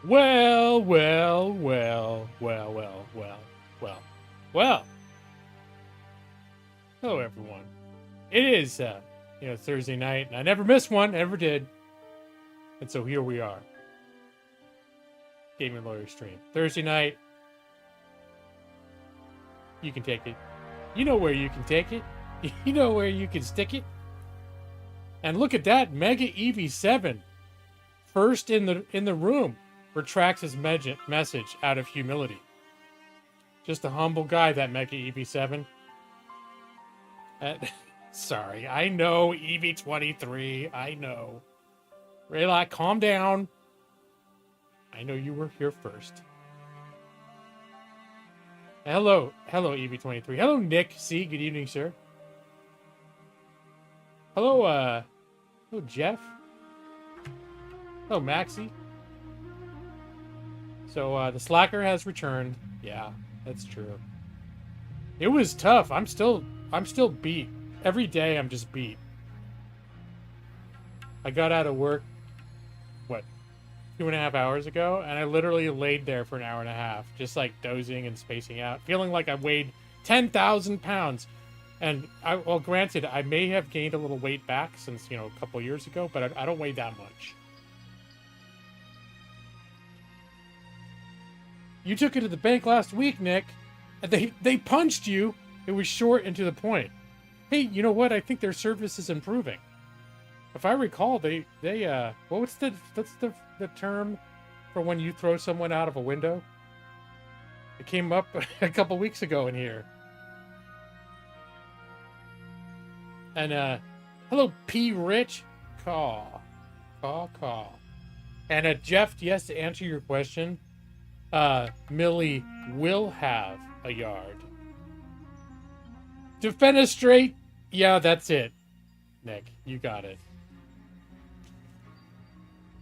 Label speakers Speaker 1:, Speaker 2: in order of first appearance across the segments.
Speaker 1: Well, well, well, well, well, well, well, well. Hello, everyone. It is, Thursday night, and I never miss one, ever did. And so here we are. Gaming Lawyer Stream. Thursday night. You can take it. You know where you can take it. You know where you can stick it. And look at that, Mega EV7. First in the room. Retracts his message out of humility. Just a humble guy, that Mega EV7. Sorry, I know, EV23, I know. Relax, calm down. I know you were here first. Hello, EV23. Hello, Nick C. Good evening, sir. Hello, Jeff. Hello, Maxie. So, the slacker has returned. Yeah, that's true. It was tough. I'm still beat. Every day I'm just beat. I got out of work, 2.5 hours ago, and I literally laid there for an hour and a half, just like dozing and spacing out, feeling like I weighed 10,000 pounds. And well, granted, I may have gained a little weight back since, a couple years ago, but I don't weigh that much. You took it to the bank last week, Nick. They punched you. It was short and to the point. Hey, you know what? I think their service is improving. If I recall, what's the term for when you throw someone out of a window? It came up a couple weeks ago in here. And hello, P. Rich. Caw. And Jeff, yes, to answer your question, Millie will have a yard. Defenestrate. Yeah, that's it. Nick, you got it.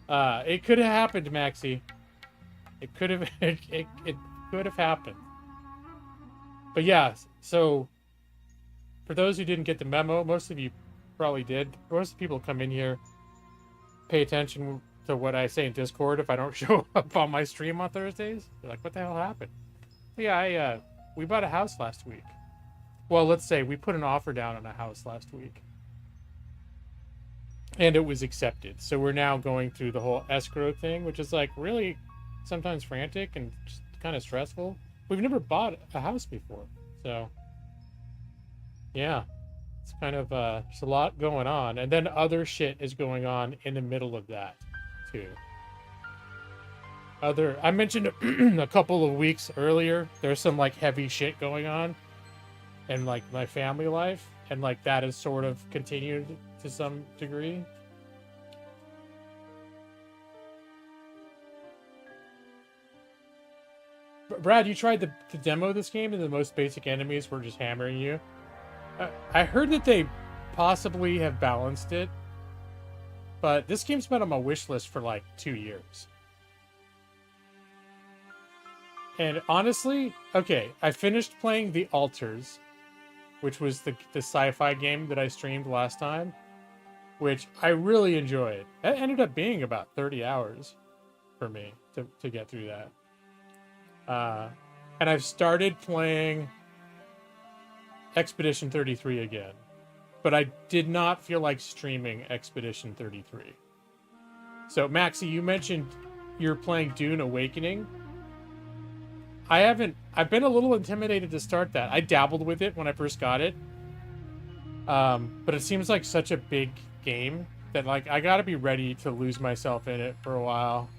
Speaker 1: It could have happened, Maxie. It could have it could have happened. But yeah, so for those who didn't get the memo, most of you probably did. Most of the people come in here pay attention to what I say in Discord if I don't show up on my stream on Thursdays. They're like, what the hell happened? Yeah, we bought a house last week. Well, let's say we put an offer down on a house last week. And it was accepted. So we're now going through the whole escrow thing, which is like really sometimes frantic and just kind of stressful. We've never bought a house before. So yeah, it's kind of, there's a lot going on. And then other shit is going on in the middle of that too. I mentioned a couple of weeks earlier, there's some like heavy shit going on in like my family life, and like that has sort of continued to some degree. Brad, you tried to demo this game and the most basic enemies were just hammering you. I heard that they possibly have balanced it, but this game's been on my wish list for like 2 years. And honestly, okay, I finished playing The Alters, which was the sci-fi game that I streamed last time, which I really enjoyed. It ended up being about 30 hours for me to get through that. And I've started playing Expedition 33 again, but I did not feel like streaming Expedition 33. So, Maxie, you mentioned you're playing Dune Awakening. I've been a little intimidated to start that. I dabbled with it when I first got it. But it seems like such a big game that like I gotta be ready to lose myself in it for a while.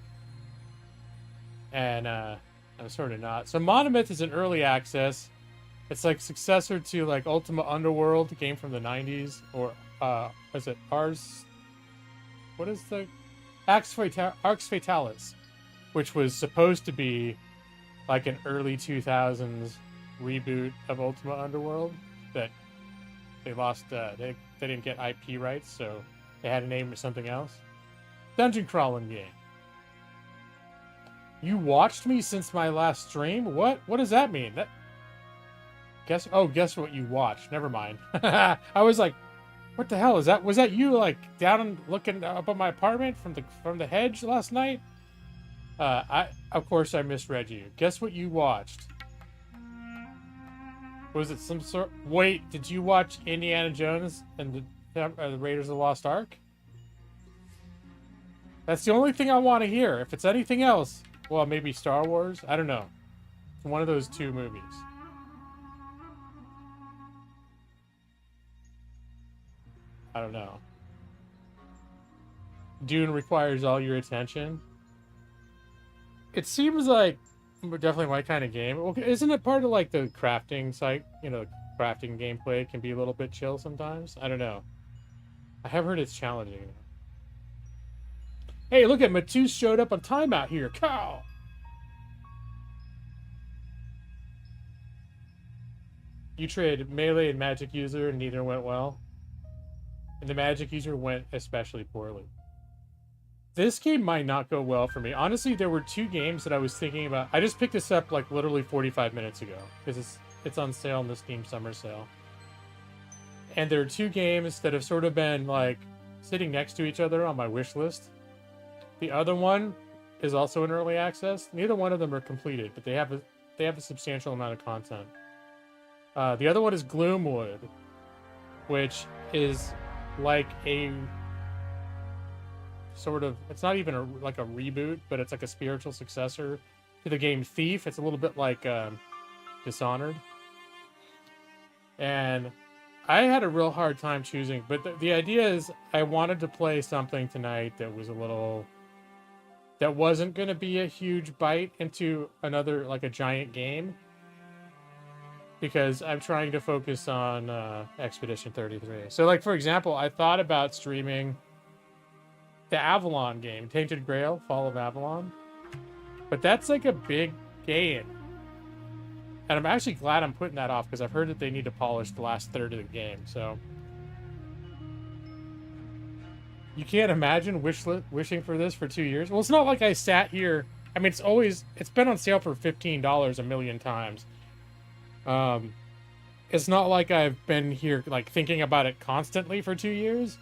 Speaker 1: And I'm sort of not. So MONOMYTH is an early access. It's like successor to like Ultima Underworld, a game from the 90s, or is it Ars? What is the Arx Fatalis, which was supposed to be like an early 2000s reboot of Ultima Underworld that they lost. They didn't get IP rights, so they had to name it something else. Dungeon crawling game. You watched me since my last stream? What does that mean? Guess what you watched. Never mind. I was like, what the hell is that? Was that you like down and looking up at my apartment from the hedge last night? Of course I misread you. Guess what you watched? Was it some sort? Wait, did you watch Indiana Jones and the Raiders of the Lost Ark? That's the only thing I want to hear. If it's anything else, well, maybe Star Wars. I don't know. It's one of those two movies. I don't know. Dune requires all your attention. It seems like definitely my kind of game. Well, isn't it part of like the crafting site? You know, crafting gameplay can be a little bit chill sometimes. I don't know. I have heard it's challenging. Hey, look at Matus showed up on timeout here. Cow. You traded melee and magic user, and neither went well. And the magic user went especially poorly. This game might not go well for me. Honestly, there were two games that I was thinking about. I just picked this up like literally 45 minutes ago because it's on sale in the Steam Summer Sale. And there are two games that have sort of been like sitting next to each other on my wish list. The other one is also in early access. Neither one of them are completed, but they have a substantial amount of content. The other one is Gloomwood, which is like a sort of, it's not even like a reboot, but it's like a spiritual successor to the game Thief. It's a little bit like Dishonored. And I had a real hard time choosing, but the idea is I wanted to play something tonight that was that wasn't going to be a huge bite into another, like a giant game, because I'm trying to focus on Expedition 33. So, like, for example, I thought about streaming the Avalon game, Tainted Grail, Fall of Avalon. But that's like a big game. And I'm actually glad I'm putting that off, because I've heard that they need to polish the last third of the game, so... You can't imagine wishing for this for 2 years? Well, it's not like I sat here... I mean, it's been on sale for $15 a million times. It's not like I've been here, like, thinking about it constantly for 2 years.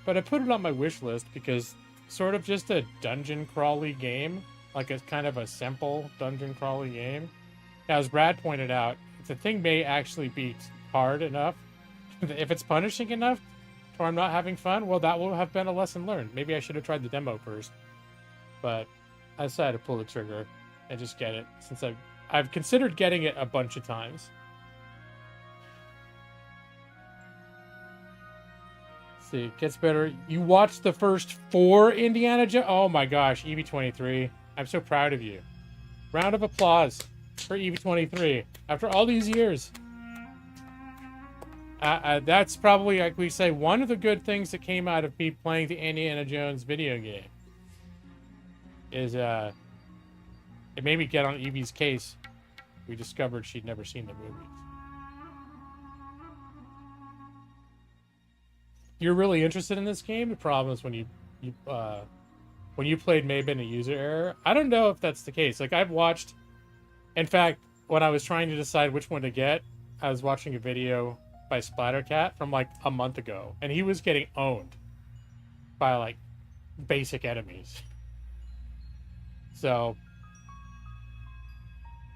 Speaker 1: But I put it on my wish list because sort of just a dungeon crawly game. Like, it's kind of a simple dungeon crawly game. Now, as Brad pointed out, the thing may actually be hard enough. If it's punishing enough or I'm not having fun, well, that will have been a lesson learned. Maybe I should have tried the demo first. But I decided to pull the trigger and just get it, since I've considered getting it a bunch of times. Let's see, it gets better. You watched the first 4 Indiana Jones? Oh my gosh, EV23. I'm so proud of you. Round of applause for EV23 after all these years. That's probably, like we say, one of the good things that came out of me playing the Indiana Jones video game. Is it made me get on Evie's case. We discovered she'd never seen the movies. You're really interested in this game? The problem is when you played may have been a user error. I don't know if that's the case. Like, I've watched... In fact, when I was trying to decide which one to get, I was watching a video by Splattercat from like a month ago, and he was getting owned by like basic enemies. So,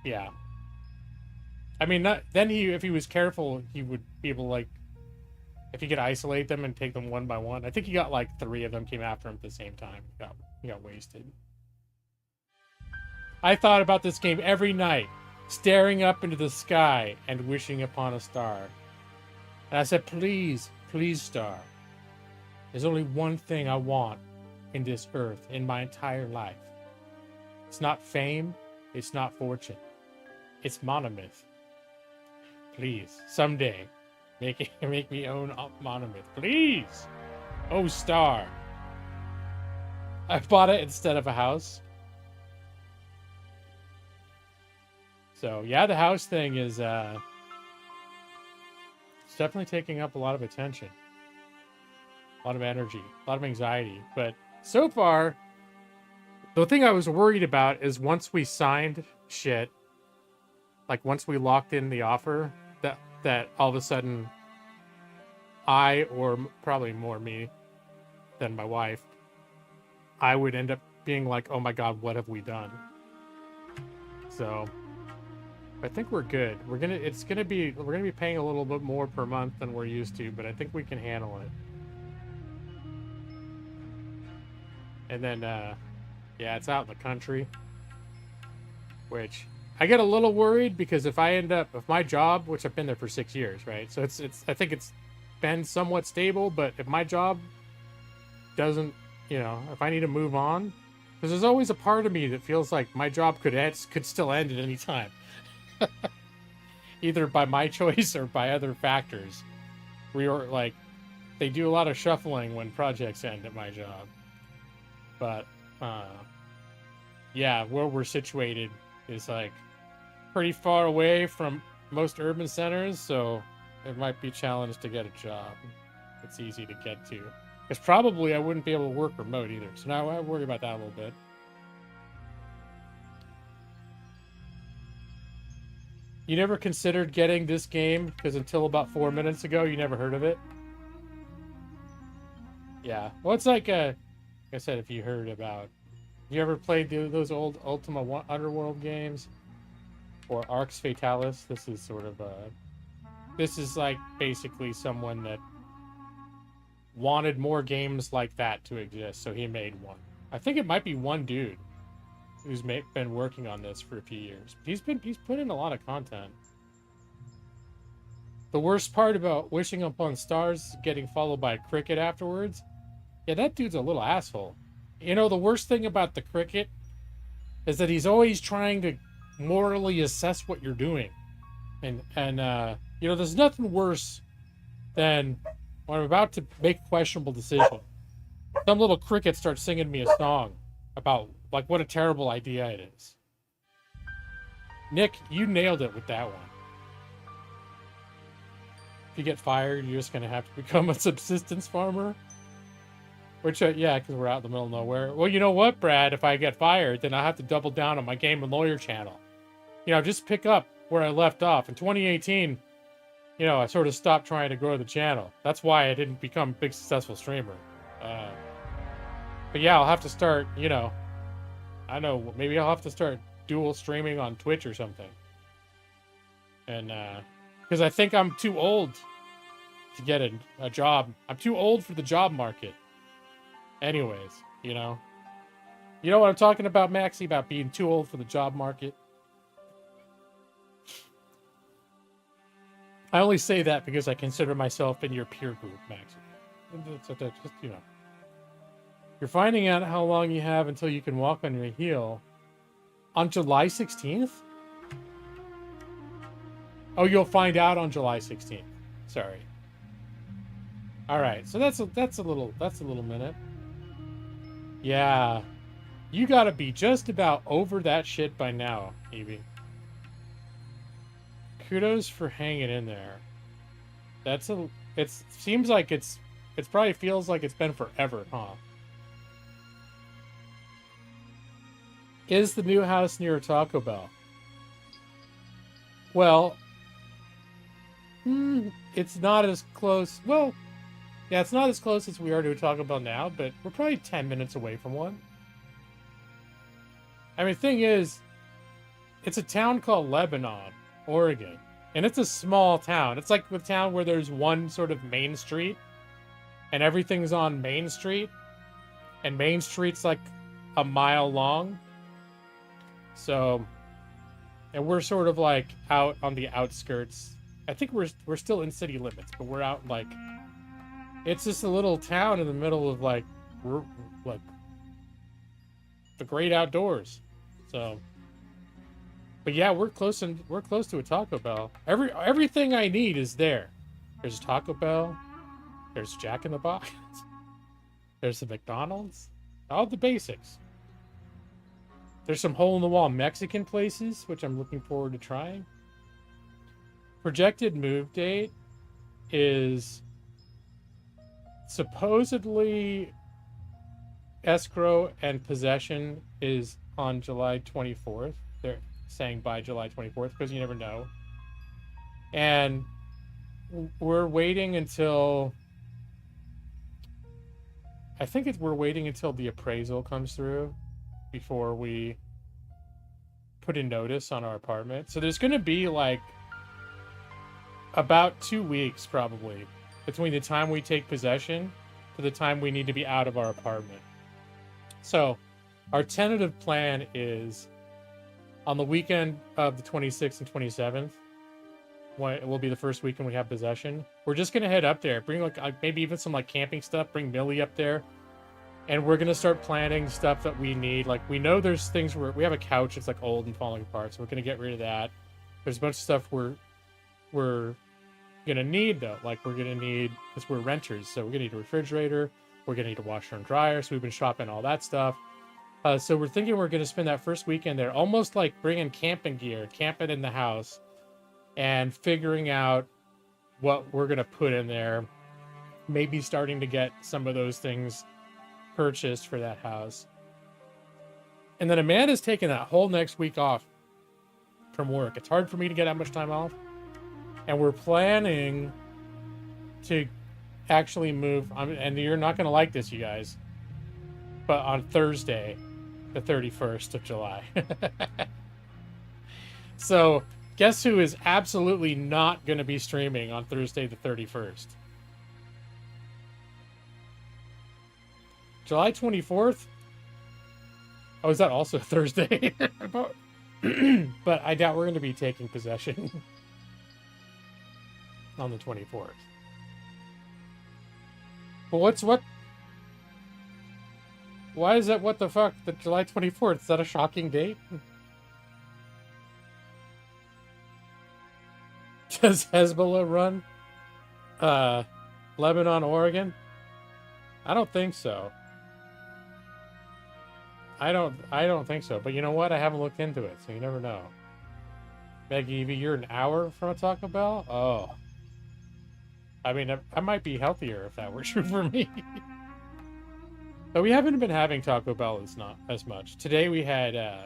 Speaker 1: yeah. I mean, if he was careful, he would be able to, like, if he could isolate them and take them one by one. I think he got like 3 of them came after him at the same time. He got wasted. I thought about this game every night, staring up into the sky and wishing upon a star. And I said, please, please, star. There's only one thing I want in this earth, in my entire life. It's not fame, it's not fortune. It's MONOMYTH. Please, someday, make me own MONOMYTH. Please! Oh, star. I bought it instead of a house. So, yeah, the house thing is, it's definitely taking up a lot of attention. A lot of energy, a lot of anxiety. But so far, the thing I was worried about is once we signed shit, like once we locked in the offer, that all of a sudden I, or probably more me than my wife, I would end up being like, oh my god, what have we done? So I think we're good. We're gonna be paying a little bit more per month than we're used to, but I think we can handle it. And then yeah, it's out in the country, which I get a little worried because if my job, which I've been there for 6 years, right? So I think it's been somewhat stable, but if my job doesn't, if I need to move on, because there's always a part of me that feels like my job could still end at any time. Either by my choice or by other factors. Like, they do a lot of shuffling when projects end at my job. But, yeah, where we're situated is, like, pretty far away from most urban centers, so it might be a challenge to get a job. It's easy to get to. Because probably I wouldn't be able to work remote either, so now I worry about that a little bit. You never considered getting this game, because until about 4 minutes ago, you never heard of it? Yeah. Well, it's like I said, if you heard about... You ever played those old Ultima Underworld games? Or Arx Fatalis? This is sort of this is like basically someone that wanted more games like that to exist, so he made one. I think it might be one dude who's been working on this for a few years. He's put in a lot of content. The worst part about wishing upon stars is getting followed by a cricket afterwards. Yeah, that dude's a little asshole. The worst thing about the cricket is that he's always trying to morally assess what you're doing. And there's nothing worse than when I'm about to make a questionable decision. Some little cricket starts singing me a song about, like, what a terrible idea it is. Nick, you nailed it with that one. If you get fired, you're just going to have to become a subsistence farmer. Which, yeah, because we're out in the middle of nowhere. Well, you know what, Brad? If I get fired, then I'll have to double down on my Game and Lawyer channel. Just pick up where I left off. In 2018, I sort of stopped trying to grow the channel. That's why I didn't become a big successful streamer. But yeah, I'll have to start, I know, maybe I'll have to start dual streaming on Twitch or something. And, because I think I'm too old to get a job. I'm too old for the job market. Anyways, You know what I'm talking about, Maxie? About being too old for the job market? I only say that because I consider myself in your peer group, Maxie. Just, You're finding out how long you have until you can walk on your heel on July 16th? Oh, you'll find out on July 16th. Sorry. All right, so that's a little minute. Yeah, you gotta be just about over that shit by now, Evie. Kudos for hanging in there. It seems like it probably feels like it's been forever, huh? Is the new house near a Taco Bell? Well, it's not as close. Well, yeah, it's not as close as we are to a Taco Bell now, but we're probably 10 minutes away from one. I mean, the thing is, it's a town called Lebanon, Oregon. And it's a small town. It's like the town where there's one sort of main street, and everything's on Main Street. And Main Street's like a mile long. So, and we're sort of like out on the outskirts. I think we're still in city limits, but we're out like, it's just a little town in the middle of like the great outdoors. So, but yeah, we're close to a Taco Bell. Everything I need is there. There's a Taco Bell. There's Jack in the Box. There's the McDonald's. All the basics. There's some hole-in-the-wall Mexican places, which I'm looking forward to trying. Projected move date is supposedly escrow and possession is on July 24th. They're saying by July 24th because you never know. And we're waiting until... we're waiting until the appraisal comes through. before we put in notice on our apartment. So there's going to be like about 2 weeks probably between the time we take possession to the time we need to be out of our apartment. So our tentative plan is on the weekend of the 26th and 27th, when it will be the first weekend we have possession. We're just going to head up there, bring like maybe even some like camping stuff, bring Millie up there. And we're going to start planning stuff that we need. Like, we know there's things where we have a couch that's like old and falling apart, so we're going to get rid of that. There's a bunch of stuff we're going to need, though. Like, we're going to need, because we're renters, so we're going to need a refrigerator. We're going to need a washer and dryer, so we've been shopping all that stuff. So we're thinking we're going to spend that first weekend there, almost like bringing camping gear, camping in the house, and figuring out what we're going to put in there. Maybe starting to get some of those things purchased for that house. And then Amanda's taking that whole next week off from work. It's hard for me to get that much time off. And we're planning to actually move, and you're not going to like this, you guys, but on Thursday, the 31st of July. So guess who is absolutely not going to be streaming on Thursday, the 31st? July 24th? Oh, is that also Thursday? But I doubt we're going to be taking possession on the 24th. But what? Why is that what the fuck? The July 24th? Is that a shocking date? Does Hezbollah run Lebanon, Oregon? I don't think so. I don't think so. But you know what? I haven't looked into it, so you never know. Meg Evie, you're an hour from a Taco Bell? Oh. I mean, I might be healthier if that were true for me. But we haven't been having Taco Bell as much. Today we had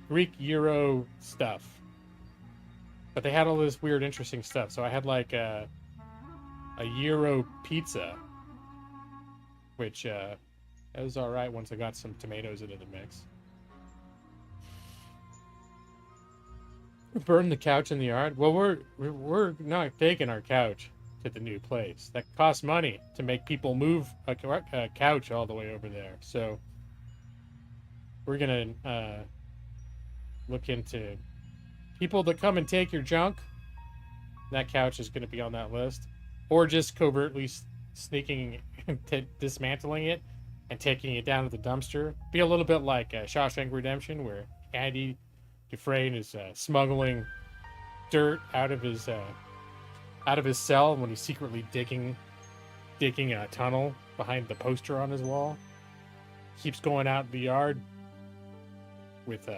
Speaker 1: Greek Euro stuff. But they had all this weird, interesting stuff. So I had like a Euro pizza, which it was all right once I got some tomatoes into the mix. Burn the couch in the yard. Well, we're not taking our couch to the new place. That costs money to make people move a couch all the way over there. So we're gonna look into people that come and take your junk. That couch is gonna be on that list, or just covertly sneaking, dismantling it, and taking it down to the dumpster. Be a little bit like Shawshank Redemption, where Andy Dufresne is smuggling dirt out of his cell when he's secretly digging a tunnel behind the poster on his wall. Keeps going out in the yard with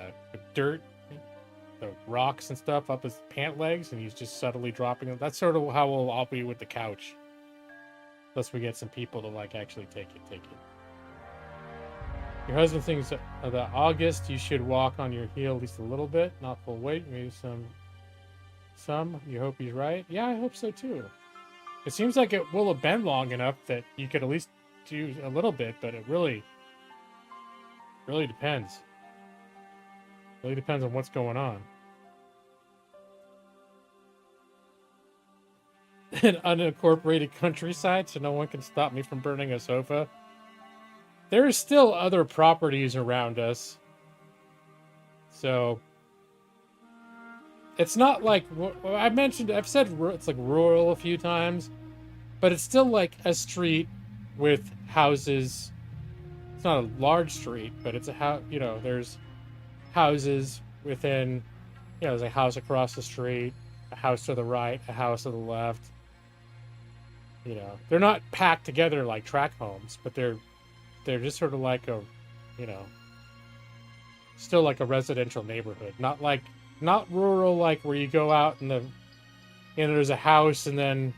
Speaker 1: dirt, the rocks and stuff up his pant legs, and he's just subtly dropping them. That's sort of how we'll all be with the couch, unless we get some people to like actually take it. Your husband thinks that August you should walk on your heel at least a little bit, not full weight, maybe some. You hope he's right? Yeah, I hope so too. It seems like it will have been long enough that you could at least do a little bit, but it really depends. Really depends on what's going on. An unincorporated countryside, so no one can stop me from burning a sofa. There's still other properties around us. So it's not like I've said it's like rural a few times, but it's still like a street with houses. It's not a large street, but it's a house, there's houses within, there's a house across the street, a house to the right, a house to the left. They're not packed together like tract homes, but they're just sort of like still like a residential neighborhood. Not rural, like where you go out and there's a house and then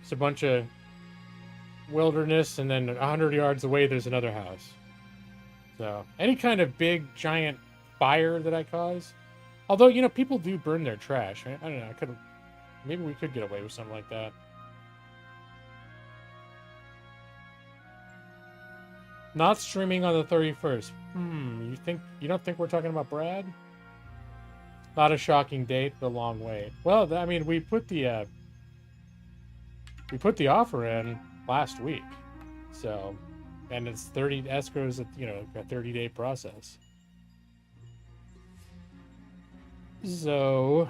Speaker 1: it's a bunch of wilderness and then 100 yards away there's another house. So any kind of big giant fire that I cause, although people do burn their trash. I don't know. Maybe we could get away with something like that. Not streaming on the 31st. You don't think we're talking about Brad? Not a shocking date, but a long wait. Well, I mean, we put the offer in last week, so, and it's 30 escrows, a 30-day process. So,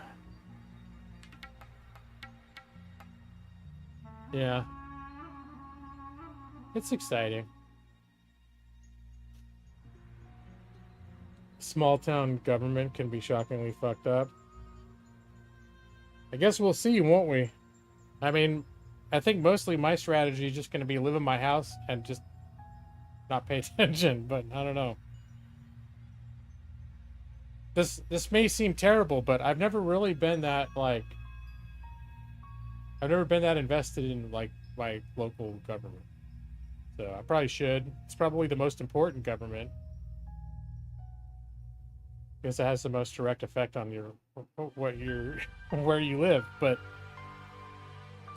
Speaker 1: yeah, it's exciting. Small town government can be shockingly fucked up. I guess we'll see, won't we? I mean, I think mostly my strategy is just going to be live in my house and just not pay attention, but I don't know. This may seem terrible, but I've never really been that, like, I've never been that invested in, like, my local government. So I probably should. It's probably the most important government, because it has the most direct effect on where you live. But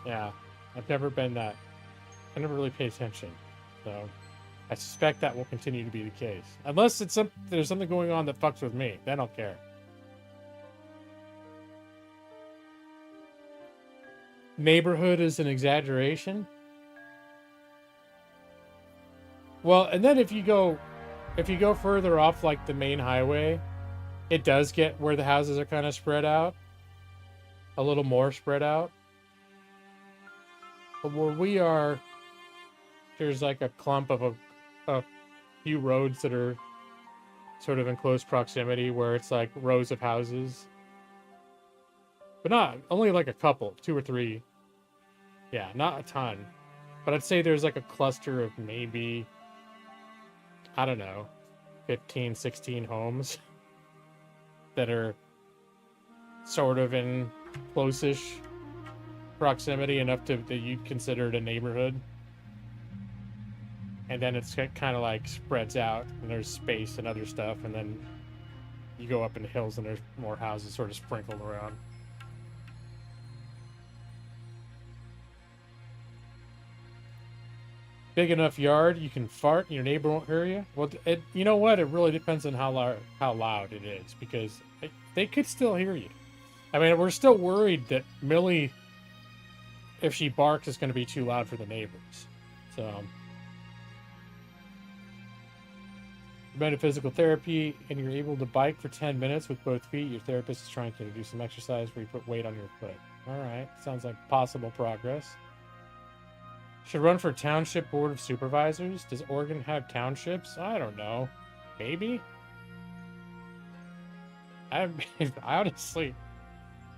Speaker 1: yeah, I've never been that. I never really pay attention, so I suspect that will continue to be the case, unless there's something going on that fucks with me. Then I'll care. Neighborhood is an exaggeration. Well, and then if you go further off, like the main highway, it does get where the houses are kind of spread out, a little more spread out. But where we are, there's like a clump of a few roads that are sort of in close proximity, where it's like rows of houses, but not only like a couple, 2 or 3. Yeah, not a ton, but I'd say there's like a cluster of maybe, I don't know, 15, 16 homes that are sort of in close-ish proximity, enough that you'd consider it a neighborhood. And then it's kind of like spreads out, and there's space and other stuff, and then you go up in the hills and there's more houses sort of sprinkled around. Big enough yard, you can fart and your neighbor won't hear you. Well, you know what? It really depends on how loud it is, because they could still hear you. I mean, we're still worried that Millie, if she barks, is going to be too loud for the neighbors. So, metaphysical therapy, and you're able to bike for 10 minutes with both feet. Your therapist is trying to do some exercise where you put weight on your foot. All right, sounds like possible progress. Should run for Township Board of Supervisors. Does Oregon have townships? I don't know. Maybe? I honestly...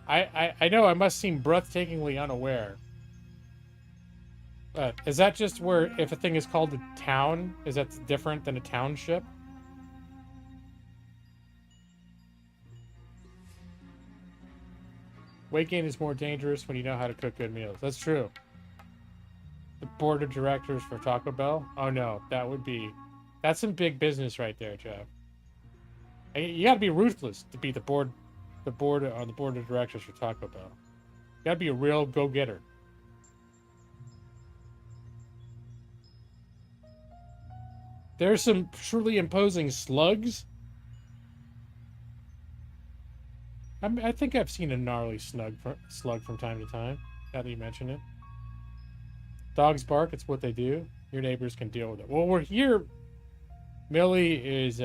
Speaker 1: I know I must seem breathtakingly unaware. But is that just where, if a thing is called a town, is that different than a township? Weight gain is more dangerous when you know how to cook good meals. That's true. The board of directors for Taco Bell? Oh no, that's some big business right there, Jeff. You gotta be ruthless to be on the board of directors for Taco Bell. You gotta be a real go-getter. There's some truly imposing slugs. I think I've seen a gnarly slug from time to time, now that you mention it. Dogs bark, it's what they do. Your neighbors can deal with it. Well, we're here. Millie is,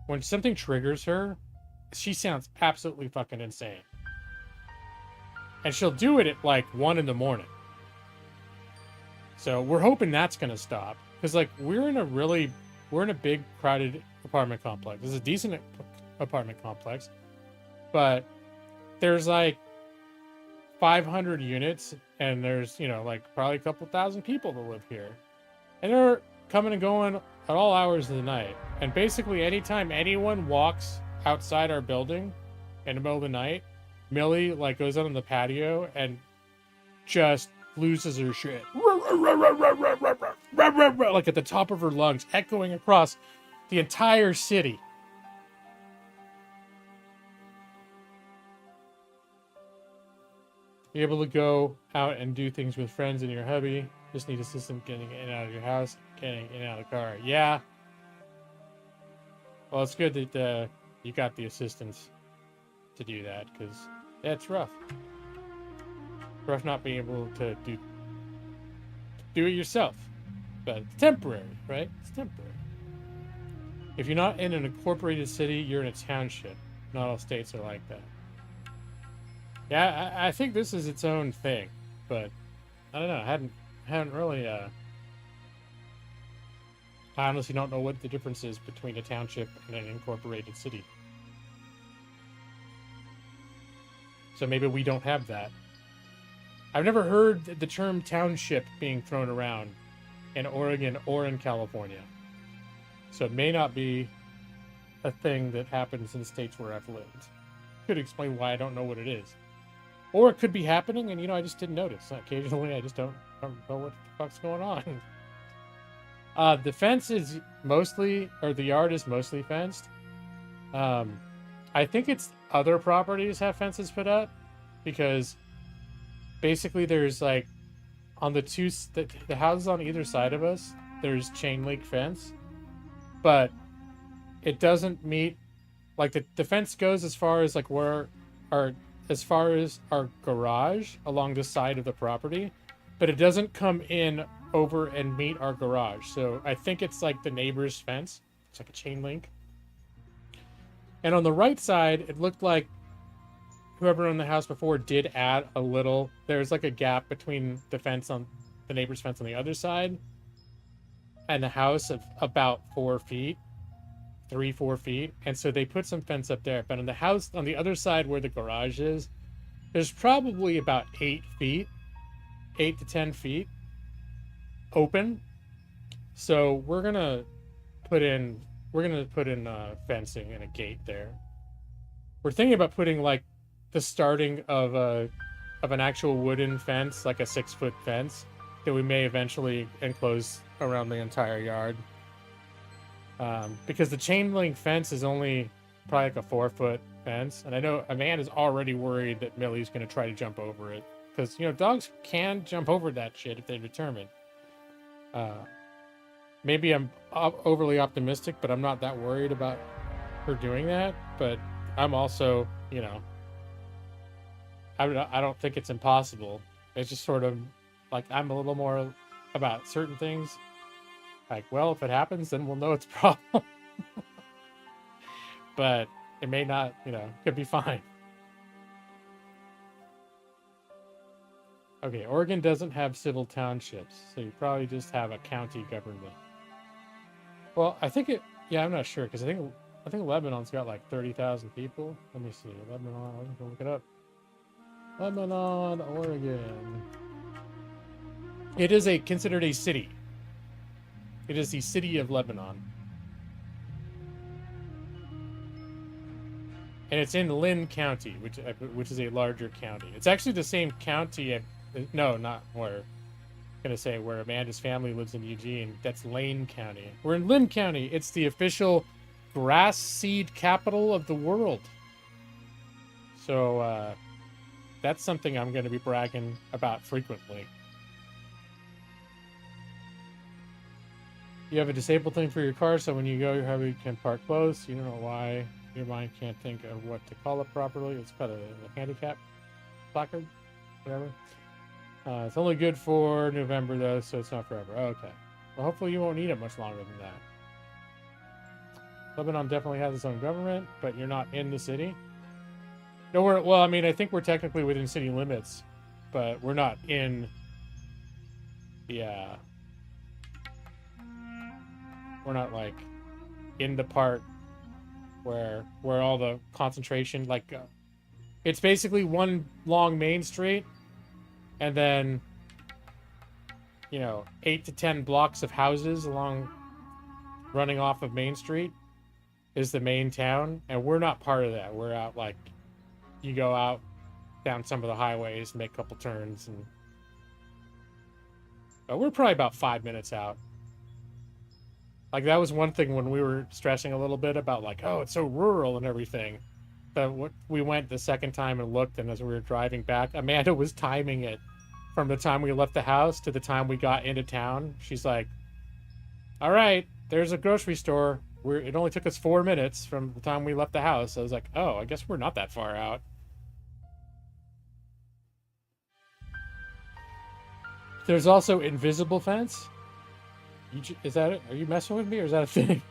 Speaker 1: when something triggers her, she sounds absolutely fucking insane. And she'll do it at like 1 in the morning. So we're hoping that's going to stop. Because, like, we're in a big, crowded apartment complex. This is a decent apartment complex. But there's like 500 units, and there's, like probably a couple thousand people that live here. And they're coming and going at all hours of the night. And basically anytime anyone walks outside our building in the middle of the night, Millie like goes out on the patio and just loses her shit. Like at the top of her lungs, echoing across the entire city. Be able to go out and do things with friends and your hubby. Just need assistance getting in and out of your house, getting in and out of the car. Yeah. Well, it's good that you got the assistance to do that, because yeah, it's rough. Rough not being able to do it yourself. But it's temporary, right? It's temporary. If you're not in an incorporated city, you're in a township. Not all states are like that. Yeah, I think this is its own thing, but I don't know. I hadn't really. I honestly don't know what the difference is between a township and an incorporated city. So maybe we don't have that. I've never heard the term township being thrown around in Oregon or in California. So it may not be a thing that happens in states where I've lived. Could explain why I don't know what it is. Or it could be happening and, I just didn't notice. Occasionally I just don't know what the fuck's going on. The fence is mostly, or the yard is mostly fenced. I think it's other properties have fences put up, because basically there's like on the houses on either side of us, there's chain link fence, but it doesn't meet, like the fence goes as far as like as far as our garage along the side of the property, but it doesn't come in over and meet our garage. So I think it's like the neighbor's fence. It's like a chain link. And on the right side, it looked like whoever owned the house before did add a little. There's like a gap between the fence on the neighbor's fence on the other side and the house of about 4 feet, 3-4 feet. And so they put some fence up there. But on the house on the other side where the garage is, there's probably about 8 to 10 feet open. So we're gonna put in fencing and a gate there. We're thinking about putting like the starting of an actual wooden fence, like a 6-foot fence that we may eventually enclose around the entire yard. Because the chain link fence is only probably like a 4-foot fence, and I know a man is already worried that Millie's going to try to jump over it, because dogs can jump over that shit if they're determined. Maybe I'm overly optimistic, but I'm not that worried about her doing that. But I'm also, I don't think it's impossible. It's just sort of like I'm a little more about certain things. Like, well, if it happens, then we'll know it's a problem. But it may not, could be fine. Okay, Oregon doesn't have civil townships, so you probably just have a county government. Well, I think I'm not sure, because I think Lebanon's got like 30,000 people. Let me see. Lebanon, I'm gonna look it up. Lebanon, Oregon. It is considered a city. It is the city of Lebanon. And it's in Lynn County, which is a larger county. It's actually the same county. No, not where. Gonna say where Amanda's family lives in Eugene. That's Lane County. We're in Lynn County. It's the official grass seed capital of the world. So that's something I'm going to be bragging about frequently. You have a disabled thing for your car, so when you go, your hubby can park close. You don't know why your mind can't think of what to call it properly. It's called a handicap placard, whatever. It's only good for November, though, so it's not forever. Okay. Well, hopefully you won't need it much longer than that. Lebanon definitely has its own government, but you're not in the city. No, well, I mean, I think we're technically within city limits, but we're not in the, we're not, like, in the part where all the concentration, like, it's basically one long main street, and then, 8 to 10 blocks of houses running off of Main Street is the main town, and we're not part of that. We're out, like, you go out down some of the highways, make a couple turns, but we're probably about 5 minutes out. Like, that was one thing when we were stressing a little bit about, like, oh, it's so rural and everything. we went the second time and looked, and as we were driving back, Amanda was timing it from the time we left the house to the time we got into town. She's like, all right, there's a grocery store. It only took us 4 minutes from the time we left the house. I was like, oh, I guess we're not that far out. There's also invisible fence. Is that it? Are you messing with me, or is that a thing?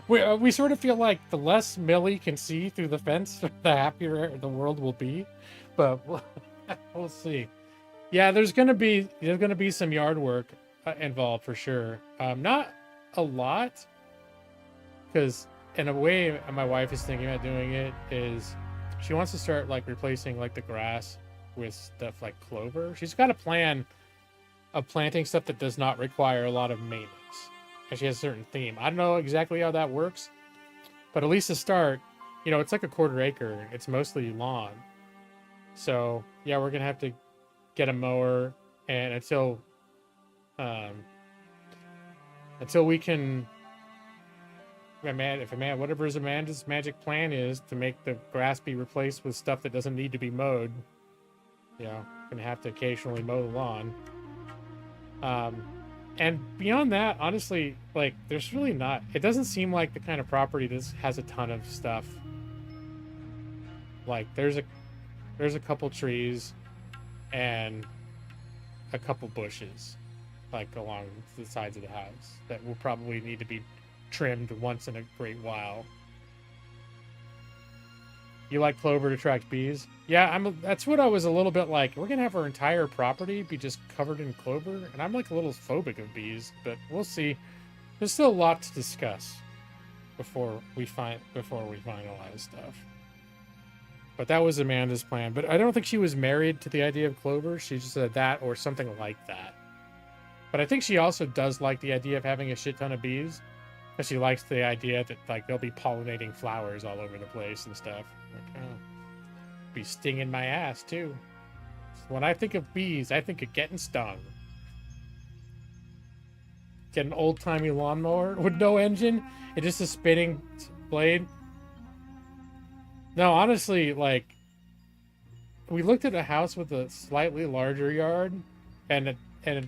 Speaker 1: We sort of feel like the less Millie can see through the fence, the happier the world will be. But we'll see. Yeah, there's gonna be some yard work involved for sure. Not a lot, because in a way, my wife is thinking about doing it. Is she wants to start like replacing like the grass with stuff like clover. She's got a plan of planting stuff that does not require a lot of maintenance, and she has a certain theme. I don't know exactly how that works, but at least to start, you know, it's like a 1/4 acre. It's mostly lawn. So yeah, we're gonna have to get a mower, and until we can, whatever Amanda's magic plan is to make the grass be replaced with stuff that doesn't need to be mowed, you know, gonna have to occasionally mow the lawn. And beyond that, honestly, like, there's really not, it doesn't seem like the kind of property that has a ton of stuff. Like, there's a couple trees and a couple bushes, like, along the sides of the house that will probably need to be trimmed once in a great while. You like clover to attract bees? Yeah, that's what I was a little bit like. We're gonna have our entire property be just covered in clover, and I'm like a little phobic of bees, but we'll see. There's still a lot to discuss before we finalize stuff. But that was Amanda's plan. But I don't think she was married to the idea of clover. She just said that or something like that. But I think she also does like the idea of having a shit ton of bees, because she likes the idea that like they'll be pollinating flowers all over the place and stuff. Like, oh, be stinging my ass too. When I think of bees, I think of getting stung. Get an old-timey lawnmower with no engine and just a spinning blade. No, honestly, like, we looked at a house with a slightly larger yard, and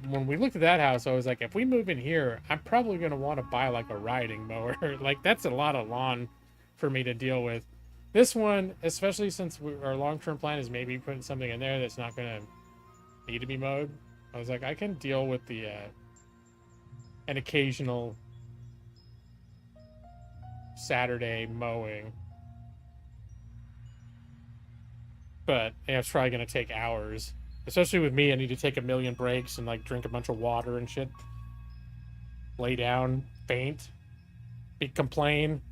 Speaker 1: when we looked at that house, I was like, if we move in here, I'm probably going to want to buy like a riding mower. Like, that's a lot of lawn for me to deal with. This one, especially since our long-term plan is maybe putting something in there that's not going to need to be mowed, I was like, I can deal with the an occasional Saturday mowing. But yeah, it's probably going to take hours. Especially with me, I need to take a million breaks and like drink a bunch of water and shit. Lay down, faint, complain,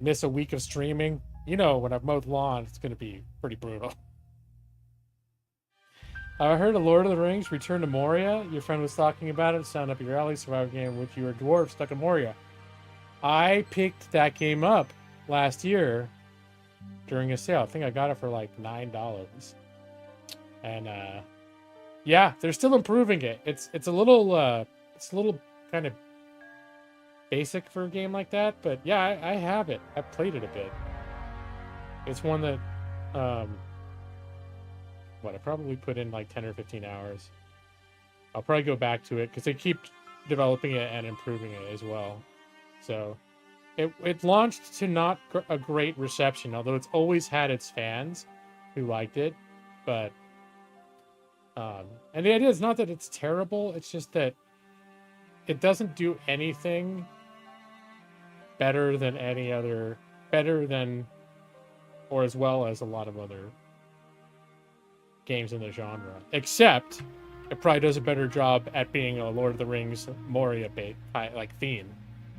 Speaker 1: miss a week of streaming. You know, when I've mowed lawn, it's going to be pretty brutal. I heard of Lord of the Rings, Return to Moria. Your friend was talking about it. Sound up your alley. Survival game in which you were a dwarf stuck in Moria. I picked that game up last year during a sale. I think I got it for like $9. And yeah, they're still improving it. It's a little kind of basic for a game like that, but yeah, I have it. I've played it a bit. It's one that I probably put in like 10 or 15 hours. I'll probably go back to it because they keep developing it and improving it as well. So it launched to not a great reception, although it's always had its fans who liked it. But and the idea is not that it's terrible, it's just that it doesn't do anything better than or as well as a lot of other games in the genre. Except it probably does a better job at being a Lord of the Rings Moria like theme.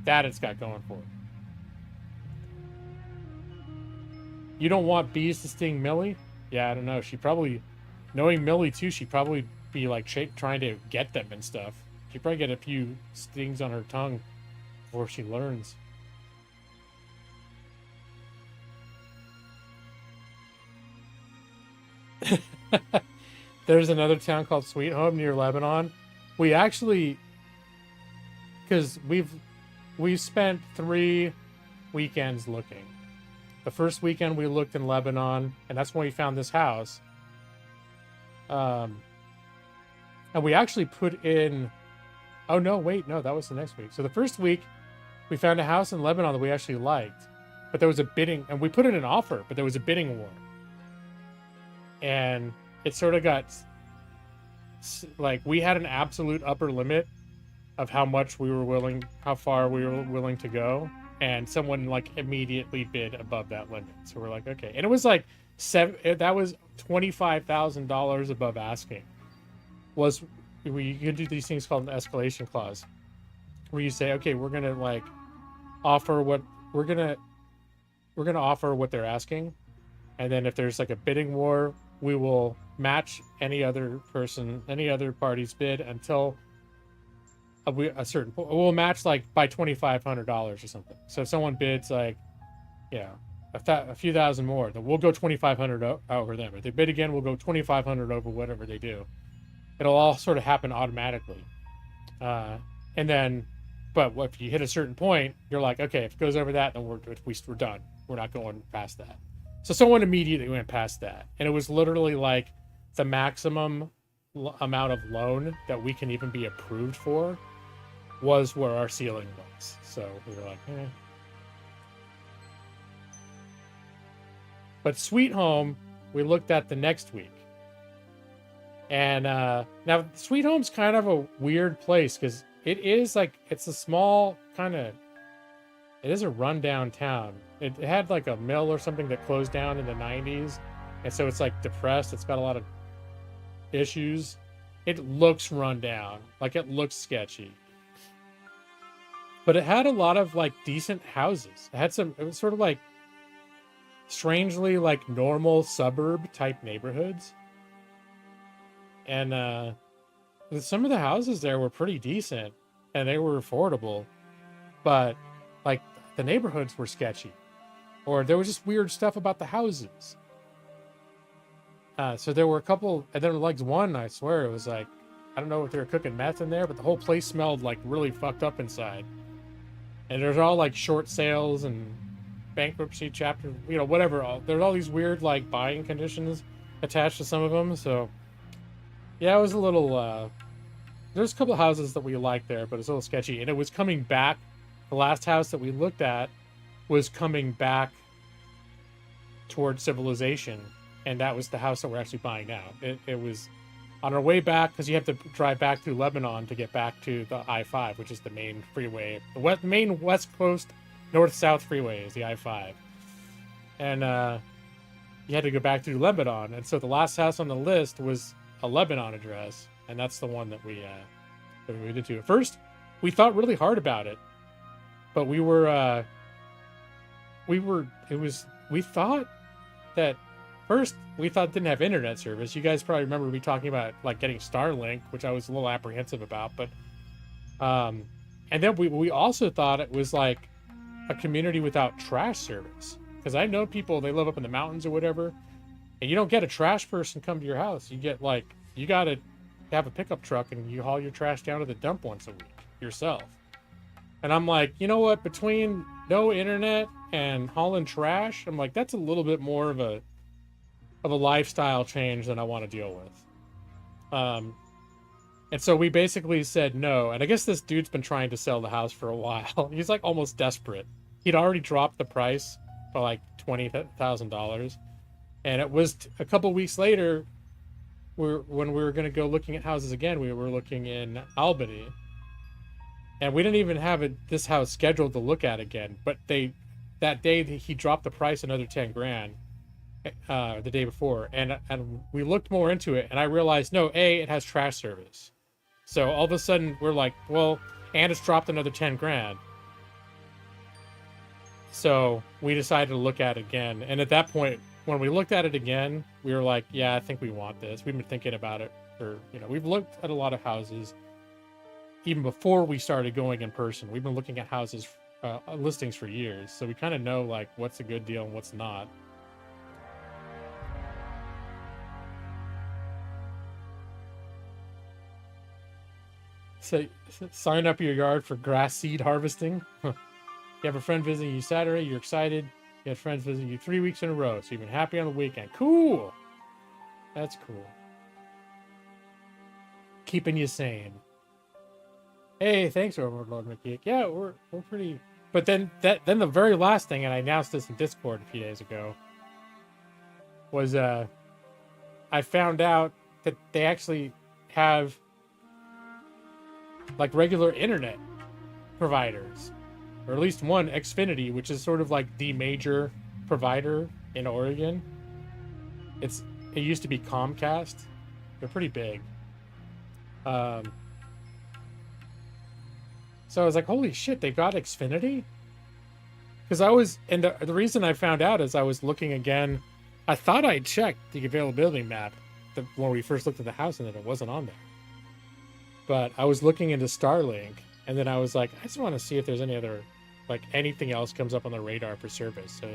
Speaker 1: That it's got going for it. You don't want bees to sting Millie? Yeah, I don't know. She probably, knowing Millie too, she'd probably be like trying to get them and stuff. She'd probably get a few stings on her tongue before she learns. There's another town called Sweet Home near Lebanon. We actually, because we've spent 3 weekends looking. The first weekend we looked in Lebanon, and that's when we found this house. And we actually put in, oh no, wait, no, that was the next week. So the first week we found a house in Lebanon that we actually liked, but there was a bidding, and we put in an offer, but there was a bidding war. And it sort of got, like, we had an absolute upper limit of how much we were willing, how far we were willing to go. And someone like immediately bid above that limit. So we're like, okay. And it was like that was $25,000 above asking. You could do these things called an escalation clause, where you say, okay, we're gonna like offer what we're gonna offer what they're asking, and then if there's like a bidding war, we will match any other party's bid until a certain point. We'll match like by $2,500 or something. So if someone bids like, a few thousand more, then we'll go 2,500 over them. If they bid again, we'll go 2,500 over whatever they do. It'll all sort of happen automatically. And then, but if you hit a certain point, you're like, okay, if it goes over that, then we're done. We're not going past that. So someone immediately went past that, and it was literally like the maximum amount of loan that we can even be approved for was where our ceiling was. So we were like, eh. But Sweet Home, we looked at the next week. And now Sweet Home's kind of a weird place because it is like, it's a small it is a rundown town. It had like a mill or something that closed down in the 90s. And so it's like depressed. It's got a lot of issues. It looks run down. Like it looks sketchy. But it had a lot of like decent houses. It was sort of like strangely like normal suburb type neighborhoods. And some of the houses there were pretty decent and they were affordable, but like the neighborhoods were sketchy, or there was just weird stuff about the houses. So there were a couple, and then like one, I swear it was like, I don't know if they were cooking meth in there, but the whole place smelled like really fucked up inside. And there's all like short sales and bankruptcy chapter, whatever. There's all these weird like buying conditions attached to some of them. So yeah, it was a little, there's a couple of houses that we liked there, but it's a little sketchy. And it was coming back. The last house that we looked at was coming back towards civilization. And that was the house that we're actually buying now. It was on our way back, because you have to drive back through Lebanon to get back to the I-5, which is the main freeway. The main West Coast north-south freeway is the I-5. And you had to go back through Lebanon. And so the last house on the list was a Lebanon address. And that's the one that we moved into. At first, we thought really hard about it. But we thought that first, we thought it didn't have internet service. You guys probably remember me talking about like getting Starlink, which I was a little apprehensive about. But and then we also thought it was like a community without trash service. Because I know people, they live up in the mountains or whatever, and you don't get a trash person come to your house. You get like, you got to have a pickup truck and you haul your trash down to the dump once a week yourself. And I'm like, you know what? Between no internet and hauling trash, I'm like, that's a little bit more of a lifestyle change than I want to deal with. And so we basically said no. And I guess this dude's been trying to sell the house for a while. He's like almost desperate. He'd already dropped the price by like $20,000. And it was a couple weeks later, when we were going to go looking at houses again, we were looking in Albany. And we didn't even have this house scheduled to look at again. But that day he dropped the price another 10 grand. The day before, and we looked more into it, and I realized, no, it has trash service. So all of a sudden we're like, well, and it's dropped another 10 grand. So we decided to look at it again. And at that point, when we looked at it again, we were like, yeah, I think we want this. We've been thinking about it for, we've looked at a lot of houses even before we started going in person. We've been looking at houses, listings for years. So we kind of know like what's a good deal and what's not. So sign up your yard for grass seed harvesting. You have a friend visiting you Saturday, you're excited. You had friends visit you 3 weeks in a row, so you've been happy on the weekend. Cool. That's cool. Keeping you sane. Hey, thanks, Overlord McGeek. Yeah, we're pretty. But then the very last thing, and I announced this in Discord a few days ago, was I found out that they actually have like regular internet providers, or at least one, Xfinity, which is sort of like the major provider in Oregon. It used to be Comcast. They're pretty big. So I was like, holy shit, they got Xfinity? Because the reason I found out is I was looking again. I thought I checked the availability map when we first looked at the house, and then it wasn't on there. But I was looking into Starlink, and then I was like, I just want to see if there's any other, like anything else comes up on the radar for service. So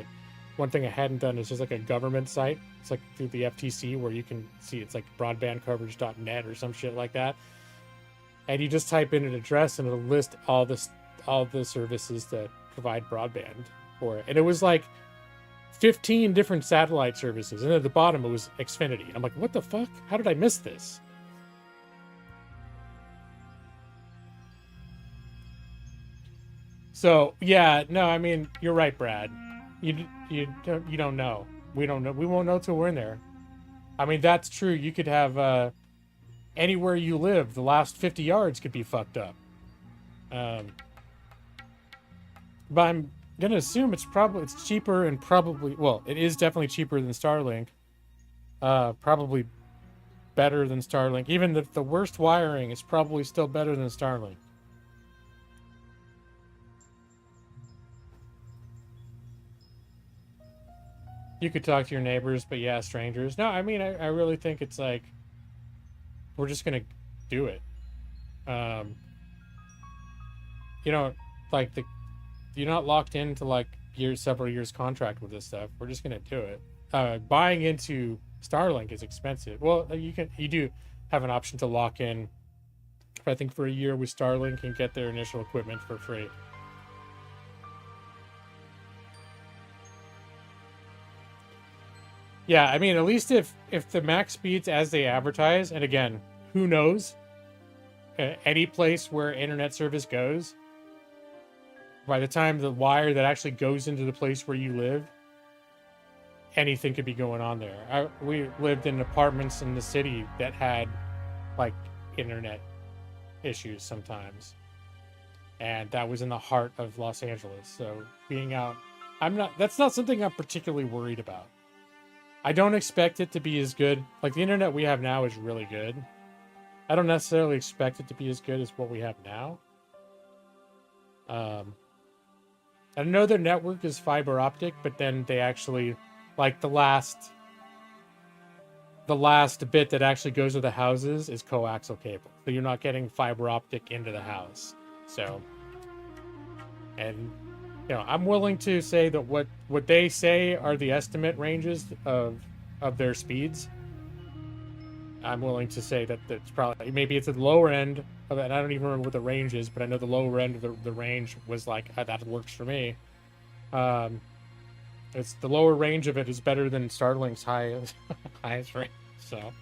Speaker 1: one thing I hadn't done is just like a government site. It's like through the FTC where you can see it's like broadbandcoverage.net or some shit like that. And you just type in an address and it'll list all the services that provide broadband for it. And it was like 15 different satellite services. And at the bottom it was Xfinity. I'm like, what the fuck? How did I miss this? So yeah, no, I mean, you're right, Brad. You don't know. We don't know. We won't know till we're in there. I mean, that's true. You could have anywhere you live, the last 50 yards could be fucked up. But I'm gonna assume it's cheaper and probably, well, it is definitely cheaper than Starlink. Probably better than Starlink. Even the worst wiring is probably still better than Starlink. You could talk to your neighbors, but yeah, strangers. No, I mean, I really think it's like, we're just going to do it. You know, like you're not locked into like several years contract with this stuff. We're just going to do it. Buying into Starlink is expensive. Well, you do have an option to lock in, I think, for a year with Starlink and get their initial equipment for free. Yeah, I mean, at least if the max speeds as they advertise, and again, who knows? Any place where internet service goes, by the time the wire that actually goes into the place where you live, anything could be going on there. We lived in apartments in the city that had, like, internet issues sometimes. And that was in the heart of Los Angeles. So being out, that's not something I'm particularly worried about. I don't expect it to be as good. Like, the internet we have now is really good. I don't necessarily expect it to be as good as what we have now. I know their network is fiber optic, but then they actually, like, the last bit that actually goes to the houses is coaxial cable. So you're not getting fiber optic into the house. So, and you know, I'm willing to say that what they say are the estimate ranges of their speeds. I'm willing to say that it's probably, maybe it's at the lower end of it. And I don't even remember what the range is, but I know the lower end of the range was like, that works for me. It's the lower range of it is better than Starlink's highest range. So.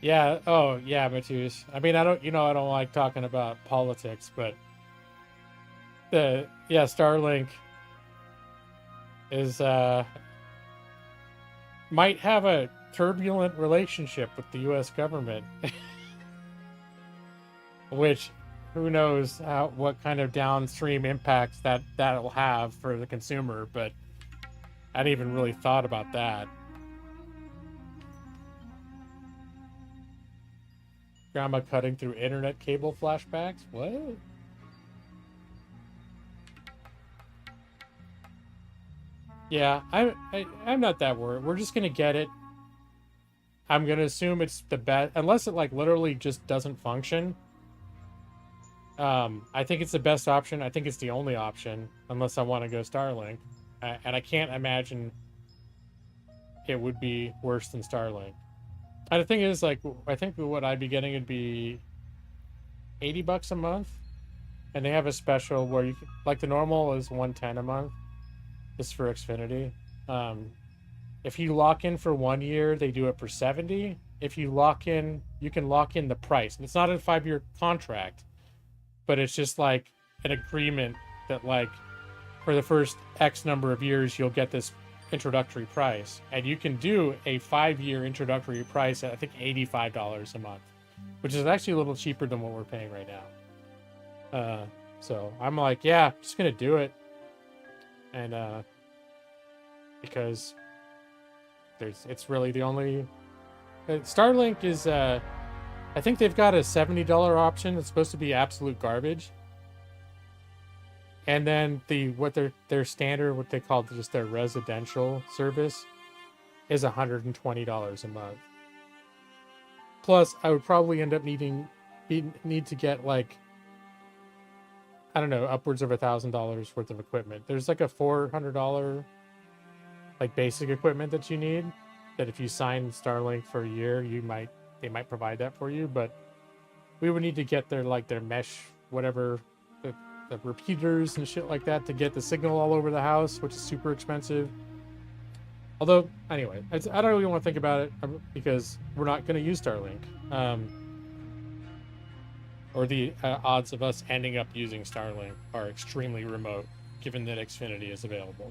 Speaker 1: Yeah. Oh, yeah, Matthias. I mean, I don't like talking about politics, but Starlink is might have a turbulent relationship with the U.S. government, which who knows what kind of downstream impacts that'll have for the consumer. But I hadn't even really thought about that. Grandma cutting through internet cable flashbacks? What? Yeah, I'm not that worried. We're just gonna get it. I'm gonna assume it's the best, unless it like literally just doesn't function. I think it's the best option. I think it's the only option, unless I want to go Starlink. and I can't imagine it would be worse than Starlink. And the thing is, like, I think what I'd be getting would be $80 a month, and they have a special where you can, like, the normal is $110 a month. This is for Xfinity. If you lock in for 1 year, they do it for $70. If you lock in, you can lock in the price. And it's not a 5-year contract, but it's just like an agreement that, like, for the first X number of years, you'll get this introductory price. And you can do a 5-year introductory price at, I think, $85 a month, which is actually a little cheaper than what we're paying right now. So I'm like, yeah, just going to do it. And because it's really the only Starlink is I think they've got a $70 option. It's supposed to be absolute garbage, and then their standard, what they call just their residential service, is $120 a month. Plus I would probably end up need to get, like, I don't know, upwards of $1,000 worth of equipment. There's like a $400 like basic equipment that you need, that if you sign Starlink for a year, they might provide that for you, but we would need to get their mesh, whatever, the repeaters and shit like that to get the signal all over the house, which is super expensive. Although, anyway, I don't really want to think about it because we're not going to use Starlink. Or the odds of us ending up using Starlink are extremely remote, given that Xfinity is available.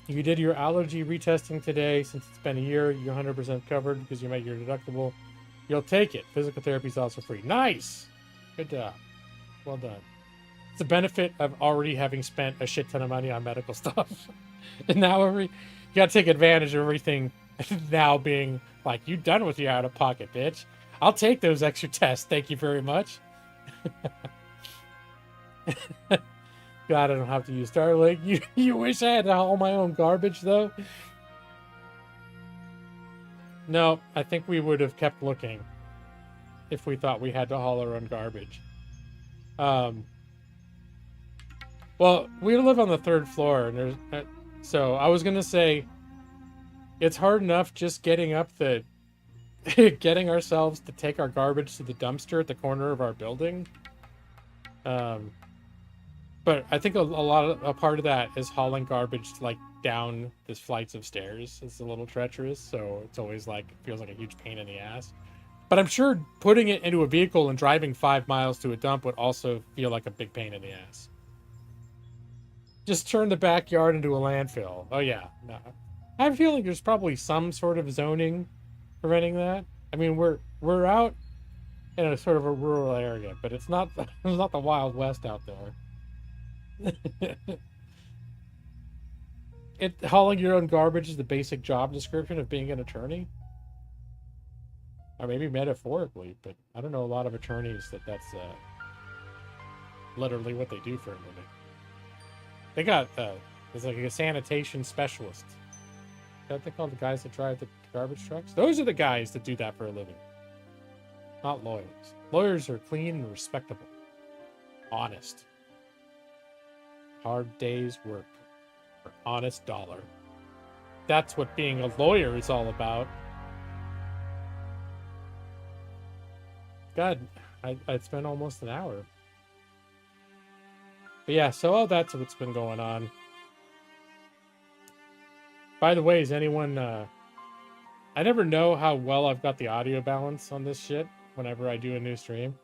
Speaker 1: You did your allergy retesting today. Since it's been a year, you're 100% covered because you made your deductible. You'll take it. Physical therapy is also free. Nice! Good job. Well done. It's a benefit of already having spent a shit ton of money on medical stuff. And now you gotta take advantage of everything now being like, you done with your out-of-pocket, bitch. I'll take those extra tests. Thank you very much. God, I don't have to use Starlink. You wish I had to haul my own garbage, though? No, I think we would have kept looking if we thought we had to haul our own garbage. Well, we live on the 3rd floor, and there's so I was gonna say it's hard enough just getting up getting ourselves to take our garbage to the dumpster at the corner of our building. But I think a part of that is hauling garbage, like, down these flights of stairs. It's a little treacherous, so it's always like, feels like a huge pain in the ass. But I'm sure putting it into a vehicle and driving 5 miles to a dump would also feel like a big pain in the ass. Just turn the backyard into a landfill. Oh yeah, no. I have a feeling there's probably some sort of zoning preventing that. I mean, we're out in a sort of a rural area, but it's not the Wild West out there. Hauling your own garbage is the basic job description of being an attorney, or maybe metaphorically, but I don't know a lot of attorneys that's literally what they do for a living. They got it's like a sanitation specialist. Is that they call the guys that drive the garbage trucks? Those are the guys that do that for a living, not lawyers. Lawyers are clean and respectable, honest. Hard day's work for honest dollar. That's what being a lawyer is all about. God, I'd spent almost an hour. But yeah, so all that's what's been going on. By the way, is anyone... I never know how well I've got the audio balance on this shit whenever I do a new stream.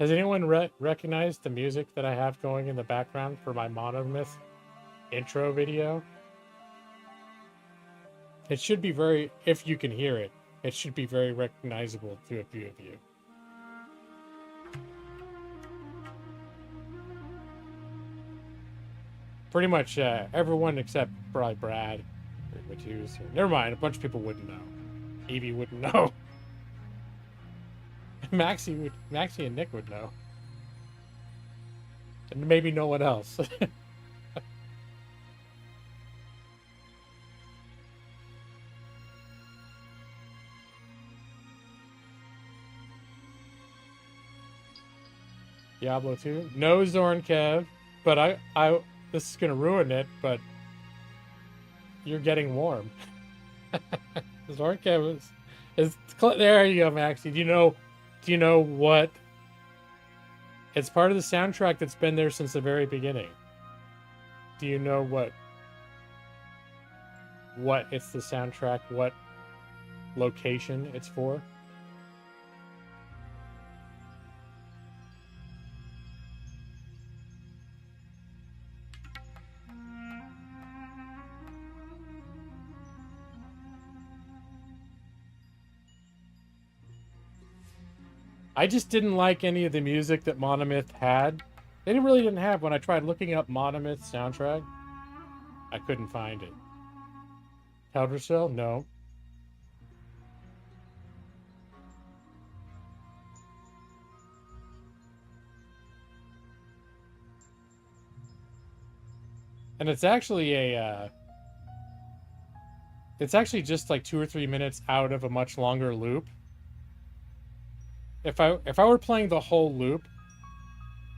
Speaker 1: Has anyone recognized the music that I have going in the background for my MONOMYTH intro video? It should be very, if you can hear it, it should be very recognizable to a few of you. Pretty much everyone except probably Brad, which he was here. Never mind, a bunch of people wouldn't know. Evie wouldn't know. Maxie and Nick would know. And maybe no one else. Diablo 2. No Zorn Kev, but this is gonna ruin it, but you're getting warm. Zorn Kev is there you go, Maxie. Do you know what? It's part of the soundtrack that's been there since the very beginning. Do you know what it's the soundtrack, what location it's for? I just didn't like any of the music that MONOMYTH had. They really didn't have. When I tried looking up MONOMYTH soundtrack, I couldn't find it. Elder Cell? No. And it's actually it's actually just like 2 or 3 minutes out of a much longer loop. If I were playing the whole loop,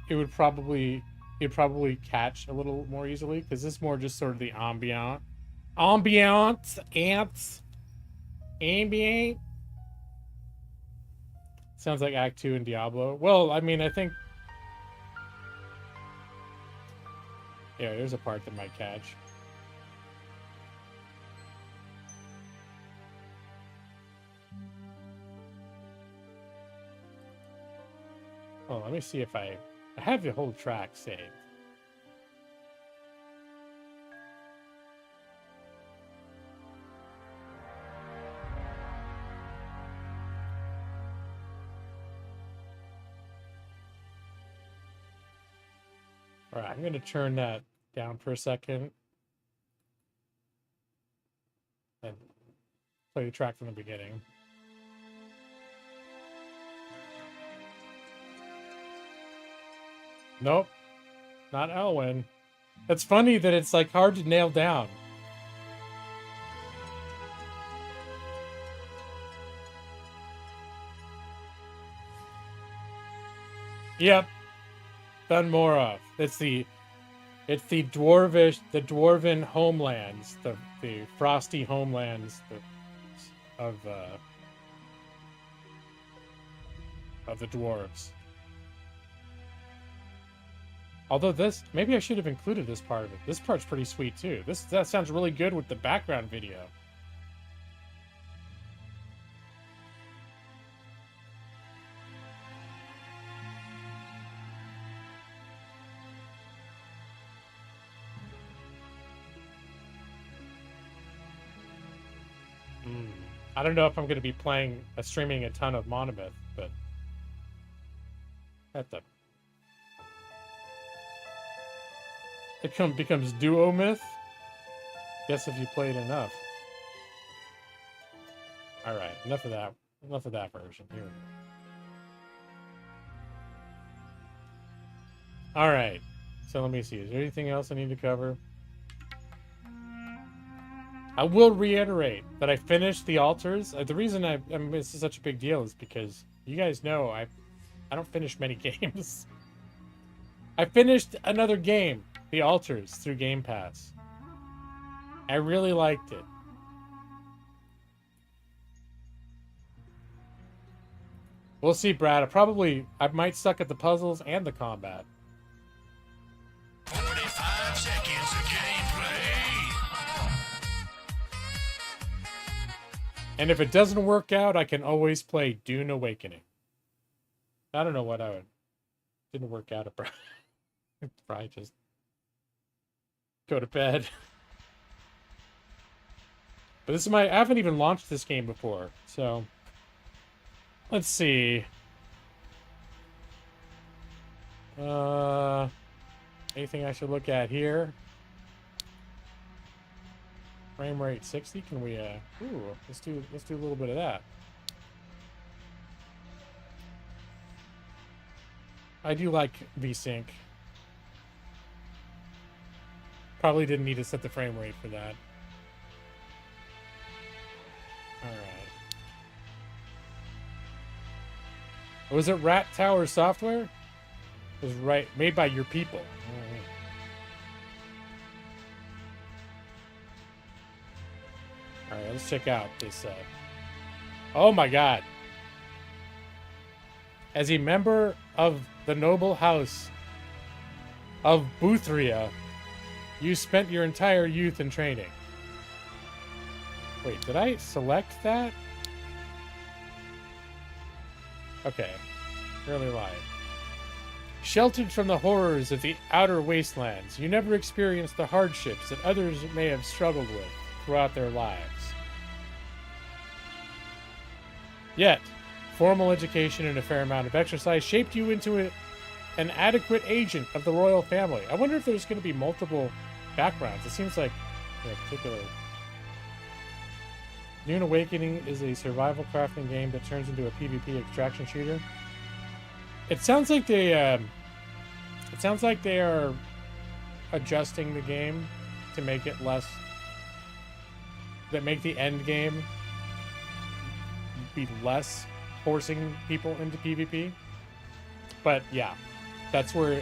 Speaker 1: it'd probably catch a little more easily, because this is more just sort of the ambient. Sounds like Act 2 in Diablo. Well, I mean, I think... Yeah, there's a part that might catch. Oh, let me see if I have the whole track saved. All right, I'm going to turn that down for a second and play the track from the beginning. Nope, not Elwyn. It's funny that it's like hard to nail down. Yep, Dunmorov. It's the dwarven homelands, the frosty homelands of the dwarves. Although maybe I should have included this part of it. This part's pretty sweet too. That sounds really good with the background video. I don't know if I'm going to be streaming a ton of MONOMYTH, but it becomes duo-myth. Guess if you played enough. All right, enough of that. Enough of that version. Here we go. All right. So let me see. Is there anything else I need to cover? I will reiterate that I finished the altars. The reason this is such a big deal is because you guys know I don't finish many games. I finished another game, the altars, through Game Pass. I really liked it. We'll see, Brad. I might suck at the puzzles and the combat.
Speaker 2: 45 seconds of gameplay.
Speaker 1: And if it doesn't work out, I can always play Dune Awakening. I don't know what I would. Didn't work out. Probably just go to bed. But this is I haven't even launched this game before, so let's see. Anything I should look at here? Frame rate 60. Can we let's do a little bit of that. I do like VSync. Probably didn't need to set the frame rate for that. Alright. Was it Rat Tower Software? It was made by your people. All right, let's check out this. Oh my God! As a member of the noble house of Buthria, you spent your entire youth in training. Wait, did I select that? Okay, early life. Sheltered from the horrors of the outer wastelands, you never experienced the hardships that others may have struggled with throughout their lives. Yet, formal education and a fair amount of exercise shaped you into an adequate agent of the royal family. I wonder if there's going to be multiple backgrounds. It seems like a particular... Dune Awakening is a survival crafting game that turns into a PvP extraction shooter. It sounds like they are adjusting the game to make it less, that make the end game be less forcing people into PvP. But yeah, that's where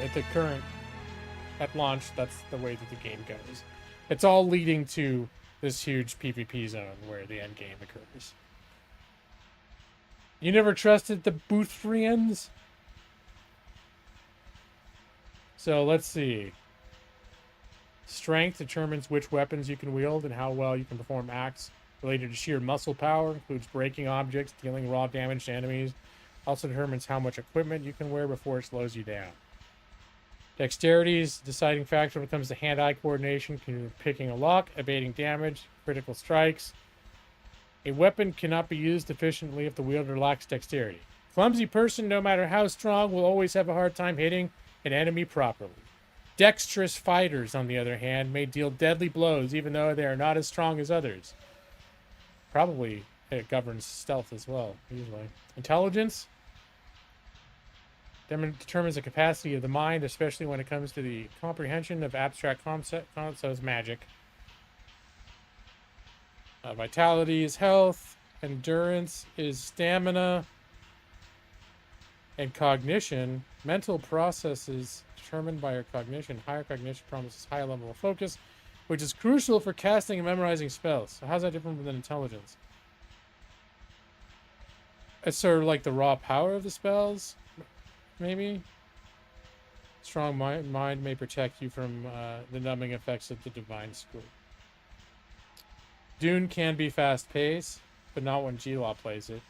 Speaker 1: at launch, that's the way that the game goes. It's all leading to this huge PvP zone where the end game occurs. You never trusted the Buthrians? So let's see. Strength determines which weapons you can wield and how well you can perform acts related to sheer muscle power. Includes breaking objects, dealing raw damage to enemies. Also determines how much equipment you can wear before it slows you down. Dexterity is the deciding factor when it comes to hand-eye coordination, picking a lock, evading damage, critical strikes. A weapon cannot be used efficiently if the wielder lacks dexterity. Clumsy person, no matter how strong, will always have a hard time hitting an enemy properly. Dexterous fighters, on the other hand, may deal deadly blows even though they are not as strong as others. Probably it governs stealth as well, usually. Intelligence determines the capacity of the mind, especially when it comes to the comprehension of abstract concepts, so it's magic. Vitality is health. Endurance is stamina. And cognition, mental processes determined by your cognition. Higher cognition promises higher level of focus, which is crucial for casting and memorizing spells. So how's that different than intelligence? It's sort of like the raw power of the spells, maybe? Strong mind may protect you from the numbing effects of the divine school. Dune can be fast-paced, but not when G-Law plays it.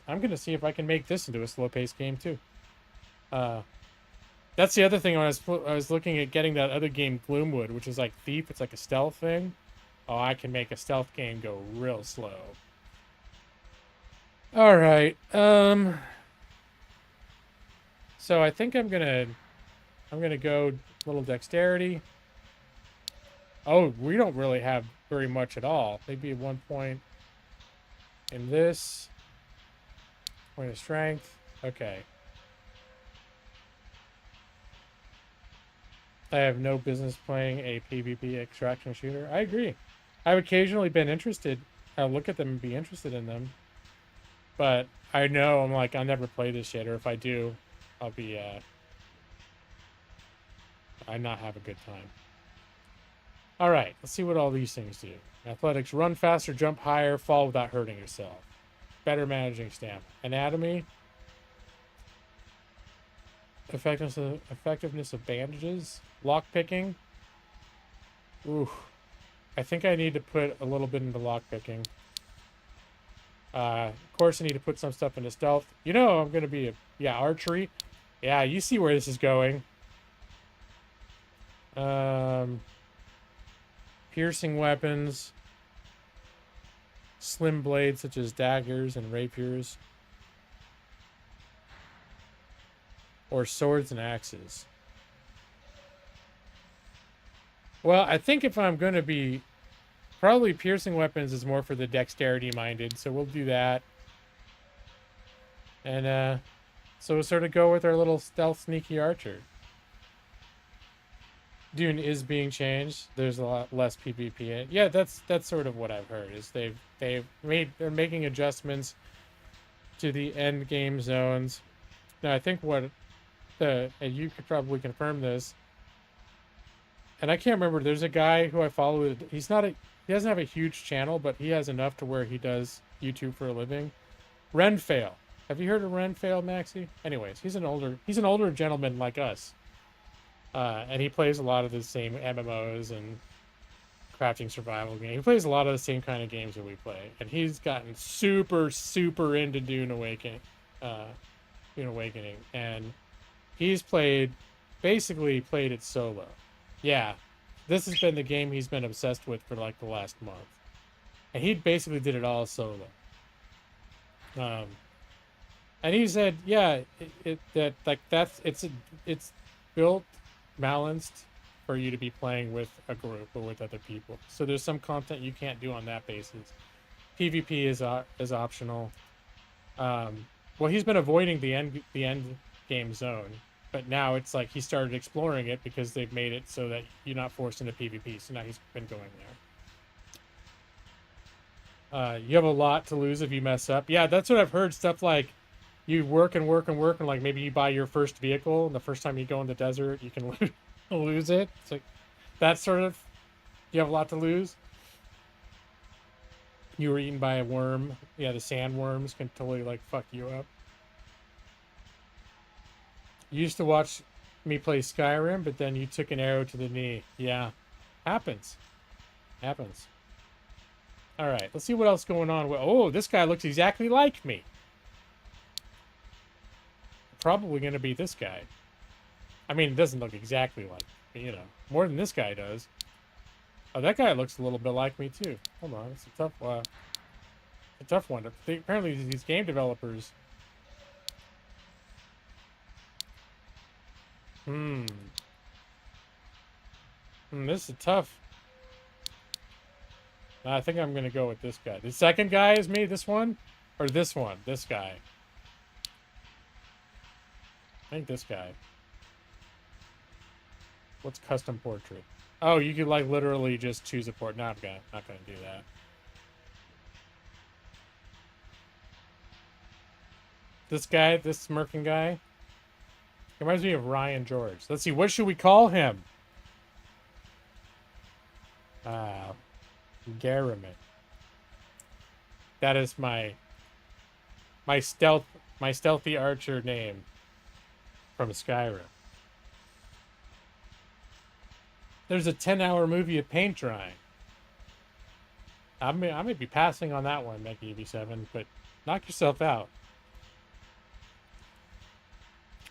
Speaker 1: I'm going to see if I can make this into a slow-paced game, too. That's the other thing. I was looking at getting that other game, Gloomwood, which is like Thief. It's like a stealth thing. Oh, I can make a stealth game go real slow. All right. So I think I'm gonna go a little dexterity. Oh, we don't really have very much at all. Maybe at one point in this. Point of strength. Okay. I have no business playing a PvP extraction shooter. I agree. I've occasionally been interested. I'll look at them and be interested in them. But I know I'm like, I'll never play this shit, or if I do, I'll be, I not have a good time. Alright, let's see what all these things do. Athletics, run faster, jump higher, fall without hurting yourself. Better managing stamina. Anatomy. Effectiveness of bandages. Lockpicking. Ooh. I think I need to put a little bit into lockpicking. Of course, I need to put some stuff into stealth. You know, I'm going to be archery. Yeah, you see where this is going. Piercing weapons. Slim blades such as daggers and rapiers. Or swords and axes. Well, I think if I'm going to be... Probably piercing weapons is more for the dexterity-minded, so we'll do that. And, so we'll sort of go with our little stealth sneaky archer. Dune is being changed. There's a lot less PvP in it. Yeah, that's sort of what I've heard, is they're making adjustments to the end game zones. Now, I think and you could probably confirm this. And I can't remember. There's a guy who I follow. He's not a. He doesn't have a huge channel, but he has enough to where he does YouTube for a living. Renfail. Have you heard of Renfail, Maxie? Anyways, he's an older gentleman like us, and he plays a lot of the same MMOs and crafting survival games. He plays a lot of the same kind of games that we play, and he's gotten super into Dune Awakening, and he's basically played it solo. Yeah, this has been the game he's been obsessed with for like the last month, and he basically did it all solo. And he said, yeah, it's built balanced for you to be playing with a group or with other people. So there's some content you can't do on that basis. PvP is optional. Well, he's been avoiding the end game zone. But now it's like he started exploring it because they've made it so that you're not forced into PvP. So now he's been going there. You have a lot to lose if you mess up. Yeah, that's what I've heard. Stuff like you work and like maybe you buy your first vehicle and the first time you go in the desert, you can lose it. It's like that sort of, you have a lot to lose. You were eaten by a worm. Yeah, the sandworms can totally like fuck you up. You used to watch me play Skyrim, but then you took an arrow to the knee. Yeah. Happens. Happens. Alright, let's see what else is going on. Oh, this guy looks exactly like me. Probably going to be this guy. I mean, it doesn't look exactly like me, you know. More than this guy does. Oh, that guy looks a little bit like me, too. Hold on, it's a tough one. Apparently, these game developers... This is tough. I think I'm going to go with this guy. The second guy is me, this one? Or this one? This guy. I think this guy. What's custom portrait? Oh, you could like literally just choose a portrait. No, I'm not gonna do that. This guy, this smirking guy, reminds me of Ryan George. Let's see, what should we call him? Garamit. That is my stealthy archer name from Skyrim. There's a 10-hour movie of paint drying. I may be passing on that one, Mega EV7, but knock yourself out.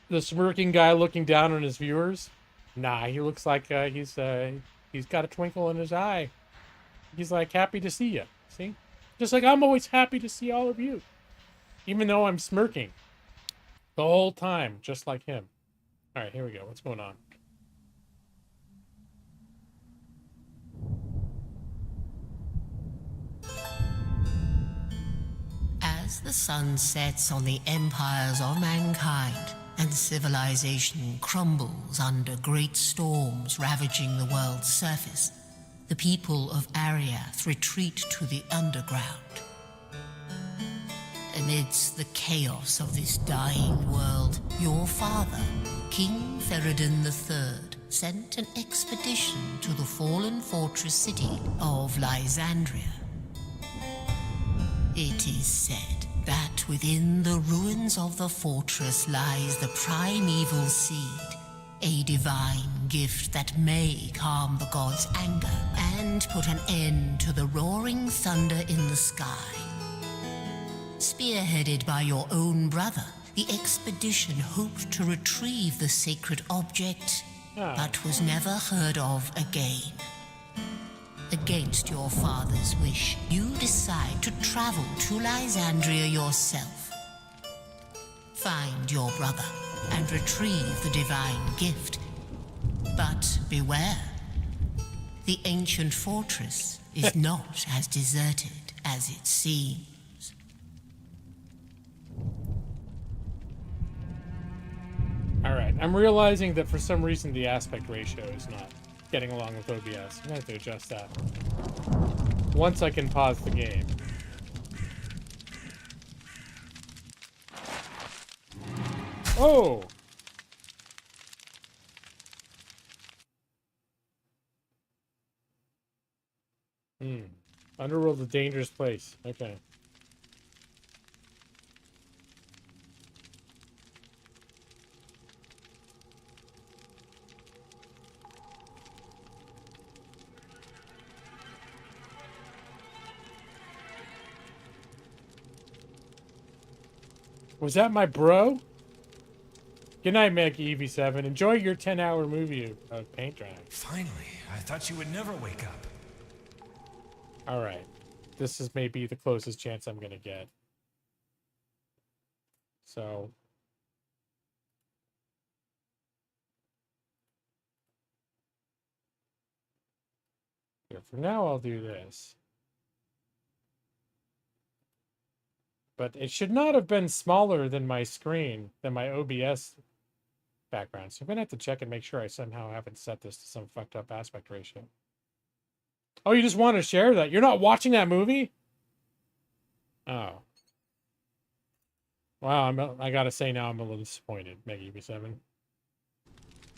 Speaker 1: The smirking guy looking down on his viewers? Nah, he looks like he's got a twinkle in his eye. He's like happy to see you. See? Just like I'm always happy to see all of you. Even though I'm smirking. The whole time, just like him. Alright, here we go. What's going on?
Speaker 3: As the sun sets on the empires of mankind, and civilization crumbles under great storms ravaging the world's surface, the people of Ariath retreat to the underground. Amidst the chaos of this dying world, your father, King Ferredin III, sent an expedition to the fallen fortress city of Lysandria. It is said that within the ruins of the fortress lies the primeval seed, a divine gift that may calm the gods' anger and put an end to the roaring thunder in the sky. Spearheaded by your own brother, the expedition hoped to retrieve the sacred object, but was never heard of again. Against your father's wish, you decide to travel to Lysandria yourself. Find your brother and retrieve the divine gift. But beware, the ancient fortress is not as deserted as it seems.
Speaker 1: Alright, I'm realizing that for some reason the aspect ratio is not getting along with OBS. I'm gonna have to adjust that once I can pause the game. Oh! Underworld's a dangerous place. Okay. Was that my bro? Good night, Maggie EV7. Enjoy your 10-hour movie of paint drying.
Speaker 2: Finally, I thought you would never wake up.
Speaker 1: All right. This is maybe the closest chance I'm going to get. So. Here, for now, I'll do this. But it should not have been smaller than my screen, than my OBS background. So I'm going to have to check and make sure I somehow haven't set this to some fucked up aspect ratio. Oh, you just want to share that? You're not watching that movie? Oh. Wow, I got to say now I'm a little disappointed, Maggie EB7.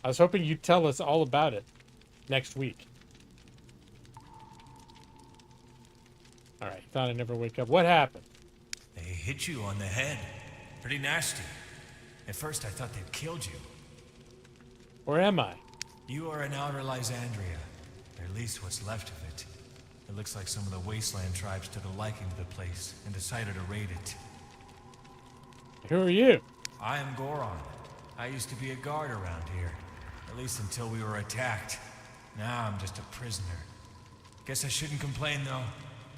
Speaker 1: I was hoping you'd tell us all about it next week. All right, thought I'd never wake up. What happened?
Speaker 2: They hit you on the head. Pretty nasty. At first I thought they'd killed you.
Speaker 1: Where am I?
Speaker 2: You are in Outer Lysandria. Or at least what's left of it. It looks like some of the wasteland tribes took a liking to the place and decided to raid it.
Speaker 1: Who are you?
Speaker 2: I am Goron. I used to be a guard around here. At least until we were attacked. Now I'm just a prisoner. Guess I shouldn't complain though.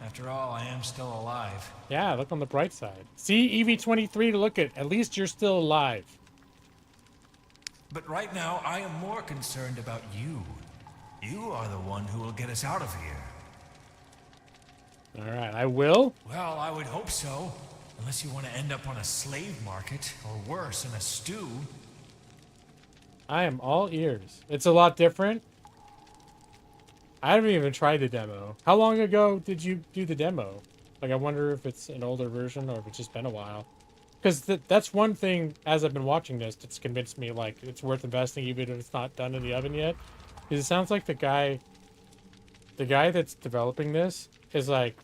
Speaker 2: After all, I am still alive.
Speaker 1: Yeah, look on the bright side. See, EV23 to look at least you're still alive.
Speaker 2: But right now, I am more concerned about you. You are the one who will get us out of here.
Speaker 1: All right, I will.
Speaker 2: Well, I would hope so. Unless you want to end up on a slave market, or worse, in a stew.
Speaker 1: I am all ears. It's a lot different. I haven't even tried the demo. How long ago did you do the demo? Like, I wonder if it's an older version or if it's just been a while. Because that's one thing, as I've been watching this, that's convinced me, like, it's worth investing even if it's not done in the oven yet. Because it sounds like the guy that's developing this is, like,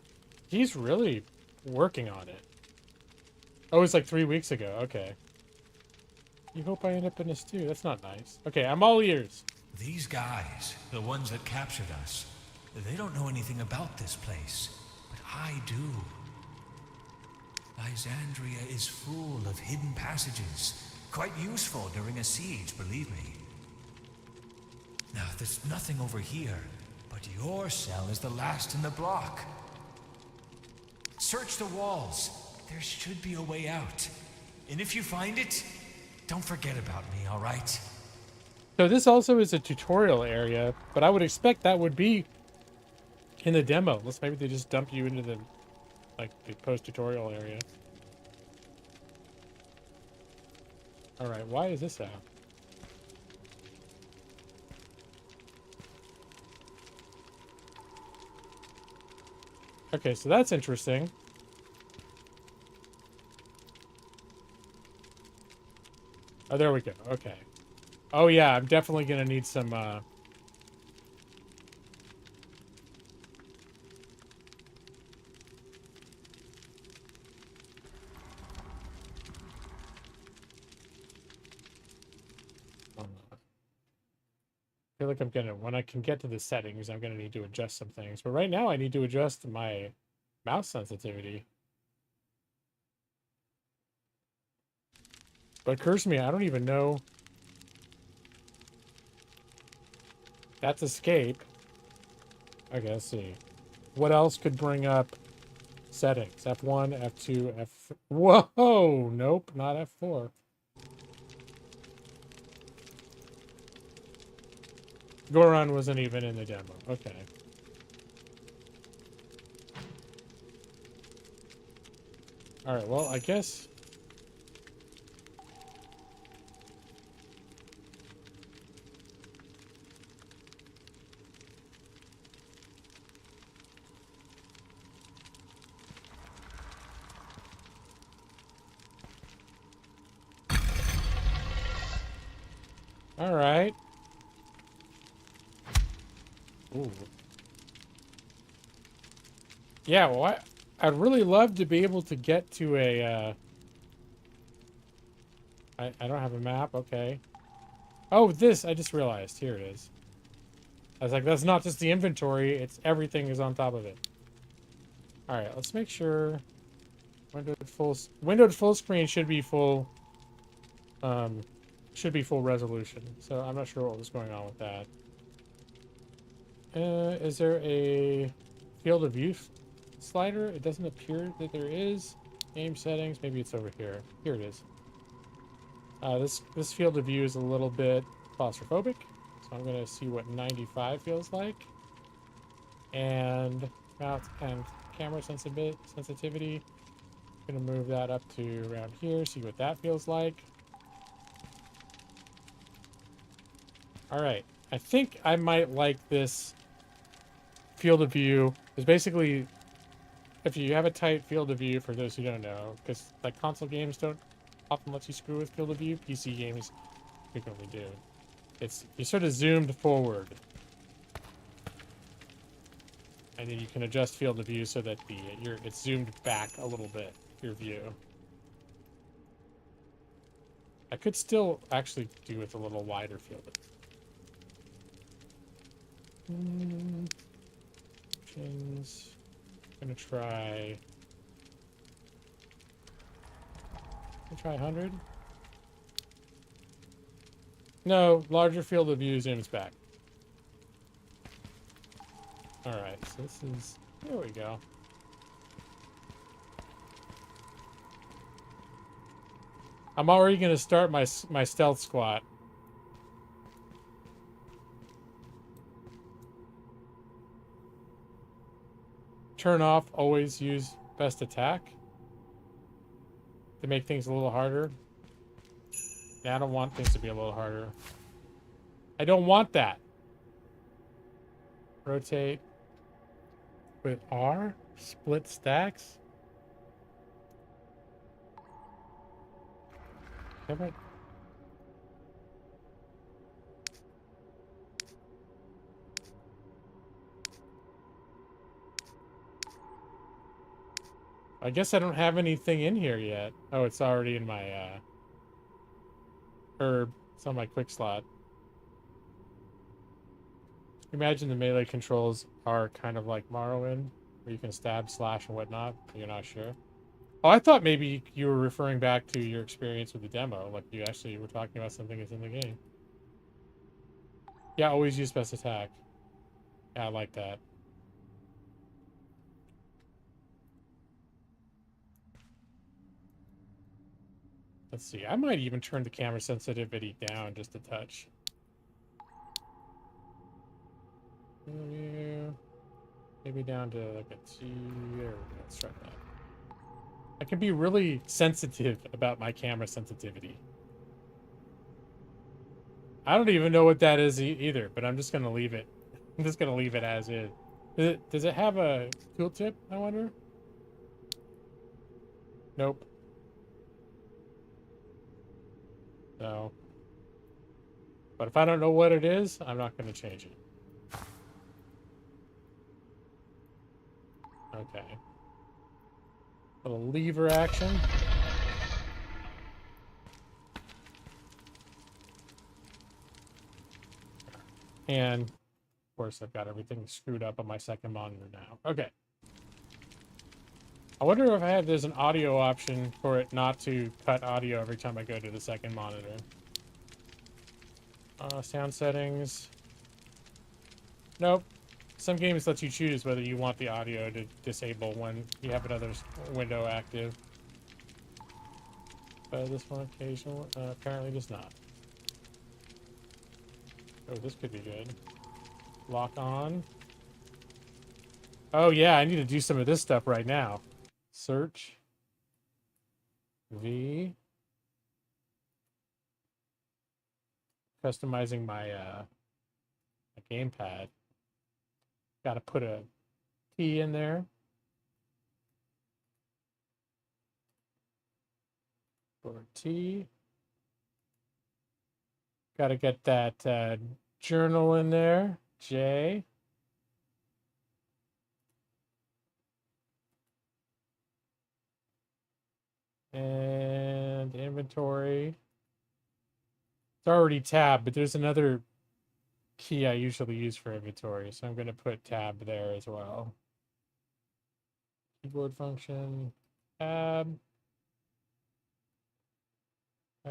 Speaker 1: he's really working on it. Oh, it's like 3 weeks ago. Okay. You hope I end up in a stew. That's not nice. Okay, I'm all ears.
Speaker 2: These guys, the ones that captured us, they don't know anything about this place, but I do. Lysandria is full of hidden passages, quite useful during a siege, believe me. Now, there's nothing over here, but your cell is the last in the block. Search the walls. There should be a way out. And if you find it, don't forget about me, all right?
Speaker 1: So this also is a tutorial area, but I would expect that would be in the demo. Unless maybe they just dump you into the, like, the post-tutorial area. All right, why is this out? Okay, so that's interesting. Oh, there we go. Okay. Oh, yeah, I'm definitely going to need some, I feel like I'm gonna, when I can get to the settings, I'm gonna need to adjust some things. But right now, I need to adjust my mouse sensitivity. But it occurs to me, I don't even know. That's escape. Okay, let's see. What else could bring up settings? F1, F2, F... Whoa! Nope, not F4. Goron wasn't even in the demo. Okay. Alright, well, I guess... Alright. Ooh. Yeah, well, I'd really love to be able to get to a, I don't have a map, okay. Oh, this, I just realized. Here it is. I was like, that's not just the inventory, it's everything is on top of it. Alright, let's make sure windowed full screen should be full resolution. So I'm not sure what was going on with that. Is there a field of view slider? It doesn't appear that there is. Game settings, maybe it's over here. Here it is. This field of view is a little bit claustrophobic, so I'm gonna see what 95 feels like. And mount and camera sensitivity. Gonna move that up to around here, see what that feels like. Alright, I think I might like this field of view. It's basically, if you have a tight field of view, for those who don't know, because like console games don't often let you screw with field of view, PC games frequently do. You're sort of zoomed forward. And then you can adjust field of view so that it's zoomed back a little bit, your view. I could still actually do with a little wider field of view. Options. I'm gonna try 100. No, larger field of view zooms back. Alright, so this is... There we go. I'm already going to start my stealth squat. Turn off, always use best attack. To make things a little harder. Yeah, I don't want things to be a little harder. I don't want that. Rotate. With R? Split stacks? Never... I guess I don't have anything in here yet. Oh, it's already in my, herb. It's on my quick slot. Imagine the melee controls are kind of like Morrowind, where you can stab, slash, and whatnot. You're not sure. Oh, I thought maybe you were referring back to your experience with the demo, like you actually were talking about something that's in the game. Yeah, always use best attack. Yeah, I like that. Let's see. I might even turn the camera sensitivity down just a touch. Maybe down to like a 2. There we go. Let's try that. I can be really sensitive about my camera sensitivity. I don't even know what that is either, but I'm just going to leave it. I'm just going to leave it as is. Does it have a tooltip, I wonder? Nope. No. But if I don't know what it is, I'm not going to change it. Okay. Little lever action. And, of course, I've got everything screwed up on my second monitor now. Okay. I wonder if there's an audio option for it not to cut audio every time I go to the second monitor. Sound settings. Nope. Some games let you choose whether you want the audio to disable when you have another window active. But this one occasionally apparently does not. Oh, this could be good. Lock on. Oh yeah, I need to do some of this stuff right now. Search. V. Customizing my gamepad. Got to put a T in there. For T. Got to get that journal in there. J. And inventory. It's already tab, but there's another key I usually use for inventory, so I'm going to put tab there as well. Keyboard function, tab.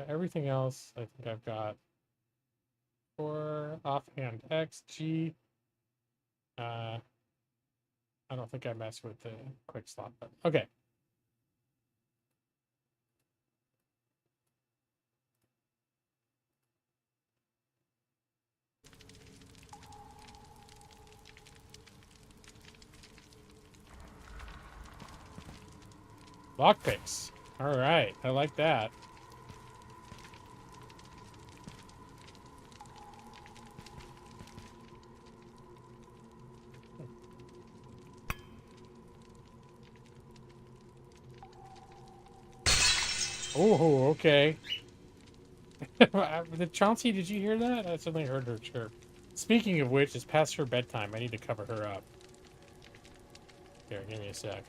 Speaker 1: Everything else I think I've got. For offhand X, G. I don't think I mess with the quick slot button. Okay. Lockpicks. All right, I like that. Oh, okay. Chauncey, did you hear that? I suddenly heard her chirp. Speaking of which, it's past her bedtime. I need to cover her up. Here, give me a sec.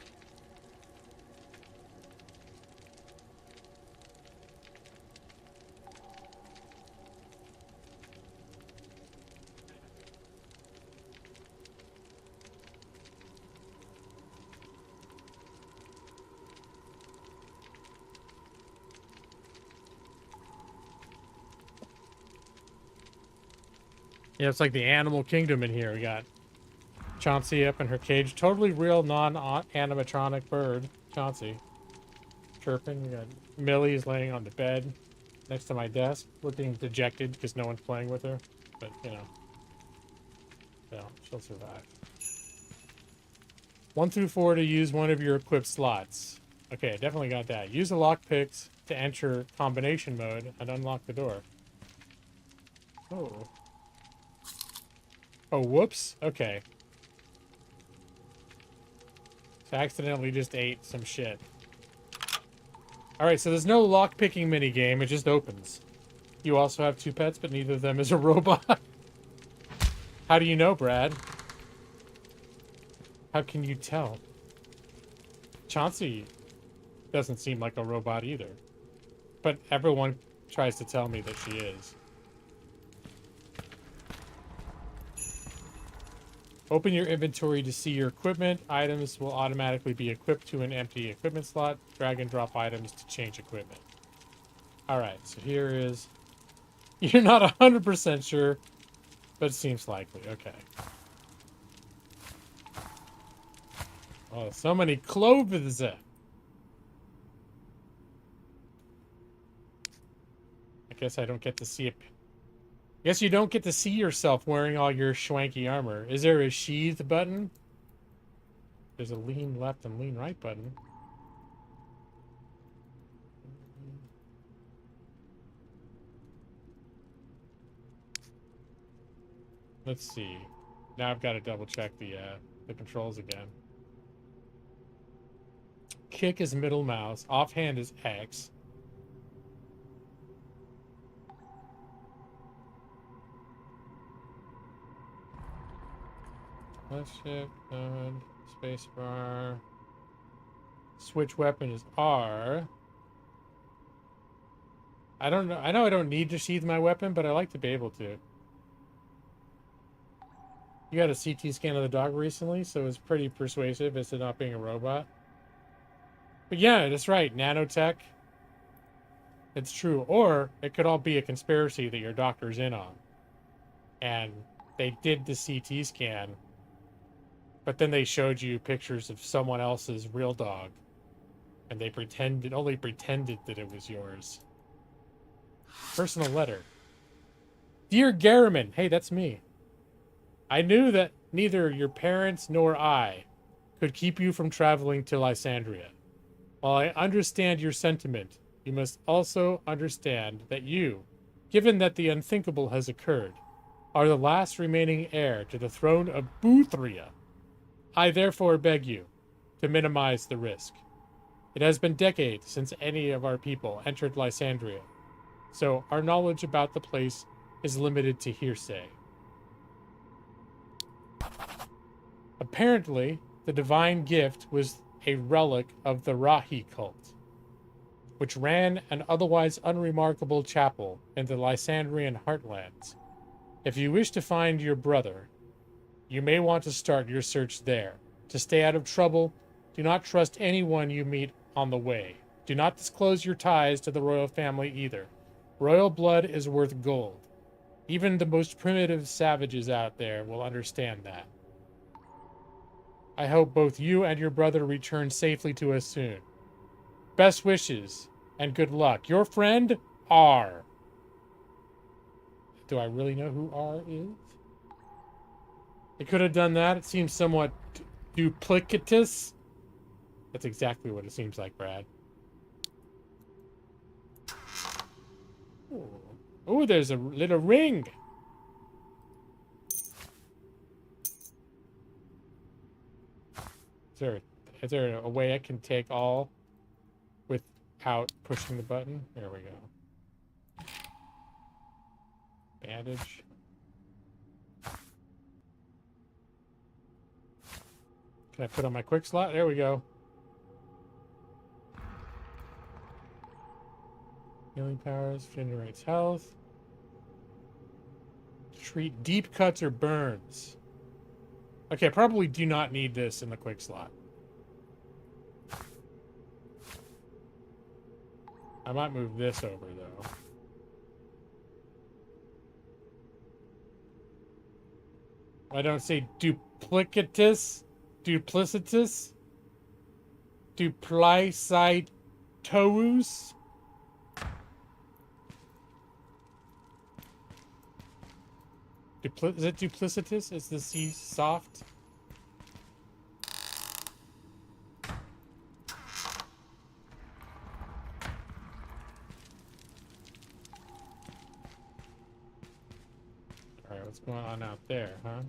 Speaker 1: Yeah, it's like the animal kingdom in here. We got Chauncey up in her cage. Totally real, non-animatronic bird. Chauncey. Chirping. We got Millie's laying on the bed next to my desk, looking dejected because no one's playing with her. But, you know, she'll survive. 1 through 4 to use one of your equipped slots. Okay, I definitely got that. Use the lockpicks to enter combination mode and unlock the door. Oh. Oh, whoops. Okay. So I accidentally just ate some shit. Alright, so there's no lock-picking minigame. It just opens. You also have 2 pets, but neither of them is a robot. How do you know, Brad? How can you tell? Chauncey doesn't seem like a robot either. But everyone tries to tell me that she is. Open your inventory to see your equipment. Items will automatically be equipped to an empty equipment slot. Drag and drop items to change equipment. Alright, so here is... You're not 100% sure, but it seems likely. Okay. Oh, so many clothes. I guess I don't get to see it. I guess you don't get to see yourself wearing all your schwanky armor. Is there a sheath button? There's a lean left and lean right button. Let's see. Now I've got to double check the controls again. Kick is middle mouse. Offhand is X. Left shift, node, spacebar. Switch weapon is R. I don't know. I know I don't need to sheath my weapon, but I like to be able to. You got a CT scan of the dog recently, so it's pretty persuasive as to not being a robot. But yeah, that's right. Nanotech. It's true. Or it could all be a conspiracy that your doctor's in on. And they did the CT scan, but then they showed you pictures of someone else's real dog. And they only pretended that it was yours. Personal letter. Dear Garriman. Hey, that's me. I knew that neither your parents nor I could keep you from traveling to Lysandria. While I understand your sentiment, you must also understand that you, given that the unthinkable has occurred, are the last remaining heir to the throne of Boothria. I therefore beg you to minimize the risk. It has been decades since any of our people entered Lysandria, so our knowledge about the place is limited to hearsay. Apparently, the divine gift was a relic of the Rahi cult. which ran an otherwise unremarkable chapel in the Lysandrian heartlands. If you wish to find your brother, you may want to start your search there. To stay out of trouble, do not trust anyone you meet on the way. Do not disclose your ties to the royal family either. Royal blood is worth gold. Even the most primitive savages out there will understand that. I hope both you and your brother return safely to us soon. Best wishes and good luck. Your friend, R. Do I really know who R is? It could have done that. It seems somewhat duplicitous. That's exactly what it seems like, Brad. Oh, there's a little ring. Is there a way I can take all without pushing the button? There we go. Bandage. Can I put on my quick slot? There we go. Healing powers, generates health. Treat deep cuts or burns. Okay, probably do not need this in the quick slot. I might move this over, though. I don't say duplicitous, duplicitous, duplicitous. Is it duplicitous? Is the C soft? Alright, what's going on out there, huh?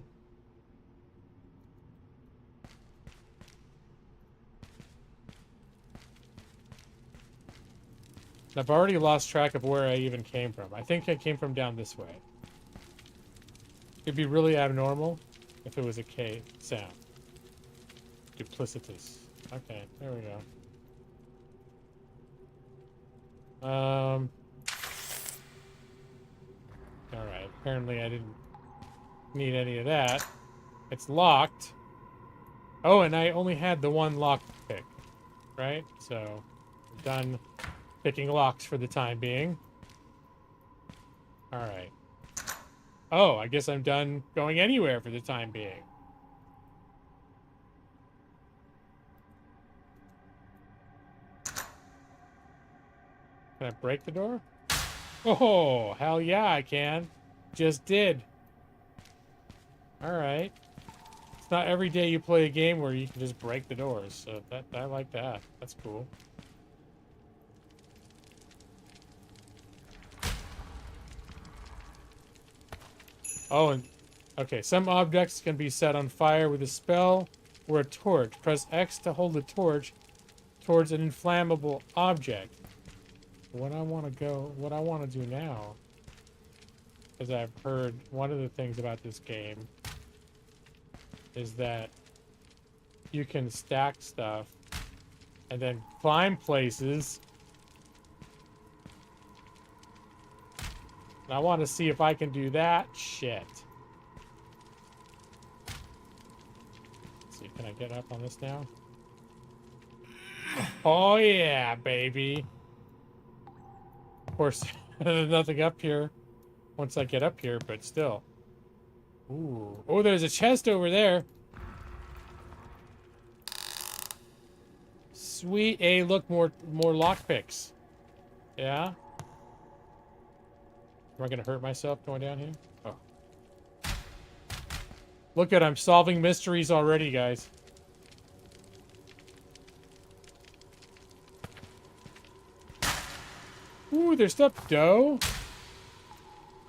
Speaker 1: I've already lost track of where I even came from. I think I came from down this way. It'd be really abnormal if it was a K sound. Duplicitous. Okay, there we go. Alright, apparently I didn't need any of that. It's locked. Oh, and I only had the one lock pick, right? So, I'm done picking locks for the time being. Alright. Oh, I guess I'm done going anywhere for the time being. Can I break the door? Oh, hell yeah, I can. Just did. Alright. It's not every day you play a game where you can just break the doors, so I like that. That's cool. Oh, and okay, some objects can be set on fire with a spell or a torch. Press X to hold the torch towards an inflammable object. What I want to do now, as I've heard, one of the things about this game is that you can stack stuff and then climb places. And I want to see if I can do that shit. Let's see, can I get up on this now? Oh yeah, baby. Of course, there's nothing up here once I get up here, but still. Ooh. Oh, there's a chest over there. Sweet. Hey, look, more lockpicks. Yeah? Am I gonna hurt myself going down here? Oh. Look at, I'm solving mysteries already, guys. Ooh, there's stuff dough.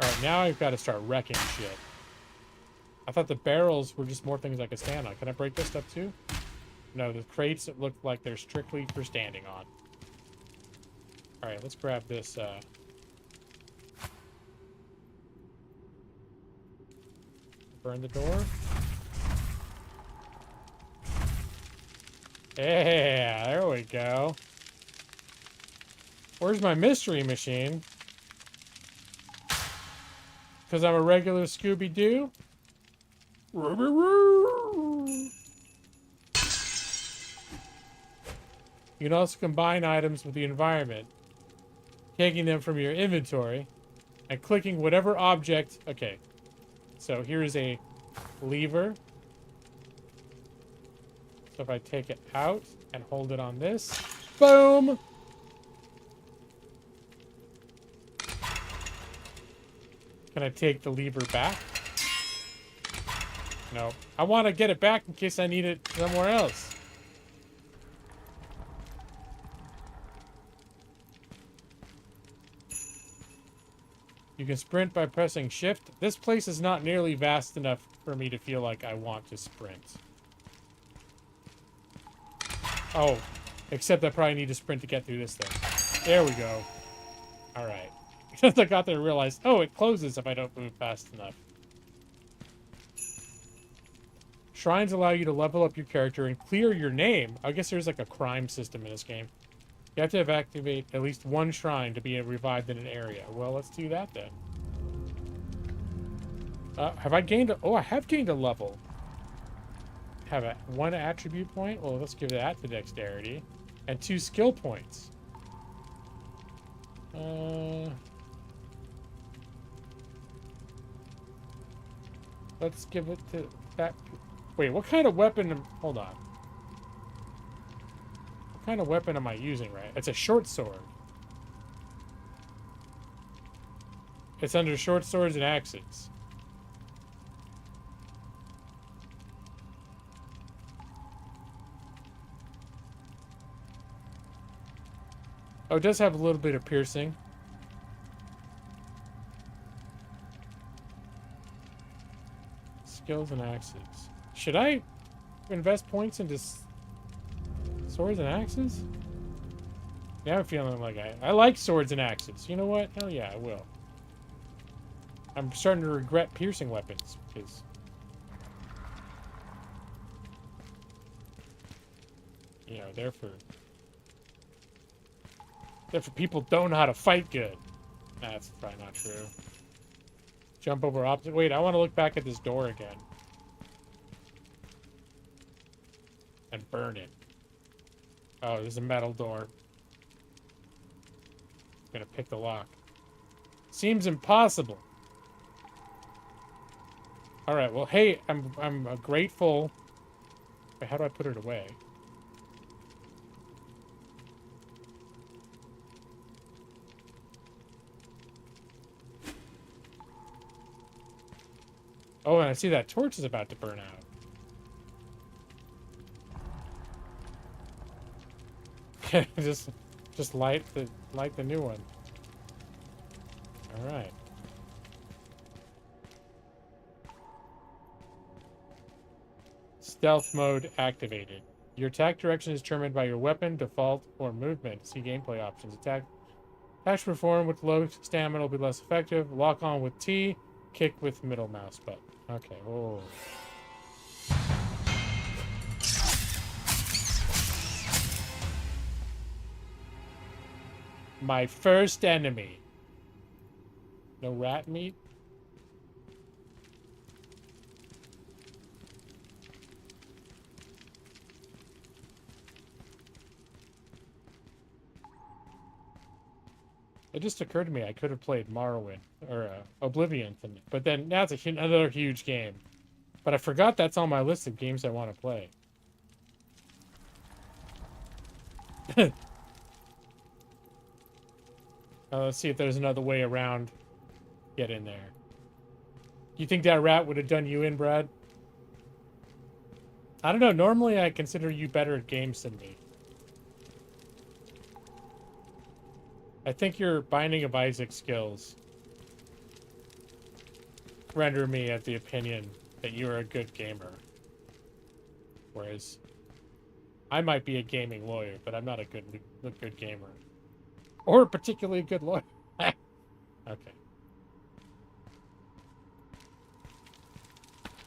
Speaker 1: Alright, now I've got to start wrecking shit. I thought the barrels were just more things I could stand on. Can I break this stuff too? No, the crates look like they're strictly for standing on. Alright, let's grab this, burn the door. Yeah, there we go. Where's my mystery machine? Because I'm a regular Scooby-Doo? You can also combine items with the environment, taking them from your inventory and clicking whatever object. Okay, so here's a lever. So if I take it out and hold it on this, boom! Can I take the lever back? No. I want to get it back in case I need it somewhere else. You can sprint by pressing shift. This place is not nearly vast enough for me to feel like I want to sprint. Oh, except I probably need to sprint to get through this thing. There we go. Alright. Just I got there and realized, oh, it closes if I don't move fast enough. Shrines allow you to level up your character and clear your name. I guess there's like a crime system in this game. You have to activate at least one shrine to be revived in an area. Well, let's do that then. Have I gained a... Oh, I have gained a level. Have a 1 attribute point? Well, let's give that to dexterity. And 2 skill points. Let's give it to that... Wait, what kind of weapon... Hold on. What kind of weapon am I using, right? It's a short sword. It's under short swords and axes. Oh, it does have a little bit of piercing. Skills and axes. Should I invest points into swords and axes? Yeah, I'm feeling like I like swords and axes. You know what? Hell yeah, I will. I'm starting to regret piercing weapons because you know they're for people who don't know how to fight good. That's probably not true. Jump over opposite. Wait, I want to look back at this door again. And burn it. Oh, there's a metal door. I'm gonna pick the lock. Seems impossible. Alright, well, hey, I'm grateful. Wait, how do I put it away? Oh, and I see that torch is about to burn out. just light the new one. All right. Stealth mode activated. Your attack direction is determined by your weapon, default, or movement. See gameplay options. Attack perform with low stamina will be less effective. Lock on with T. Kick with middle mouse button. Okay. Oh. My first enemy. No rat meat? It just occurred to me I could have played Morrowind or Oblivion, but then now it's another huge game. But I forgot that's on my list of games I want to play. Let's see if there's another way around. Get in there. You think that rat would have done you in, Brad? I don't know. Normally, I consider you better at games than me. I think your Binding of Isaac skills render me of the opinion that you're a good gamer. Whereas I might be a gaming lawyer, but I'm not a good gamer. Or a particularly good lawyer. Okay.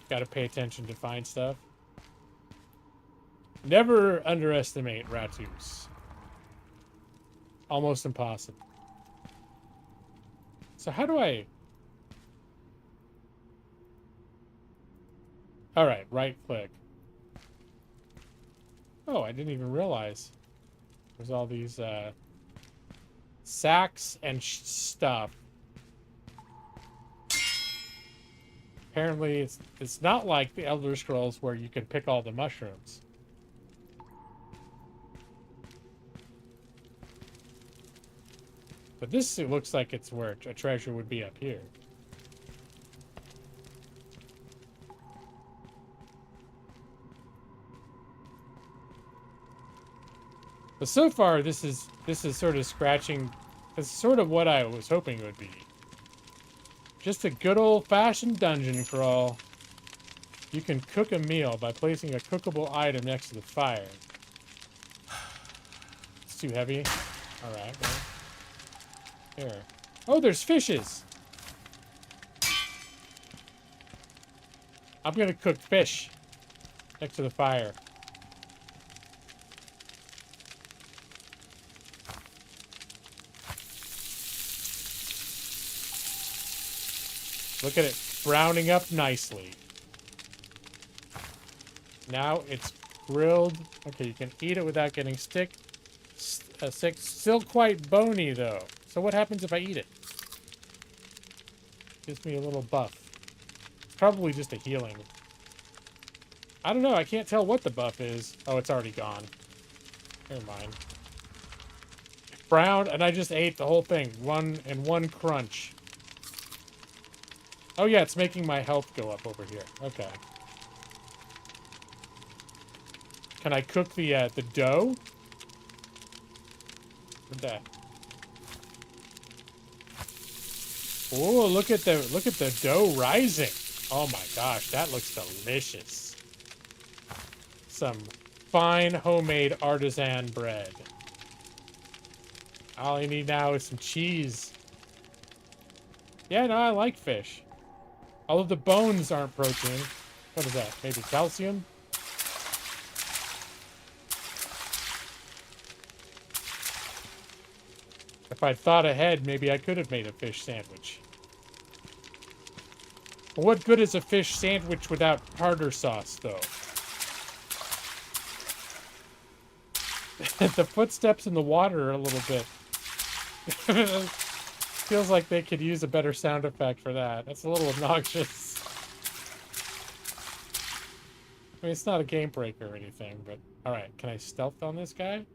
Speaker 1: Gotta pay attention to find stuff. Never underestimate Ratus. almost impossible. So how do I... Alright, right click. Oh, I didn't even realize. There's all these sacks and stuff. Apparently, it's not like the Elder Scrolls where you can pick all the mushrooms. But this it looks like it's where a treasure would be up here. But so far, this is sort of scratching. It's sort of what I was hoping it would be. Just a good old-fashioned dungeon crawl. You can cook a meal by placing a cookable item next to the fire. It's too heavy. All right. Well, here. Oh, there's fishes. I'm gonna cook fish next to the fire. Look at it browning up nicely. Now it's grilled. Okay, you can eat it without getting sick. Still quite bony, though. So what happens if I eat it? Gives me a little buff. Probably just a healing. I don't know. I can't tell what the buff is. Oh, it's already gone. Never mind. Brown, and I just ate the whole thing. One crunch. Oh yeah, it's making my health go up over here. Okay. Can I cook the dough? What's that? Oh, look at the dough rising. Oh my gosh, that looks delicious. Some fine homemade artisan bread. All I need now is some cheese. Yeah, no, I like fish. All of the bones aren't protein. What is that? Maybe calcium? If I'd thought ahead, maybe I could have made a fish sandwich. But what good is a fish sandwich without tartar sauce, though? The footsteps in the water are a little bit... Feels like they could use a better sound effect for that. That's a little obnoxious. I mean, it's not a game breaker or anything, but... Alright, can I stealth on this guy?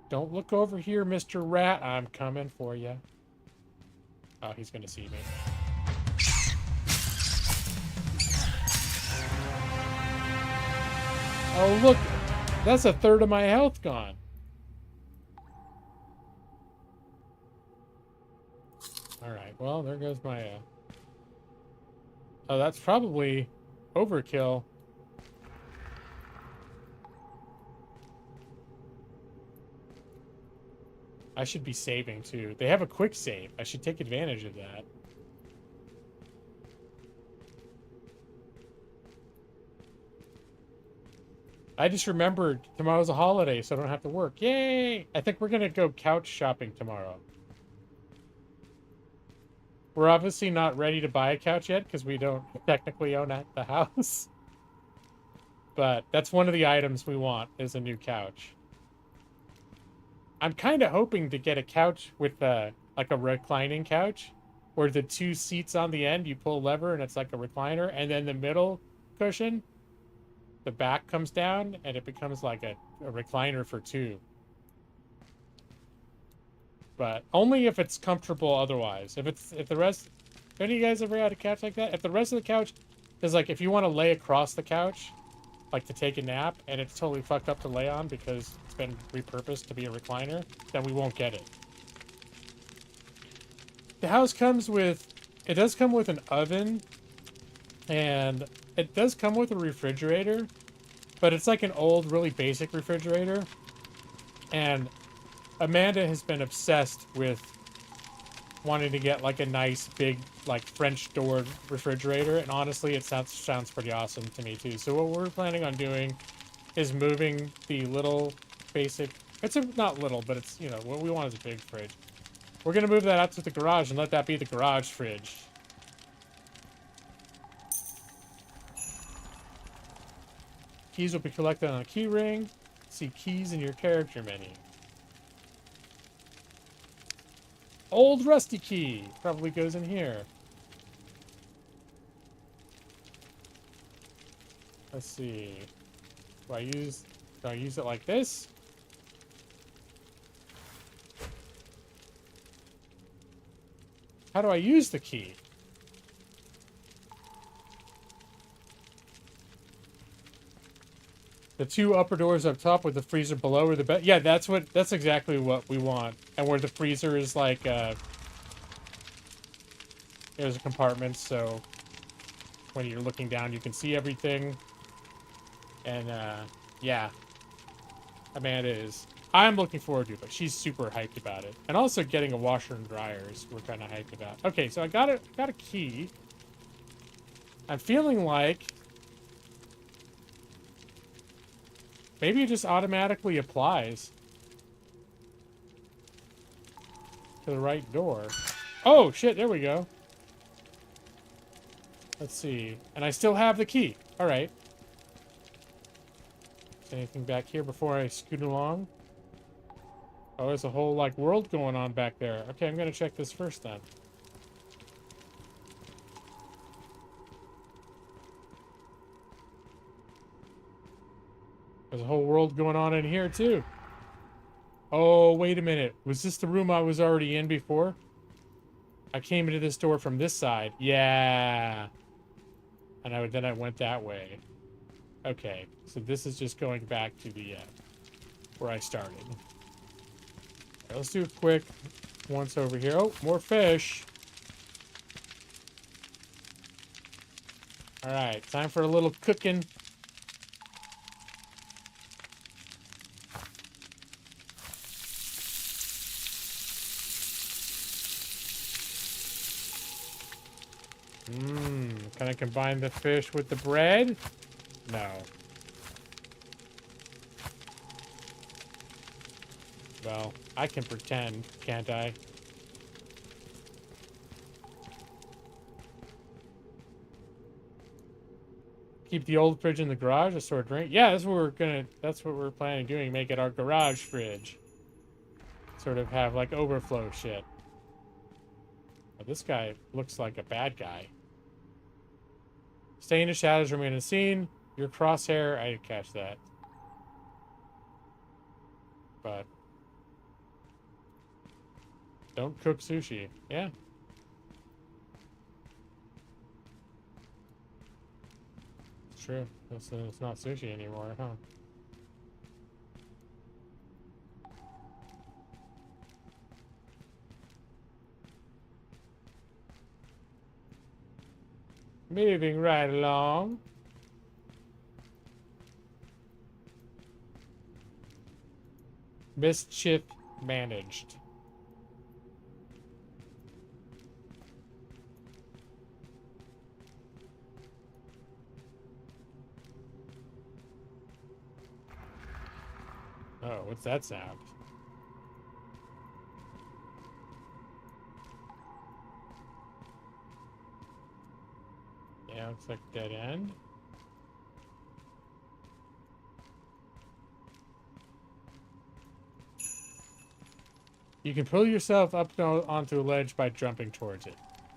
Speaker 1: Don't look over here, Mr. Rat. I'm coming for you. Oh, he's gonna see me. Oh, look! That's a third of my health gone. Alright, well, there goes my, Oh, that's probably overkill. I should be saving, too. They have a quick save. I should take advantage of that. I just remembered tomorrow's a holiday, so I don't have to work. Yay! I think we're gonna go couch shopping tomorrow. We're obviously not ready to buy a couch yet, because we don't technically own the house. But that's one of the items we want, is a new couch. I'm kind of hoping to get a couch with like a reclining couch, where the two seats on the end, you pull a lever and it's like a recliner, and then the middle cushion, the back comes down and it becomes like a recliner for two. But only if it's comfortable otherwise. If the rest, have any of you guys ever had a couch like that? If the rest of the couch is like, if you want to lay across the couch, like to take a nap, and it's totally fucked up to lay on because it's been repurposed to be a recliner, then we won't get it. The house comes with, it does come with an oven, and it does come with a refrigerator, but it's like an old, really basic refrigerator. And Amanda has been obsessed with wanting to get like a nice, big, like French door refrigerator, and honestly, it sounds pretty awesome to me too. So what we're planning on doing is moving the little basic It's a not little, but it's, you know, what we want is a big fridge. We're gonna move that out to the garage and let that be the garage fridge. Keys will be collected on a key ring. See keys in your character menu. Old rusty key probably goes in here. Let's see. Do I use it like this? How do I use the key? The two upper doors up top with the freezer below are the best. Yeah, that's exactly what we want. And where the freezer is like, there's a compartment, so when you're looking down, you can see everything. And, yeah. Amanda is. I'm looking forward to it, but she's super hyped about it. And also getting a washer and dryers we're kind of hyped about. Okay, so I got a key. I'm feeling like maybe it just automatically applies to the right door. Oh, shit, there we go. Let's see. And I still have the key. All right. Is anything back here before I scoot along? Oh, there's a whole, like, world going on back there. Okay, I'm gonna check this first, then. There's a whole world going on in here, too. Oh, wait a minute. Was this the room I was already in before? I came into this door from this side. Yeah. And then I went that way. Okay, so this is just going back to the, where I started. Right, let's do a quick once over here. Oh, more fish. All right, time for a little cooking. Can I combine the fish with the bread? No. Well, I can pretend, can't I? Keep the old fridge in the garage to store drink. Yeah, that's what we're planning on doing. Make it our garage fridge. Sort of have like overflow shit. But this guy looks like a bad guy. Stay in the shadows, remain unseen. Your crosshair, I didn't catch that. But don't cook sushi. Yeah. It's true. It's not sushi anymore, huh? Moving right along. Mischief managed. Oh, what's that sound? Yeah, looks like dead end. You can pull yourself up onto a ledge by jumping towards it.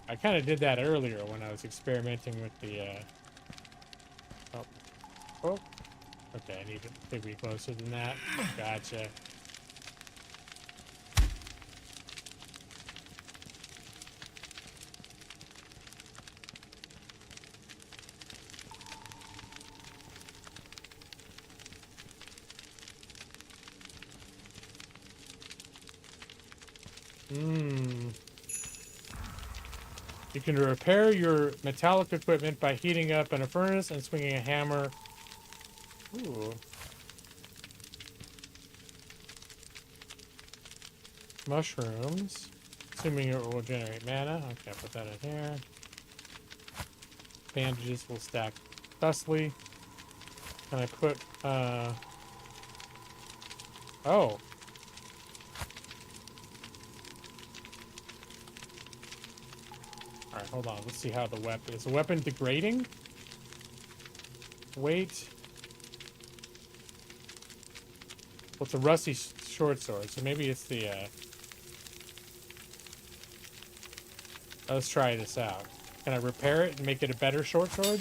Speaker 1: I kind of did that earlier when I was experimenting with the, Oh. Okay, I need to be closer than that. Gotcha. You can repair your metallic equipment by heating up in a furnace and swinging a hammer. Ooh. Mushrooms. Assuming it will generate mana. Okay, I'll put that in here. Bandages will stack thusly. Can I put, Oh. Alright, hold on. Let's see how the weapon... Is the weapon degrading? Wait. Well, it's a rusty short sword, so maybe it's the, Let's try this out. Can I repair it and make it a better short sword?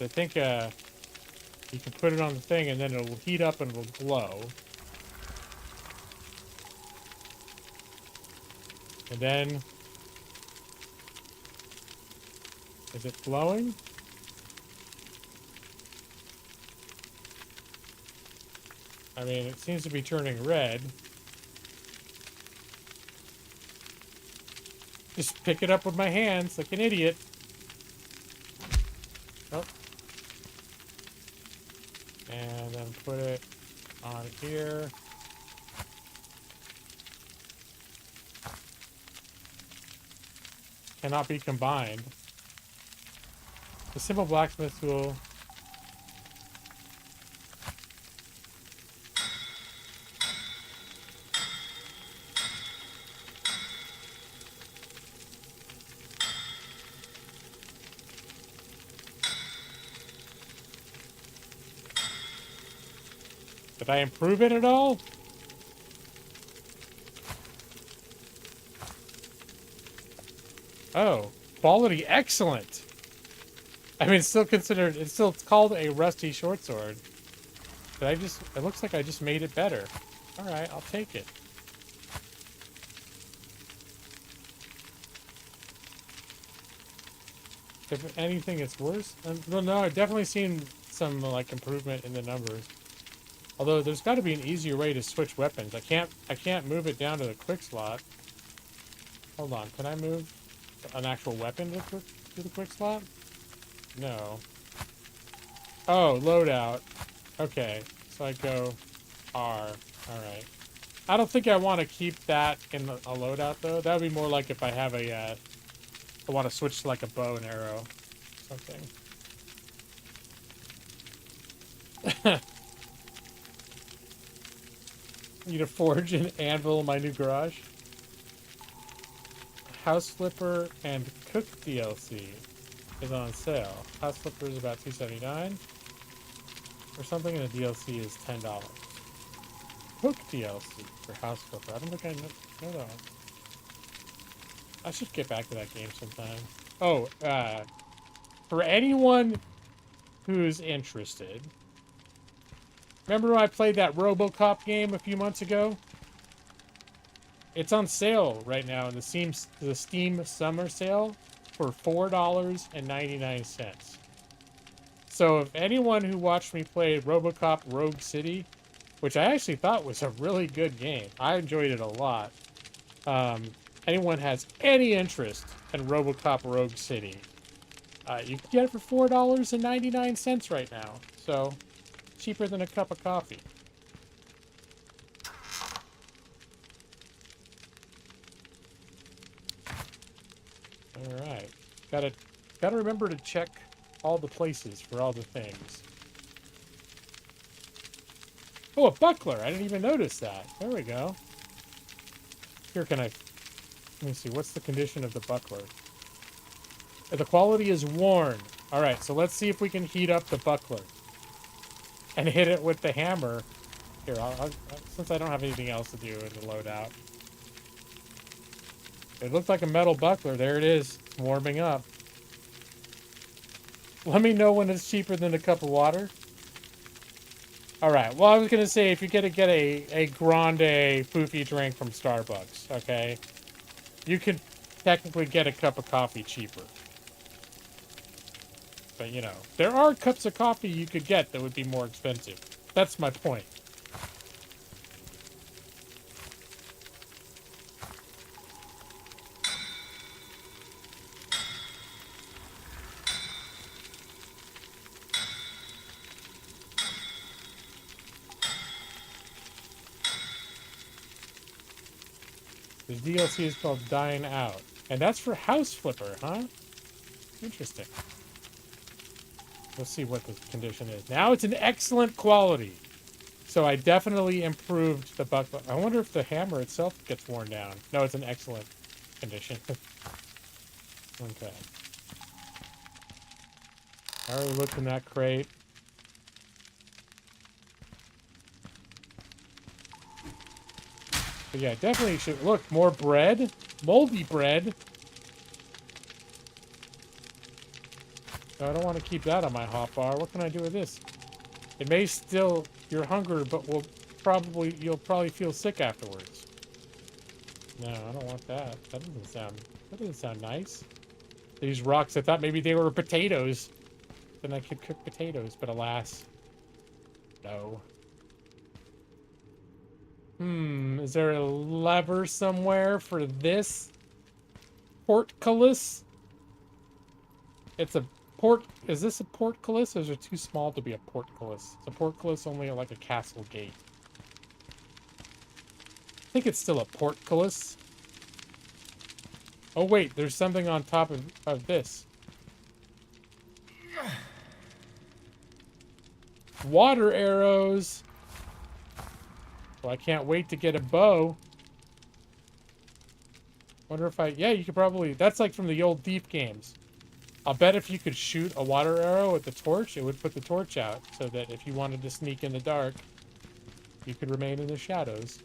Speaker 1: I think, you can put it on the thing and then it'll heat up and it'll glow. And then... Is it glowing? I mean, it seems to be turning red. Just pick it up with my hands like an idiot. Oh. And then put it on here. Cannot be combined. The simple blacksmith tool. Did I improve it at all? Oh, quality excellent. I mean, it's still considered, it's still called a rusty short sword. But it looks like I just made it better. Alright, I'll take it. If anything, it's worse. Well, no, I've definitely seen some, like, improvement in the numbers. Although, there's got to be an easier way to switch weapons. I can't move it down to the quick slot. Hold on, can I move an actual weapon to the quick slot? No. Oh, loadout. Okay, so I go R. Alright. I don't think I want to keep that in a loadout, though. That would be more like if I have a, I want to switch to, like, a bow and arrow. Something. Need to forge an anvil in my new garage. House Flipper and Cook DLC is on sale. House Flipper is about $2.79 or something, and the DLC is $10. Cook DLC for House Flipper. I don't think I know that. I should get back to that game sometime. Oh, for anyone who's interested, remember when I played that RoboCop game a few months ago? It's on sale right now in the Steam Summer Sale for $4.99. So if anyone who watched me play RoboCop Rogue City, which I actually thought was a really good game, I enjoyed it a lot. Anyone has any interest in RoboCop Rogue City, you can get it for $4.99 right now. So cheaper than a cup of coffee. Alright. Gotta remember to check all the places for all the things. Oh, a buckler! I didn't even notice that. There we go. Here, let me see, what's the condition of the buckler? The quality is worn. Alright, so let's see if we can heat up the buckler. And hit it with the hammer. Here, since I don't have anything else to do in the loadout. It looked like a metal buckler. There it is. It's warming up. Let me know when it's cheaper than a cup of water. Alright, well, I was going to say, if you're going to get a grande foofy drink from Starbucks, okay, you could technically get a cup of coffee cheaper. But, you know, there are cups of coffee you could get that would be more expensive. That's my point. The DLC is called Dine Out. And that's for House Flipper, huh? Interesting. Let's see what the condition is. Now it's an excellent quality. So I definitely improved the buck. I wonder if the hammer itself gets worn down. No, it's in excellent condition. Okay. I already looked in that crate. But yeah, definitely should look more bread, moldy bread. No, I don't want to keep that on my hot bar. What can I do with this? It may still your hunger, but you'll probably feel sick afterwards. No, I don't want that. That doesn't sound nice. These rocks, I thought maybe they were potatoes. Then I could cook potatoes, but alas, no. Is there a lever somewhere for this portcullis? It's a is this a portcullis, or is it too small to be a portcullis? It's a portcullis only like a castle gate. I think it's still a portcullis. Oh wait, there's something on top of this. Water arrows. Well, I can't wait to get a bow. Wonder if yeah, you could probably, that's like from the old Thief games. I'll bet if you could shoot a water arrow with the torch, it would put the torch out, so that if you wanted to sneak in the dark, you could remain in the shadows.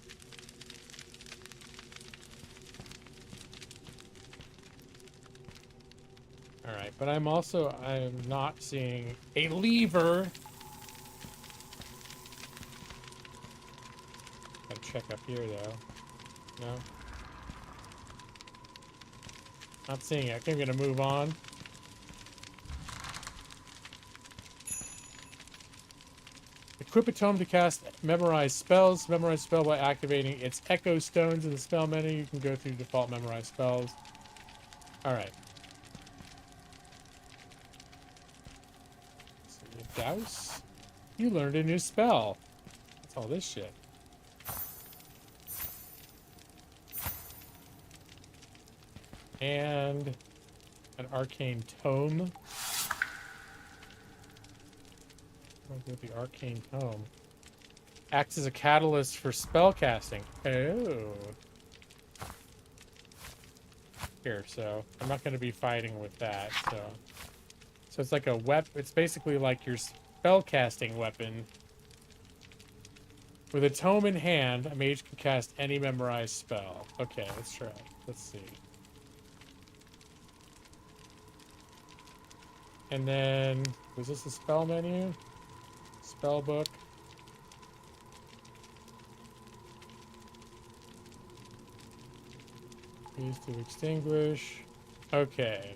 Speaker 1: Alright, but I'm not seeing a lever. Gotta check up here, though. No? Not seeing it. I think I'm gonna move on. Equip a tome to cast memorize spells. Memorize spell by activating its echo stones in the spell menu. You can go through default memorize spells. Alright. So you douse. You learned a new spell. That's all this shit. And an arcane tome. With the arcane tome. Acts as a catalyst for spell casting. Oh. Here, so I'm not going to be fighting with that. So it's like a weapon. It's basically like your spell casting weapon. With a tome in hand, a mage can cast any memorized spell. Okay, let's try. Let's see. And then, was this a spell menu? Spell book. Use to extinguish. Okay.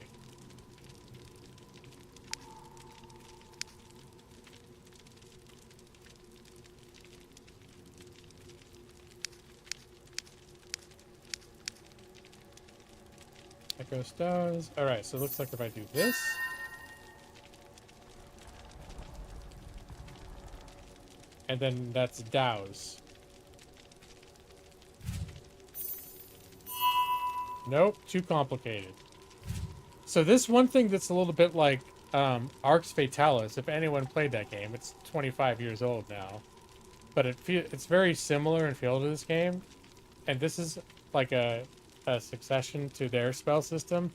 Speaker 1: Echo stones. Alright, so it looks like if I do this. And then that's douse. Nope, too complicated. So this one thing that's a little bit like Arx Fatalis, if anyone played that game, it's 25 years old now. But it's very similar in feel to this game. And this is like a succession to their spell system.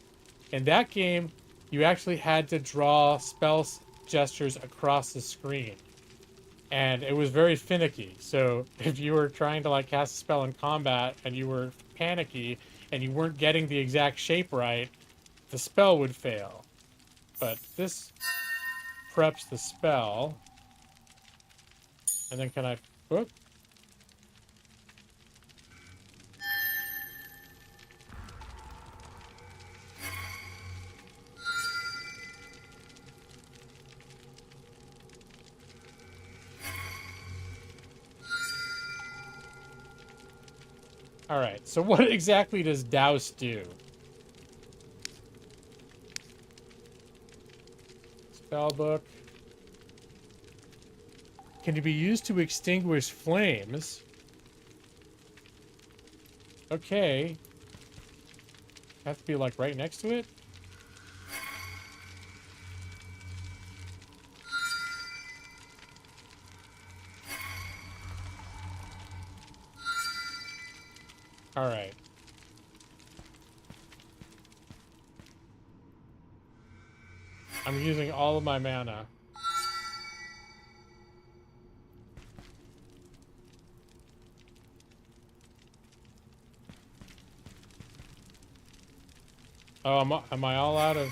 Speaker 1: In that game, you actually had to draw spell gestures across the screen. And it was very finicky. So if you were trying to like cast a spell in combat and you were panicky and you weren't getting the exact shape right, the spell would fail. But this preps the spell. And then can I... Whoop. Alright, so what exactly does douse do? Spellbook. Can it be used to extinguish flames? Okay. Have to be like right next to it? I'm using all of my mana. Oh, am I all out of...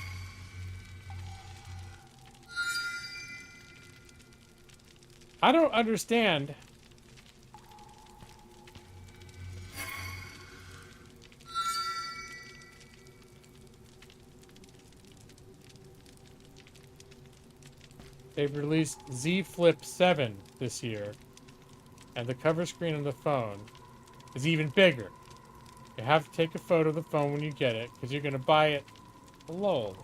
Speaker 1: I don't understand. They've released Z Flip 7 this year. And the cover screen on the phone is even bigger. You have to take a photo of the phone when you get it, because you're going to buy it. Lol.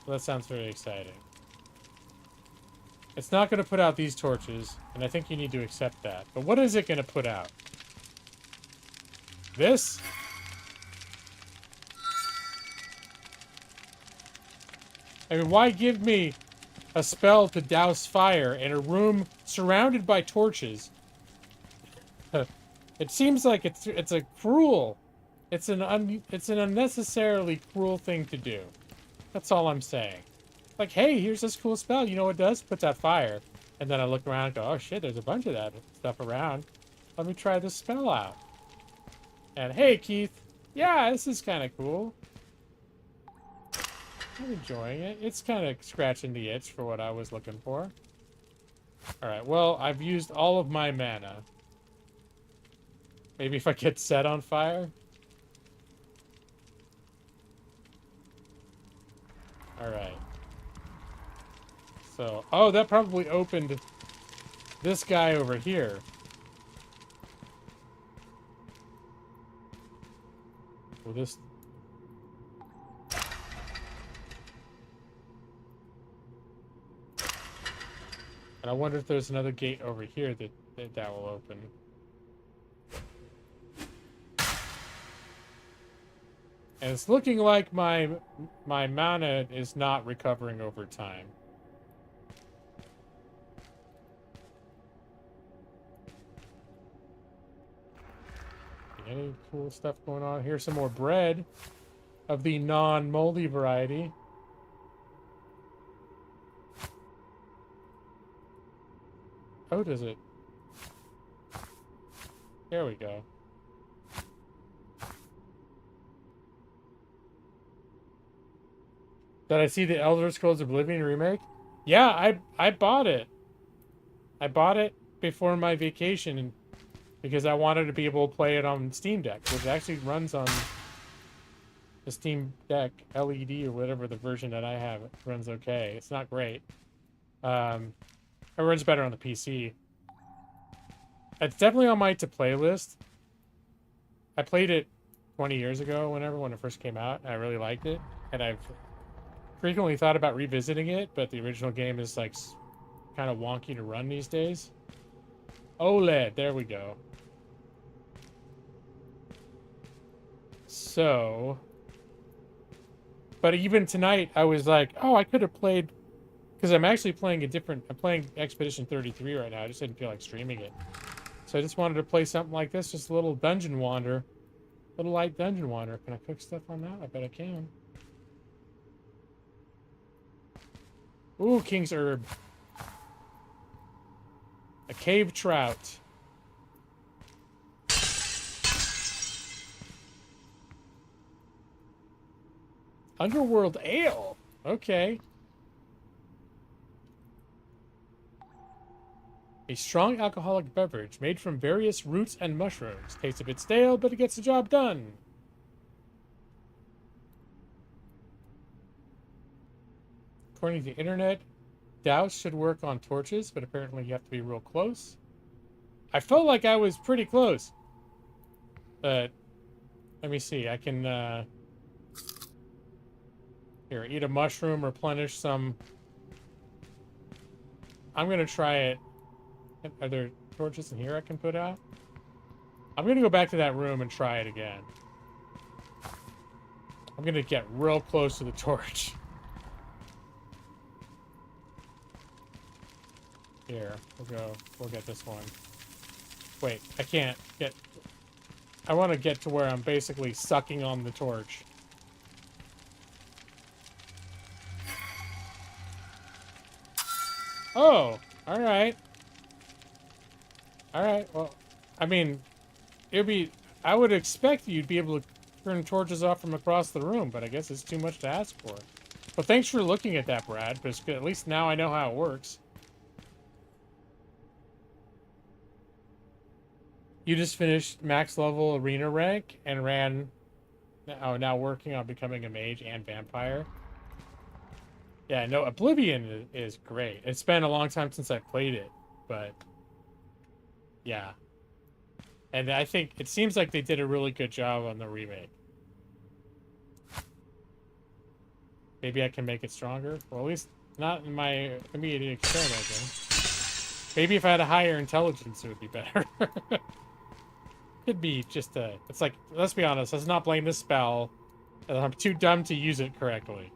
Speaker 1: Well, that sounds very exciting. It's not going to put out these torches, and I think you need to accept that. But what is it going to put out? This? I mean, why give me a spell to douse fire in a room surrounded by torches? It seems like it's a cruel, it's an unnecessarily cruel thing to do. That's all I'm saying. Like, hey, here's this cool spell. You know what it does? Puts out fire. And then I look around and go, oh shit, there's a bunch of that stuff around. Let me try this spell out. And hey, Keith. Yeah, this is kind of cool. I'm enjoying it. It's kind of scratching the itch for what I was looking for. Alright, well, I've used all of my mana. Maybe if I get set on fire? Alright. So, oh, that probably opened this guy over here. Will this... And I wonder if there's another gate over here that will open. And it's looking like my mana is not recovering over time. Any cool stuff going on? Here's some more bread of the non-moldy variety. Oh, does it? There we go. Did I see the Elder Scrolls Oblivion remake? Yeah, I bought it. I bought it before my vacation because I wanted to be able to play it on Steam Deck, which actually runs on the Steam Deck LED or whatever the version that I have. It runs okay. It's not great. It runs better on the PC. It's definitely on my to-play list. I played it 20 years ago, when it first came out, and I really liked it. And I've frequently thought about revisiting it, but the original game is like kind of wonky to run these days. OLED, there we go. So, but even tonight, I was like, oh, I could have played, because I'm actually playing I'm playing Expedition 33 right now. I just didn't feel like streaming it. So I just wanted to play something like this, just a little dungeon wander. Little light dungeon wander. Can I cook stuff on that? I bet I can. Ooh, King's Herb. A cave trout. Underworld ale. Okay. A strong alcoholic beverage made from various roots and mushrooms. Tastes a bit stale, but it gets the job done. According to the internet, douse should work on torches, but apparently you have to be real close. I felt like I was pretty close. But, let me see. I can, here, eat a mushroom, replenish some. I'm going to try it. Are there torches in here I can put out? I'm going to go back to that room and try it again. I'm going to get real close to the torch. Here, we'll get this one. Wait, I can't get... I want to get to where I'm basically sucking on the torch. Oh, all right. All right. Well, I mean, it'd be. I would expect you'd be able to turn torches off from across the room, but I guess it's too much to ask for. But thanks for looking at that, Brad, because at least now I know how it works. You just finished max level arena rank and ran. Oh, now working on becoming a mage and vampire. Yeah, no, Oblivion is great. It's been a long time since I played it, but yeah. And I think it seems like they did a really good job on the remake. Maybe I can make it stronger. Well, at least not in my immediate experimenting. Maybe if I had a higher intelligence, it would be better. Could be just a... It's like, let's be honest, let's not blame this spell. I'm too dumb to use it correctly.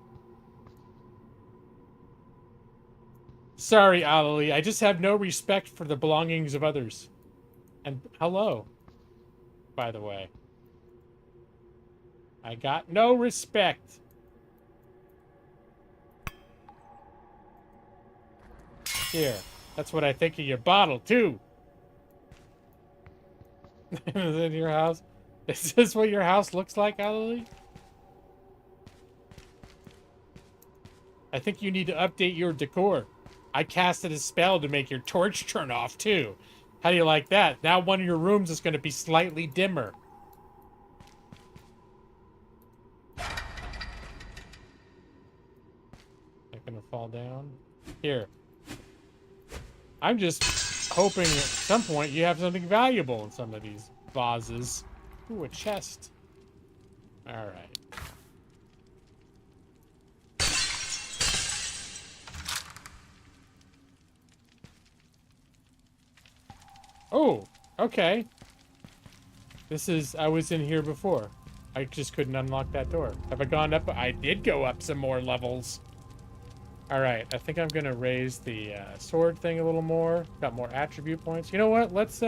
Speaker 1: Sorry, Ali, I just have no respect for the belongings of others. And hello, by the way. I got no respect. Here, that's what I think of your bottle, too. Is it your house? Is this what your house looks like, Ali? I think you need to update your decor. I casted a spell to make your torch turn off, too. How do you like that? Now one of your rooms is going to be slightly dimmer. Not going to fall down. Here. I'm just hoping at some point you have something valuable in some of these vases. Ooh, a chest. All right. Oh, okay. This is... I was in here before. I just couldn't unlock that door. Have I gone up? I did go up some more levels. Alright, I think I'm gonna raise the sword thing a little more. Got more attribute points. You know what? Let's,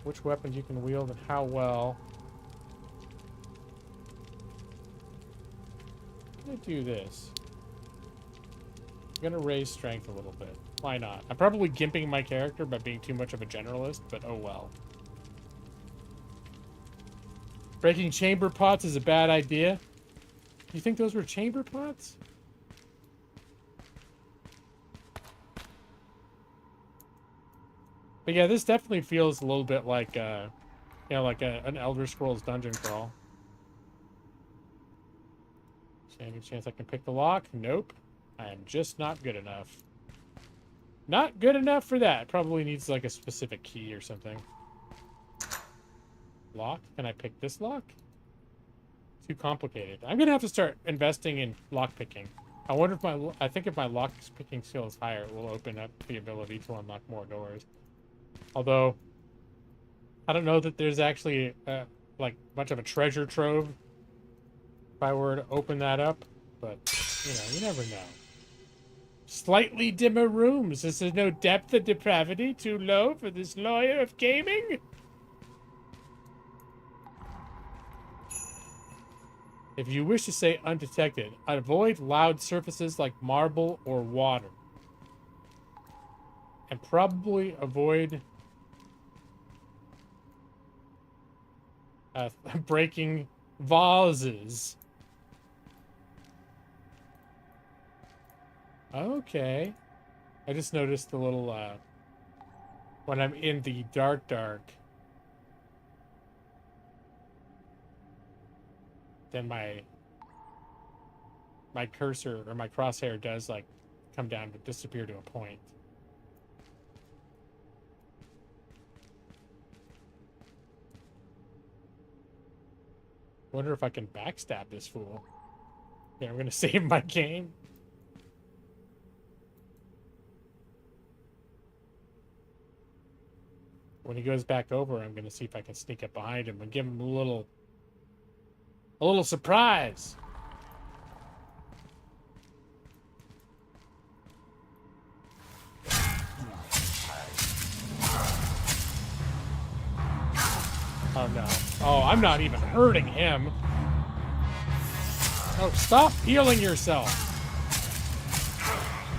Speaker 1: which weapons you can wield and how well. I'm gonna do this. I'm gonna raise strength a little bit. Why not? I'm probably gimping my character by being too much of a generalist, but oh well. Breaking chamber pots is a bad idea. You think those were chamber pots? But yeah, this definitely feels a little bit like, you know, like an Elder Scrolls dungeon crawl. Any chance I can pick the lock? Nope. I am just not good enough. Not good enough for that. Probably needs like a specific key or something. Lock? Can I pick this lock? Too complicated. I'm gonna have to start investing in lock picking. I wonder if my... I think if my lock picking skill is higher, it will open up the ability to unlock more doors. Although, I don't know that there's actually like much of a treasure trove if I were to open that up. But, you know, you never know. Slightly dimmer rooms. This is no depth of depravity too low for this lawyer of gaming. If you wish to stay undetected, avoid loud surfaces like marble or water. And probably avoid breaking vases. Okay. I just noticed a little, when I'm in the dark, then my cursor or my crosshair does, like, come down to disappear to a point. Wonder if I can backstab this fool. Yeah, I'm gonna save my game. When he goes back over, I'm gonna see if I can sneak up behind him and give him a little surprise. Oh no. Oh, I'm not even hurting him. Oh, stop healing yourself.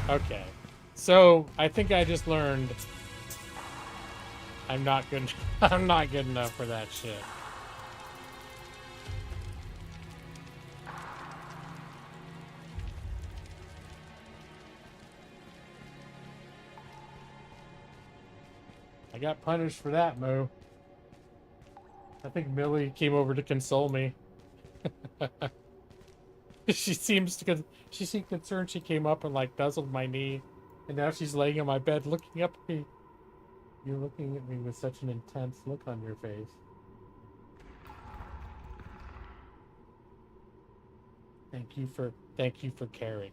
Speaker 1: Okay. So, I think I just learned I'm not good I'm not good enough for that shit. I got punished for that, Mo. I think Millie came over to console me. She seemed concerned. She came up and like nuzzled my knee, and now she's laying on my bed looking up at me. You're looking at me with such an intense look on your face. Thank you for caring.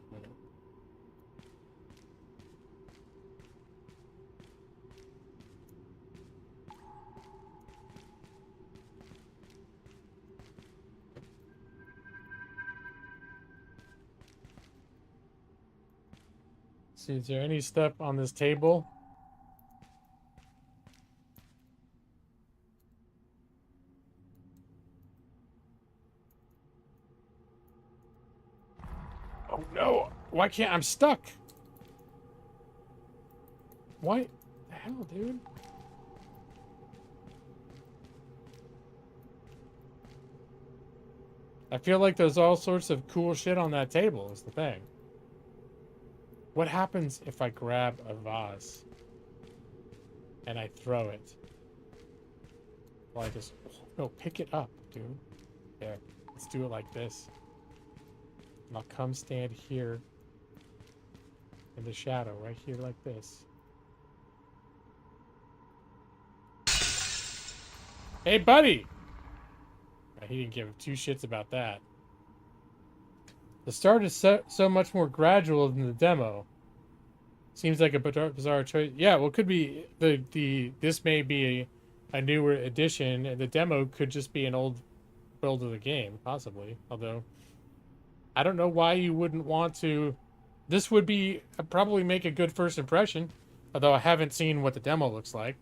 Speaker 1: See, is there any stuff on this table? Oh no! Why can't I'm stuck? What the hell, dude? I feel like there's all sorts of cool shit on that table is the thing. What happens if I grab a vase and I throw it? Well, I just... No, pick it up, dude. There. Let's do it like this. And I'll come stand here in the shadow, right here like this. Hey, buddy! He didn't give two shits about that. The start is so much more gradual than the demo. Seems like a bizarre choice. Yeah, well, it could be this may be a newer edition, and the demo could just be an old build of the game, possibly. Although, I don't know why you wouldn't want to. This would be probably make a good first impression, although I haven't seen what the demo looks like.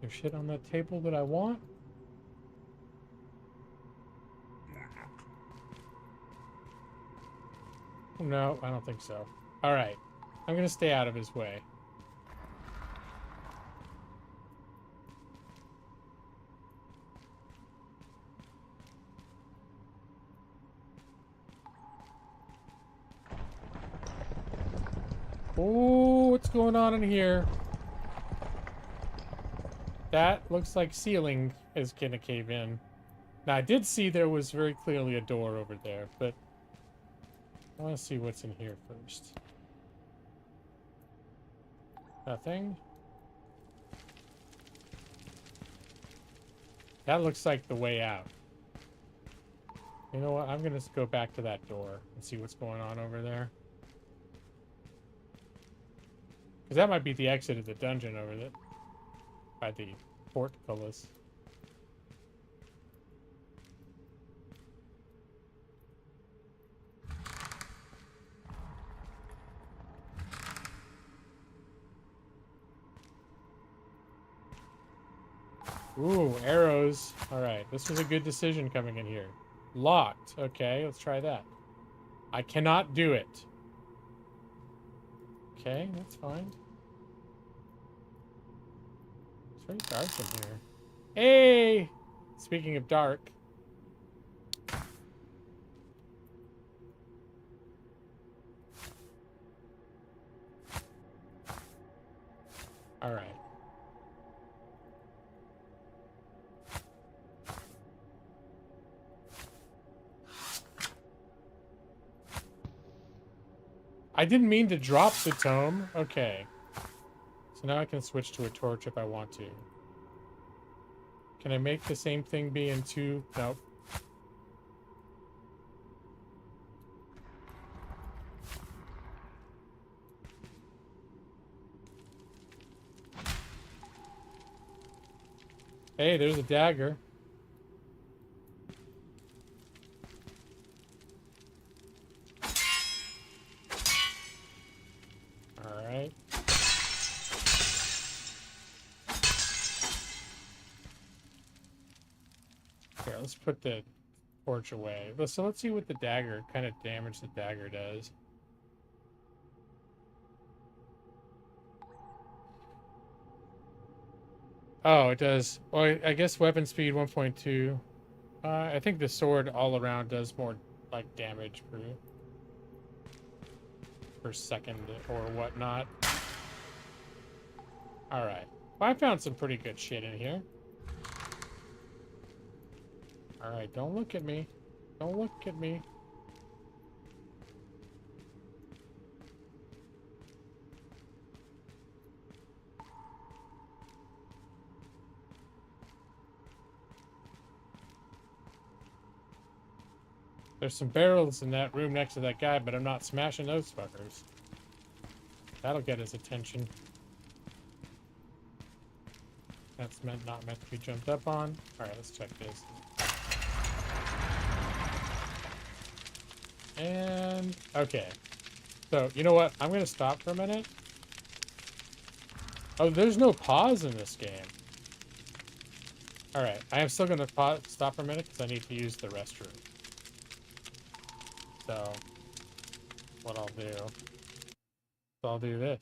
Speaker 1: There's shit on that table that I want. No, I don't think so. All right. I'm going to stay out of his way. Oh, what's going on in here? That looks like ceiling is going to cave in. Now, I did see there was very clearly a door over there, but I want to see what's in here first. Nothing. That looks like the way out. You know what? I'm going to go back to that door and see what's going on over there. Because that might be the exit of the dungeon over there. By the portcullis. Ooh, arrows. Alright, this was a good decision coming in here. Locked. Okay, let's try that. I cannot do it. Okay, that's fine. It's very dark in here. Hey! Speaking of dark. Alright. I didn't mean to drop the tome. Okay. So now I can switch to a torch if I want to. Can I make the same thing be in two? Nope. Hey, there's a dagger. Alright. let's put the torch away. So let's see what the dagger, kind of damage the dagger does. Oh, it does. Well, I guess weapon speed 1.2. I think the sword all around does more like damage per second or whatnot. All right. Well, I found some pretty good shit in here. All right, don't look at me. Don't look at me. There's some barrels in that room next to that guy, but I'm not smashing those fuckers. That'll get his attention. That's not meant to be jumped up on. Alright, let's check this. And, okay. So, you know what? I'm going to stop for a minute. Oh, there's no pause in this game. Alright, I am still going to stop for a minute because I need to use the restroom. So, what I'll do is I'll do this.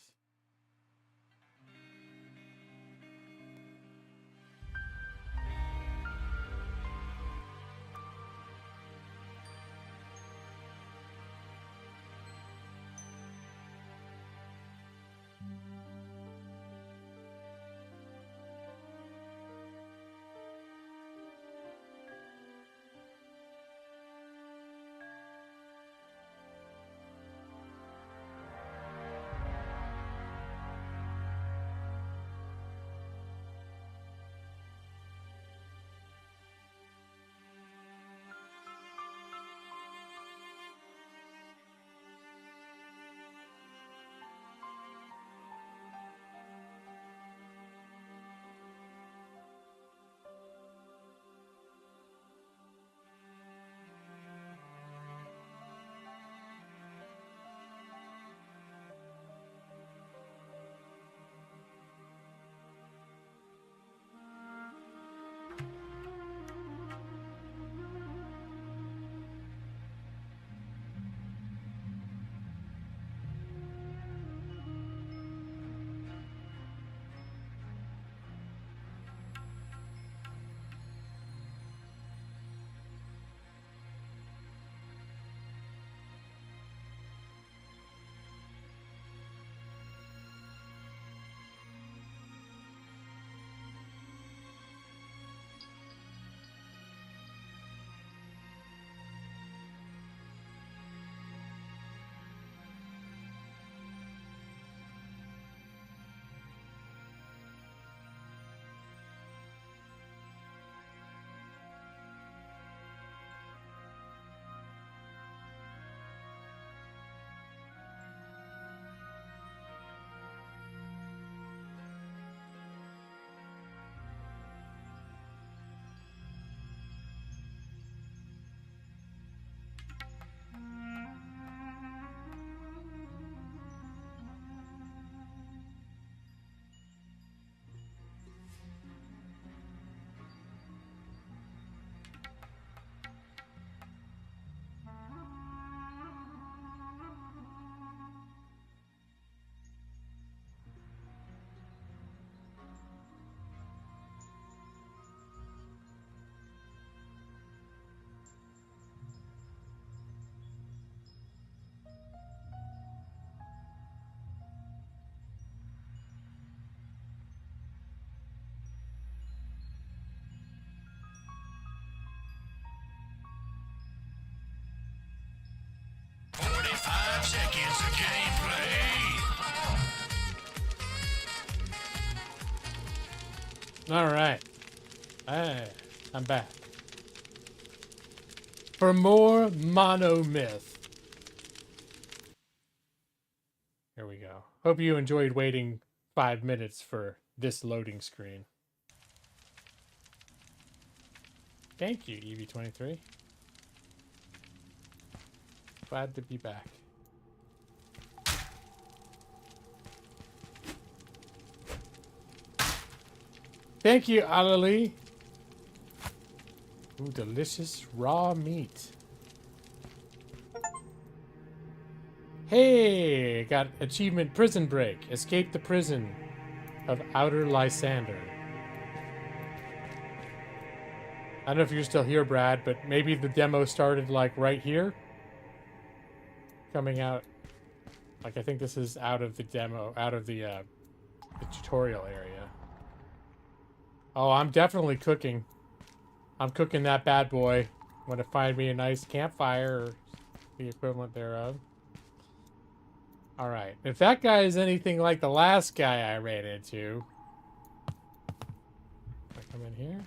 Speaker 2: Seconds of gameplay.
Speaker 1: All right. I'm back. For more MONOMYTH. Here we go. Hope you enjoyed waiting 5 minutes for this loading screen. Thank you, EV23. Glad to be back. Thank you, Alali. Ooh, delicious raw meat. Hey, got achievement prison break. Escape the prison of Outer Lysander. I don't know if you're still here, Brad, but maybe the demo started like right here. Coming out. Like I think this is out of the demo, out of the tutorial area. Oh, I'm definitely cooking. I'm cooking that bad boy. I'm gonna find me a nice campfire or the equivalent thereof. Alright. If that guy is anything like the last guy I ran into. If I come in here.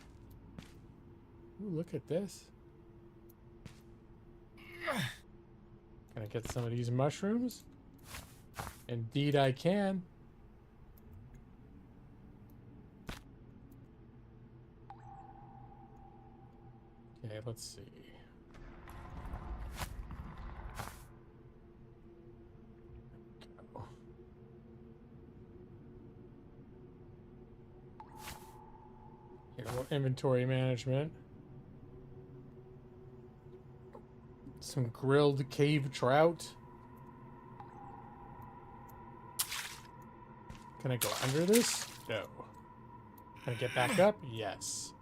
Speaker 1: Ooh, look at this. Can I get some of these mushrooms? Indeed I can. Okay, let's see. Go. Here, more inventory management. Some grilled cave trout. Can I go under this? No. Can I get back up? Yes.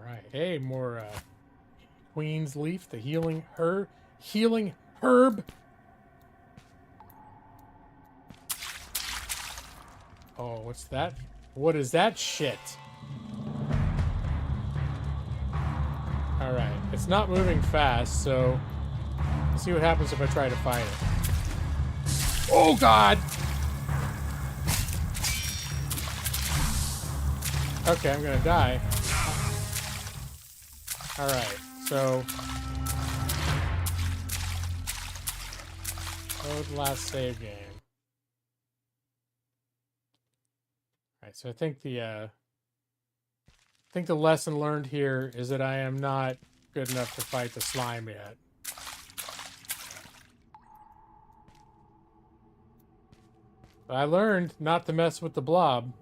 Speaker 1: Alright. Hey, more Queen's Leaf, the healing herb. Oh, what's that? What is that shit? Alright, it's not moving fast, so let's see what happens if I try to fight it. Oh god! Okay, I'm gonna die. Alright, so load last save game. Alright, so I think the lesson learned here is that I am not good enough to fight the slime yet. But I learned not to mess with the blob.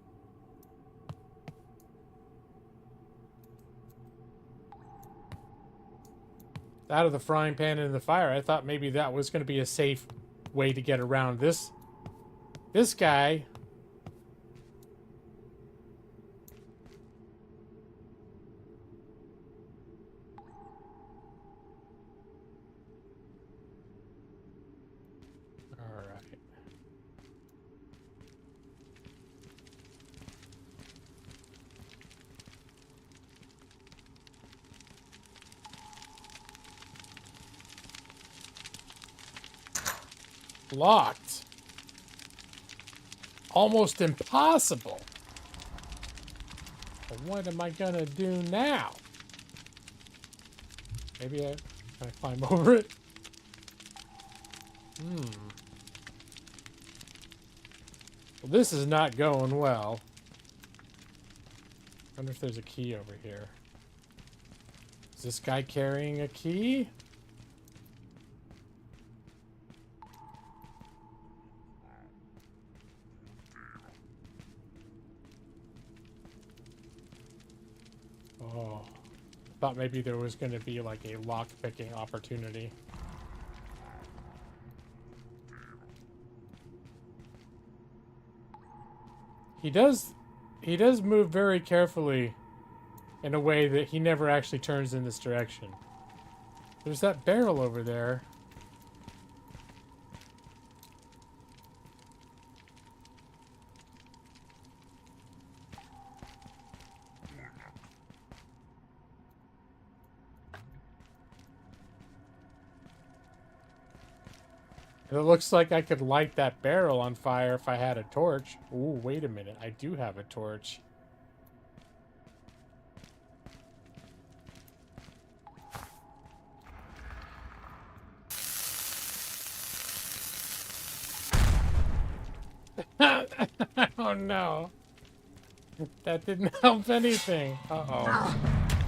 Speaker 1: Out of the frying pan into the fire. I thought maybe that was going to be a safe way to get around this guy. Locked. Almost impossible. But what am I gonna do now? Maybe can I climb over it? Well, this is not going well. I wonder if there's a key over here. Is this guy carrying a key? Oh, I thought maybe there was going to be like a lock-picking opportunity. He does move very carefully in a way that he never actually turns in this direction. There's that barrel over there. It looks like I could light that barrel on fire if I had a torch. Ooh, wait a minute. I do have a torch. Oh no. That didn't help anything. Uh-oh.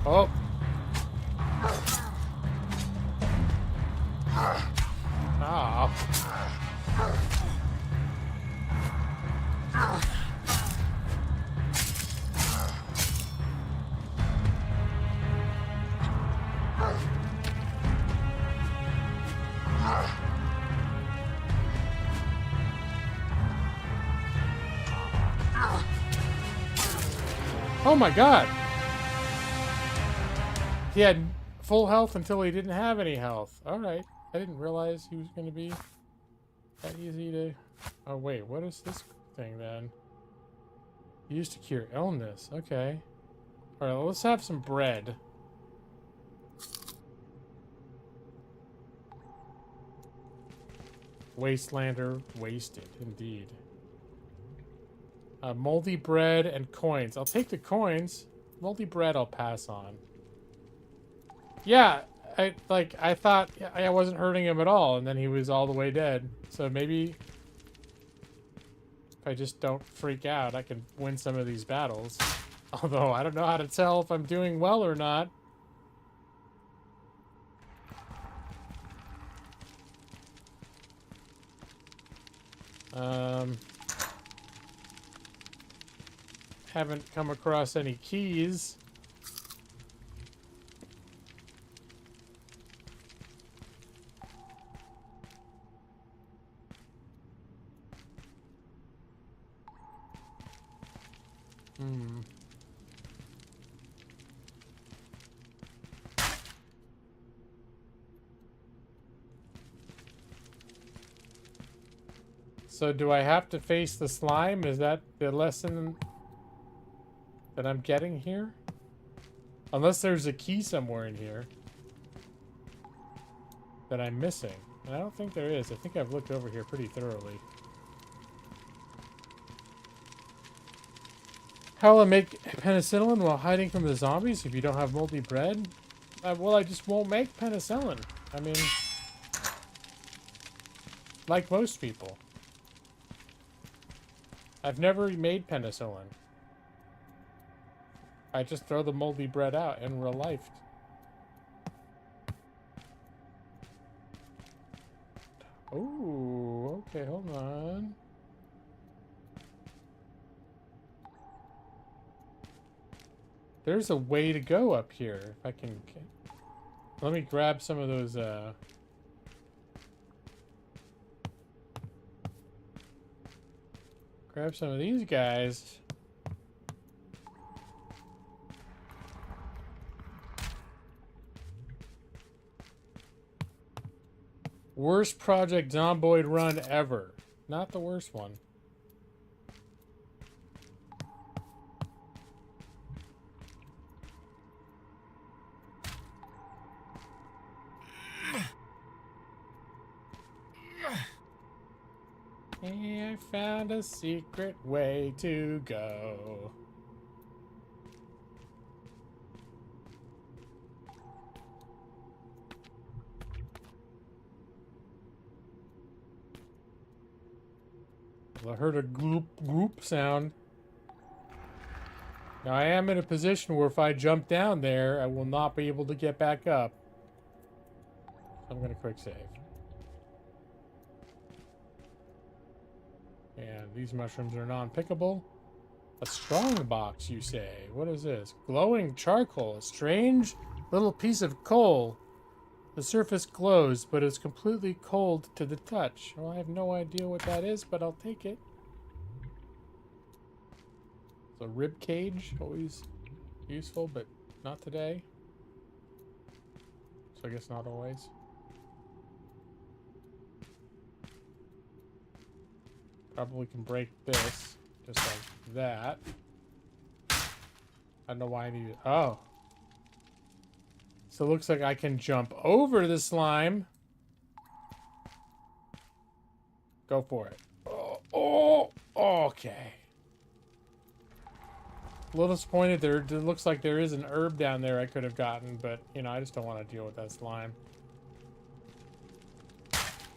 Speaker 1: Oh. Oh. Oh my god! He had full health until he didn't have any health. Alright. I didn't realize he was going to be that easy to... Oh wait, what is this thing then? Used to cure illness. Okay. Alright, well, let's have some bread. Wastelander wasted, indeed. Moldy bread and coins. I'll take the coins. Moldy bread I'll pass on. Yeah, I thought I wasn't hurting him at all, and then he was all the way dead. So maybe if I just don't freak out, I can win some of these battles. Although I don't know how to tell if I'm doing well or not. Haven't come across any keys. So do I have to face the slime? Is that the lesson that I'm getting here? Unless there's a key somewhere in here that I'm missing. And I don't think there is. I think I've looked over here pretty thoroughly. How will I make penicillin while hiding from the zombies if you don't have moldy bread? Well, I just won't make penicillin. I mean, like most people. I've never made penicillin. I just throw the moldy bread out in real life. Oh, okay, hold on. There's a way to go up here. If I can... Let me grab some of those, grab some of these guys. Worst Project Zomboid run ever. Not the worst one. I found a secret way to go. Well, I heard a gloop sound. Now I am in a position where if I jump down there, I will not be able to get back up. I'm gonna quick save. And these mushrooms are non-pickable. A strong box, you say? What is this? Glowing charcoal. A strange little piece of coal. The surface glows, but is completely cold to the touch. Well, I have no idea what that is, but I'll take it. It's a rib cage. Always useful, but not today. So I guess not always. Probably can break this, just like that. I don't know why I need it. Oh. So it looks like I can jump over the slime. Go for it. Oh, okay. A little disappointed there. It looks like there is an herb down there I could have gotten, but, you know, I just don't want to deal with that slime.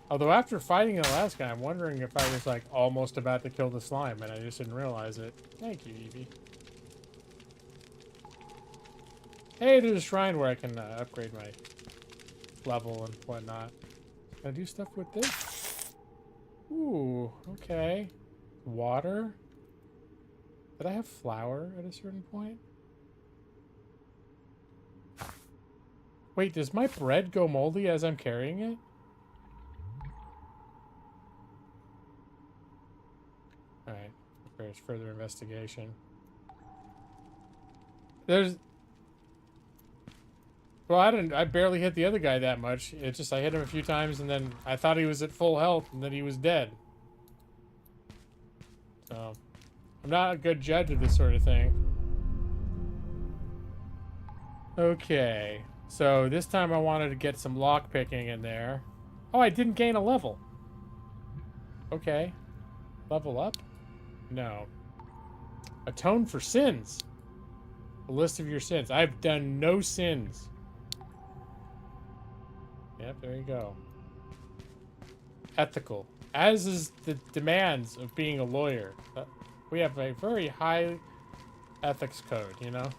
Speaker 1: Although after fighting the last guy, I'm wondering if I was like almost about to kill the slime and I just didn't realize it. Thank you, Evie. Hey, there's a shrine where I can upgrade my level and whatnot. Can I do stuff with this? Ooh, okay. Water. Did I have flour at a certain point? Wait, does my bread go moldy as I'm carrying it? Alright, there's further investigation. Well, I barely hit the other guy that much. It's just I hit him a few times and then I thought he was at full health and then he was dead. So, I'm not a good judge of this sort of thing. Okay, so this time I wanted to get some lock picking in there. Oh, I didn't gain a level. Okay. Level up? No. Atone for sins. A list of your sins. I've done no sins. Yep, there you go. Ethical. As is the demands of being a lawyer. We have a very high ethics code, you know?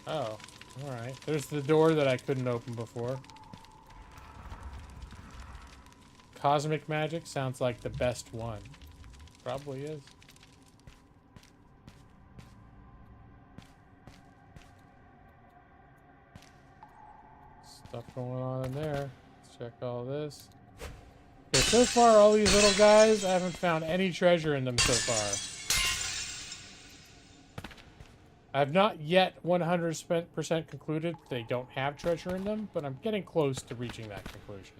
Speaker 1: Oh, alright. There's the door that I couldn't open before. Cosmic magic sounds like the best one. Probably is. Stuff going on in there. Let's check all this. Okay, so far, all these little guys, I haven't found any treasure in them so far. I have not yet 100% concluded they don't have treasure in them, but I'm getting close to reaching that conclusion.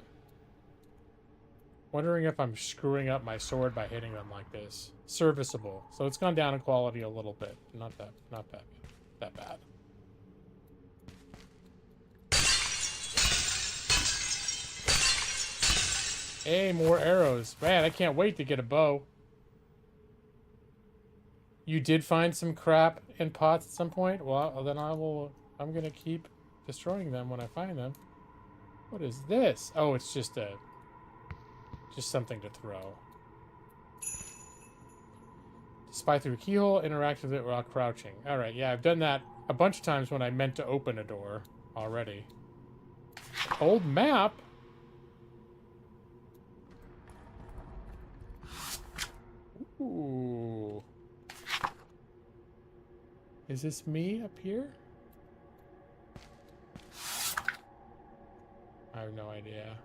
Speaker 1: Wondering if I'm screwing up my sword by hitting them like this. Serviceable. So it's gone down in quality a little bit. Not that bad. Hey, more arrows. Man, I can't wait to get a bow. You did find some crap in pots at some point? Well, then I'm gonna keep destroying them when I find them. What is this? Oh, it's just something to throw. Spy through a keyhole, interact with it while crouching. Alright, yeah, I've done that a bunch of times when I meant to open a door already. Old map? Ooh. Is this me up here? I have no idea.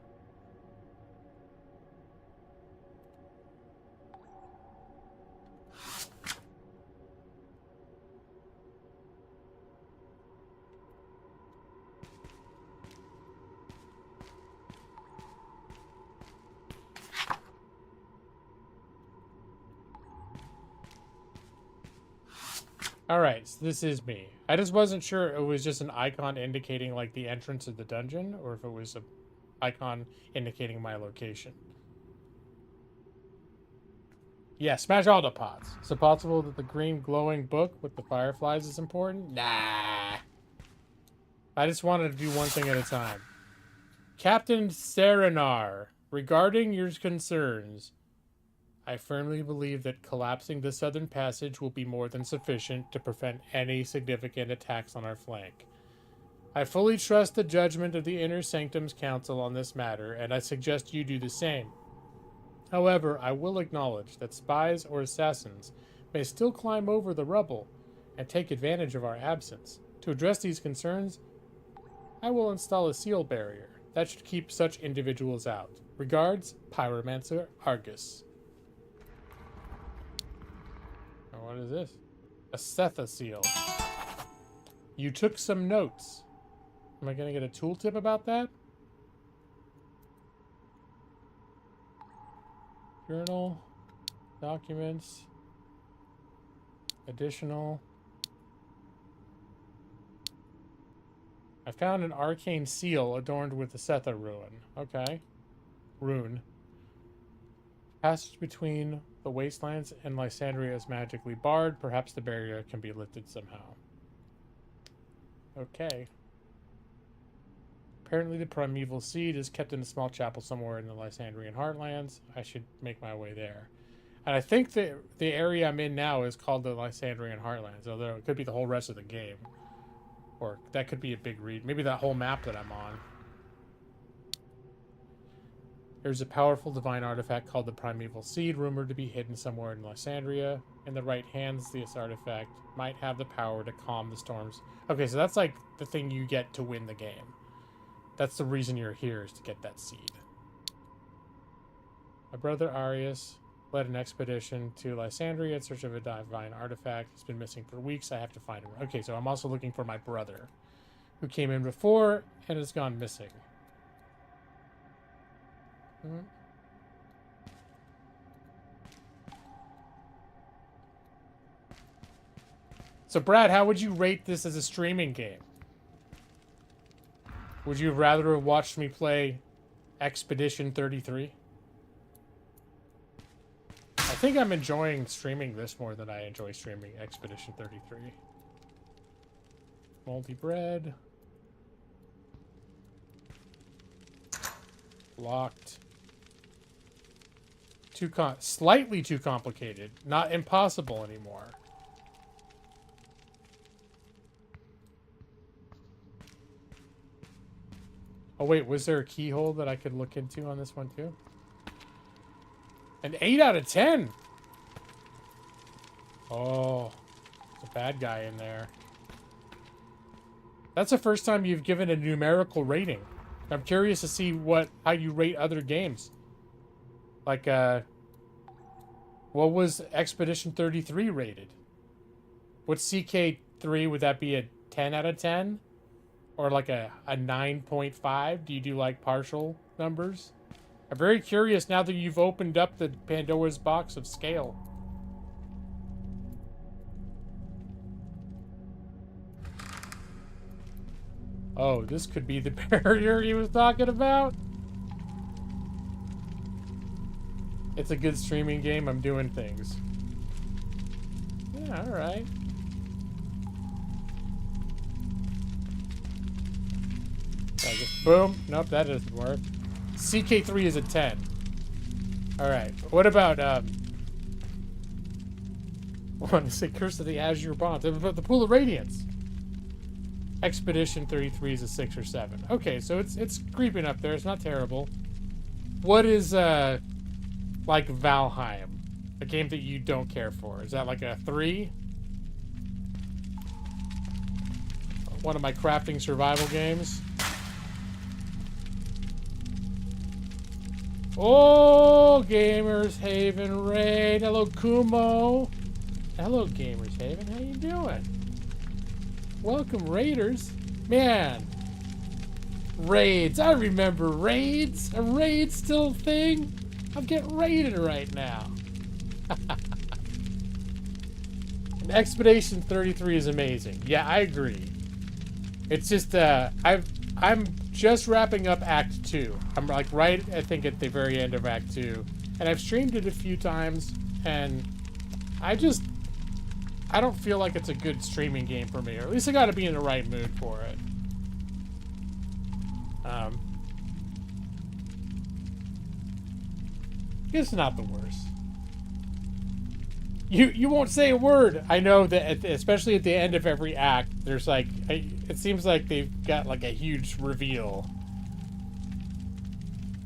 Speaker 1: Alright, so this is me. I just wasn't sure it was just an icon indicating like the entrance of the dungeon or if it was an icon indicating my location. Yeah, smash all the pots. Is it possible that the green glowing book with the fireflies is important? Nah. I just wanted to do one thing at a time. Captain Serenar, regarding your concerns, I firmly believe that collapsing the southern passage will be more than sufficient to prevent any significant attacks on our flank. I fully trust the judgment of the Inner Sanctum's Council on this matter, and I suggest you do the same. However, I will acknowledge that spies or assassins may still climb over the rubble and take advantage of our absence. To address these concerns, I will install a seal barrier that should keep such individuals out. Regards, Pyromancer Argus. What is this? A Setha seal. You took some notes. Am I going to get a tooltip about that? Journal. Documents. Additional. I found an arcane seal adorned with the Setha ruin. Okay. Rune. Passage between the wastelands and Lysandria is magically barred. Perhaps the barrier can be lifted somehow. Okay. Apparently the primeval seed is kept in a small chapel somewhere in the Lysandrian heartlands. I should make my way there. And I think the area I'm in now is called the Lysandrian heartlands, although it could be the whole rest of the game. Or that could be a big read. Maybe that whole map that I'm on. There's a powerful divine artifact called the Primeval Seed, rumored to be hidden somewhere in Lysandria. In the right hands, this artifact might have the power to calm the storms. Okay, so that's like the thing you get to win the game. That's the reason you're here, is to get that seed. My brother Arius led an expedition to Lysandria in search of a divine artifact. He's been missing for weeks. I have to find him. Okay, so I'm also looking for my brother, who came in before and has gone missing. So, Brad, how would you rate this as a streaming game? Would you rather have watched me play Expedition 33? I think I'm enjoying streaming this more than I enjoy streaming Expedition 33. Moldy bread. Locked. Slightly too complicated. Not impossible anymore. Oh wait, was there a keyhole that I could look into on this one too? An 8 out of 10! Oh, there's a bad guy in there. That's the first time you've given a numerical rating. I'm curious to see how you rate other games. Like, what was Expedition 33 rated? What's CK3? Would that be a 10 out of 10? Or like a 9.5? Do you do like partial numbers? I'm very curious now that you've opened up the Pandora's box of scale. Oh, this could be the barrier he was talking about? It's a good streaming game. I'm doing things. Yeah, alright. Just boom. Nope, that doesn't work. CK3 is a 10. Alright. What about, I want to say Curse of the Azure Bond. The Pool of Radiance. Expedition 33 is a 6 or 7. Okay, so it's creeping up there. It's not terrible. What is, like Valheim? A game that you don't care for. Is that like a 3? One of my crafting survival games. Oh, Gamers Haven raid. Hello, Kumo. Hello, Gamers Haven. How you doing? Welcome, raiders. Man. Raids. I remember raids. A raid still a thing? I'm getting raided right now. And Expedition 33 is amazing. Yeah, I agree. It's just, I'm just wrapping up Act 2. I'm like right, I think, at the very end of Act 2. And I've streamed it a few times, and I don't feel like it's a good streaming game for me. Or at least I gotta be in the right mood for it. It's not the worst. You won't say a word. I know that, especially at the end of every act, there's like, it seems like they've got like a huge reveal.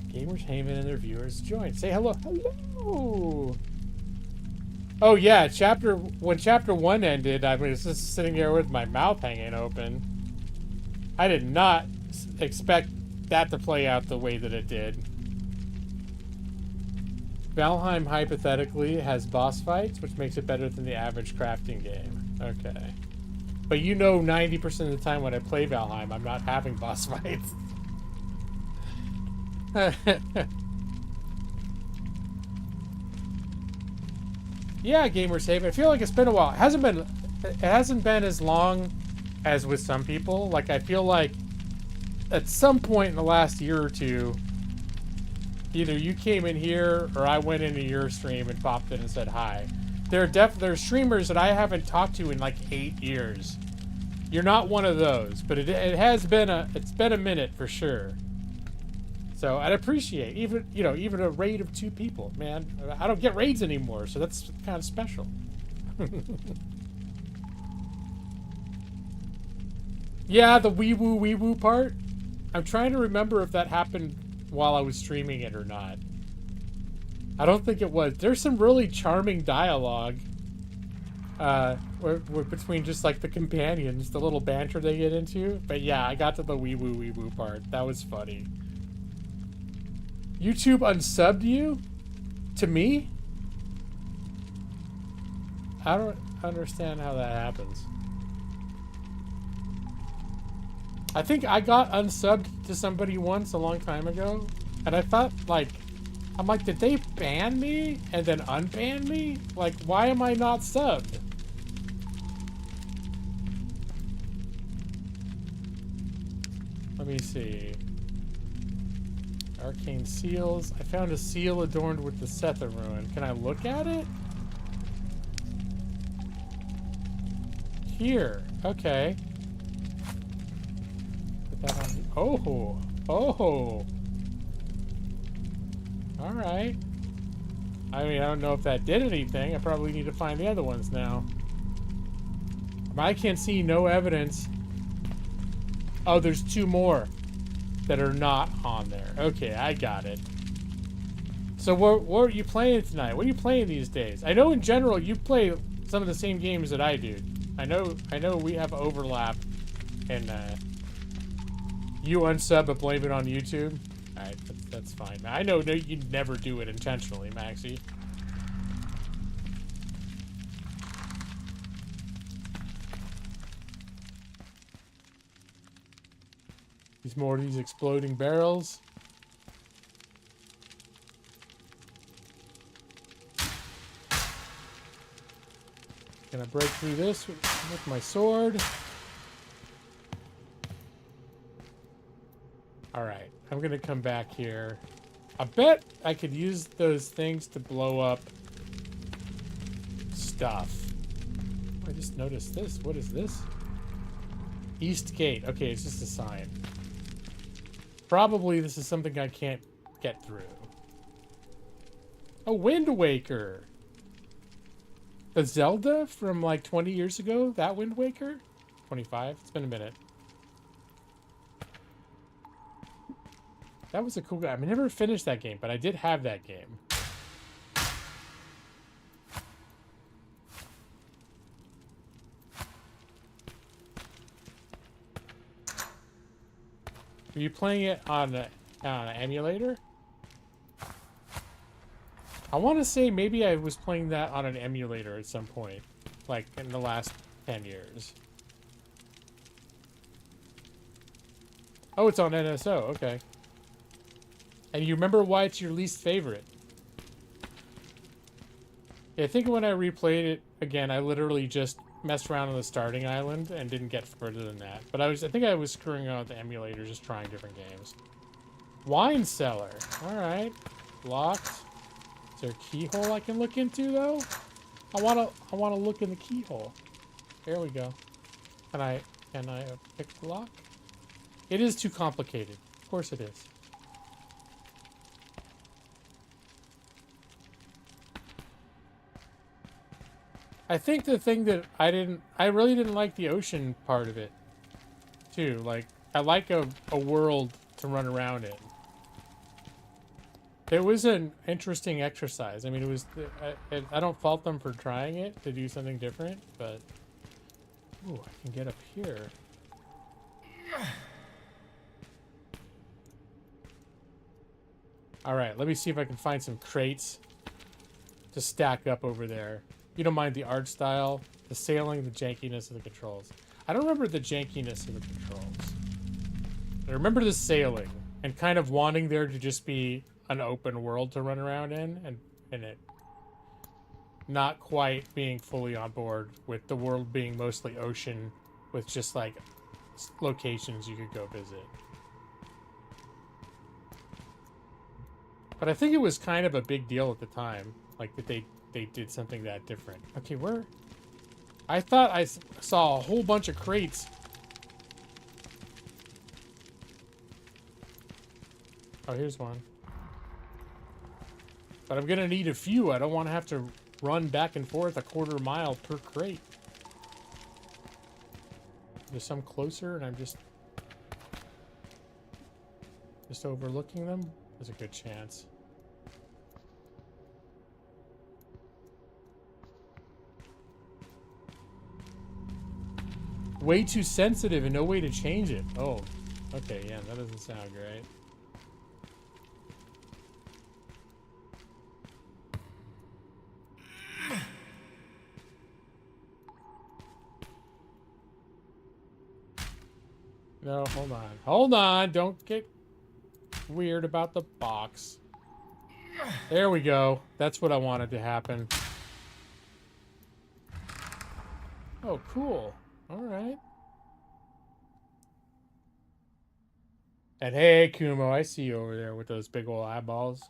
Speaker 1: Gamers Haven and their viewers join. Say hello. Hello. Oh yeah, when chapter 1 ended, I was just sitting there with my mouth hanging open. I did not expect that to play out the way that it did. Valheim hypothetically has boss fights, which makes it better than the average crafting game. Okay. But you know 90% of the time when I play Valheim, I'm not having boss fights. Yeah, Gamers Haven. I feel like it's been a while. It hasn't been as long as with some people. Like, I feel like at some point in the last year or two, either you came in here or I went into your stream and popped in and said hi. There are streamers that I haven't talked to in like 8 years. You're not one of those, but it's been a minute for sure. So I'd appreciate even a raid of 2 people, man. I don't get raids anymore, so that's kind of special. Yeah, the wee woo part. I'm trying to remember if that happened while I was streaming it or not. I don't think it was. There's some really charming dialogue between just like the companions, the little banter they get into. But yeah, I got to the wee woo part. That was funny. YouTube unsubbed you? To me? I don't understand how that happens. I think I got unsubbed to somebody once a long time ago, and I thought, like, I'm like, did they ban me and then unban me? Like, why am I not subbed? Let me see. Arcane seals. I found a seal adorned with the Setha ruin. Can I look at it? Here. Okay. Put that on. Oh. Oh. Alright. I mean, I don't know if that did anything. I probably need to find the other ones now. I can see no evidence. Oh, there's 2 more that are not on there. Okay, I got it. So what are you playing tonight? What are you playing these days? I know in general you play some of the same games that I do. I know we have overlap, and you unsub but blame it on YouTube. Alright, that's fine. I know you'd never do it intentionally, Maxie. There's more of these exploding barrels. Gonna break through this with my sword. Alright, I'm gonna come back here. I bet I could use those things to blow up stuff. I just noticed this. What is this? East Gate. Okay, it's just a sign. Probably this is something I can't get through. A Wind Waker. The Zelda from like 20 years ago? That Wind Waker? 25? It's been a minute. That was a cool game. I never finished that game, but I did have that game. Were you playing it on an emulator? I want to say maybe I was playing that on an emulator at some point, like in the last 10 years. Oh, it's on NSO. Okay. And you remember why it's your least favorite? Yeah, I think when I replayed it again, I literally just messed around on the starting island and didn't get further than that. But I think I was screwing around with the emulator, just trying different games. Wine cellar. All right. Locked. Is there a keyhole I can look into though? I wanna look in the keyhole. There we go. Can I pick the lock? It is too complicated. Of course it is. I think the thing that I really didn't like the ocean part of it, too. Like, I like a world to run around in. It was an interesting exercise. I mean, it was, I don't fault them for trying it to do something different, but, ooh, I can get up here. All right, let me see if I can find some crates to stack up over there. You don't mind the art style, the sailing, the jankiness of the controls. I don't remember the jankiness of the controls. I remember the sailing and kind of wanting there to just be an open world to run around in, and it not quite being fully on board with the world being mostly ocean with just like locations you could go visit. But I think it was kind of a big deal at the time, like that they did something that different. Okay, where? I thought I saw a whole bunch of crates. Oh, here's one. But I'm gonna need a few. I don't want to have to run back and forth a quarter mile per crate. There's some closer, and I'm just... Just overlooking them? There's a good chance. Way too sensitive and no way to change it. Oh, okay, yeah, that doesn't sound great. No, hold on. Hold on, don't get weird about the box. There we go. That's what I wanted to happen. Oh, cool. All right. And hey, Kumo, I see you over there with those big old eyeballs.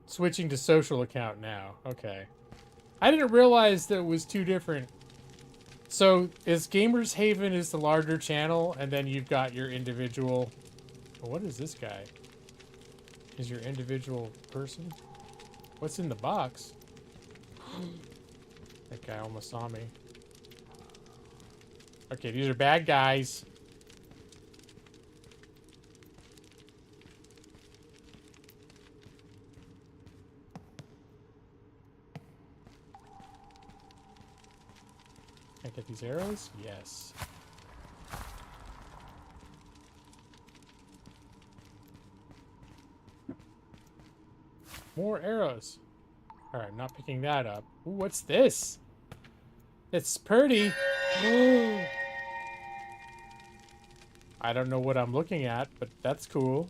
Speaker 1: Switching to social account now. Okay. I didn't realize that it was two different. So, is Gamers Haven is the larger channel, and then you've got your individual... What is this guy? Is your individual person? What's in the box? That guy almost saw me. Okay, these are bad guys. Can I get these arrows? Yes. More arrows. Alright, I'm not picking that up. Ooh, what's this? It's pretty. Ooh. I don't know what I'm looking at, but that's cool.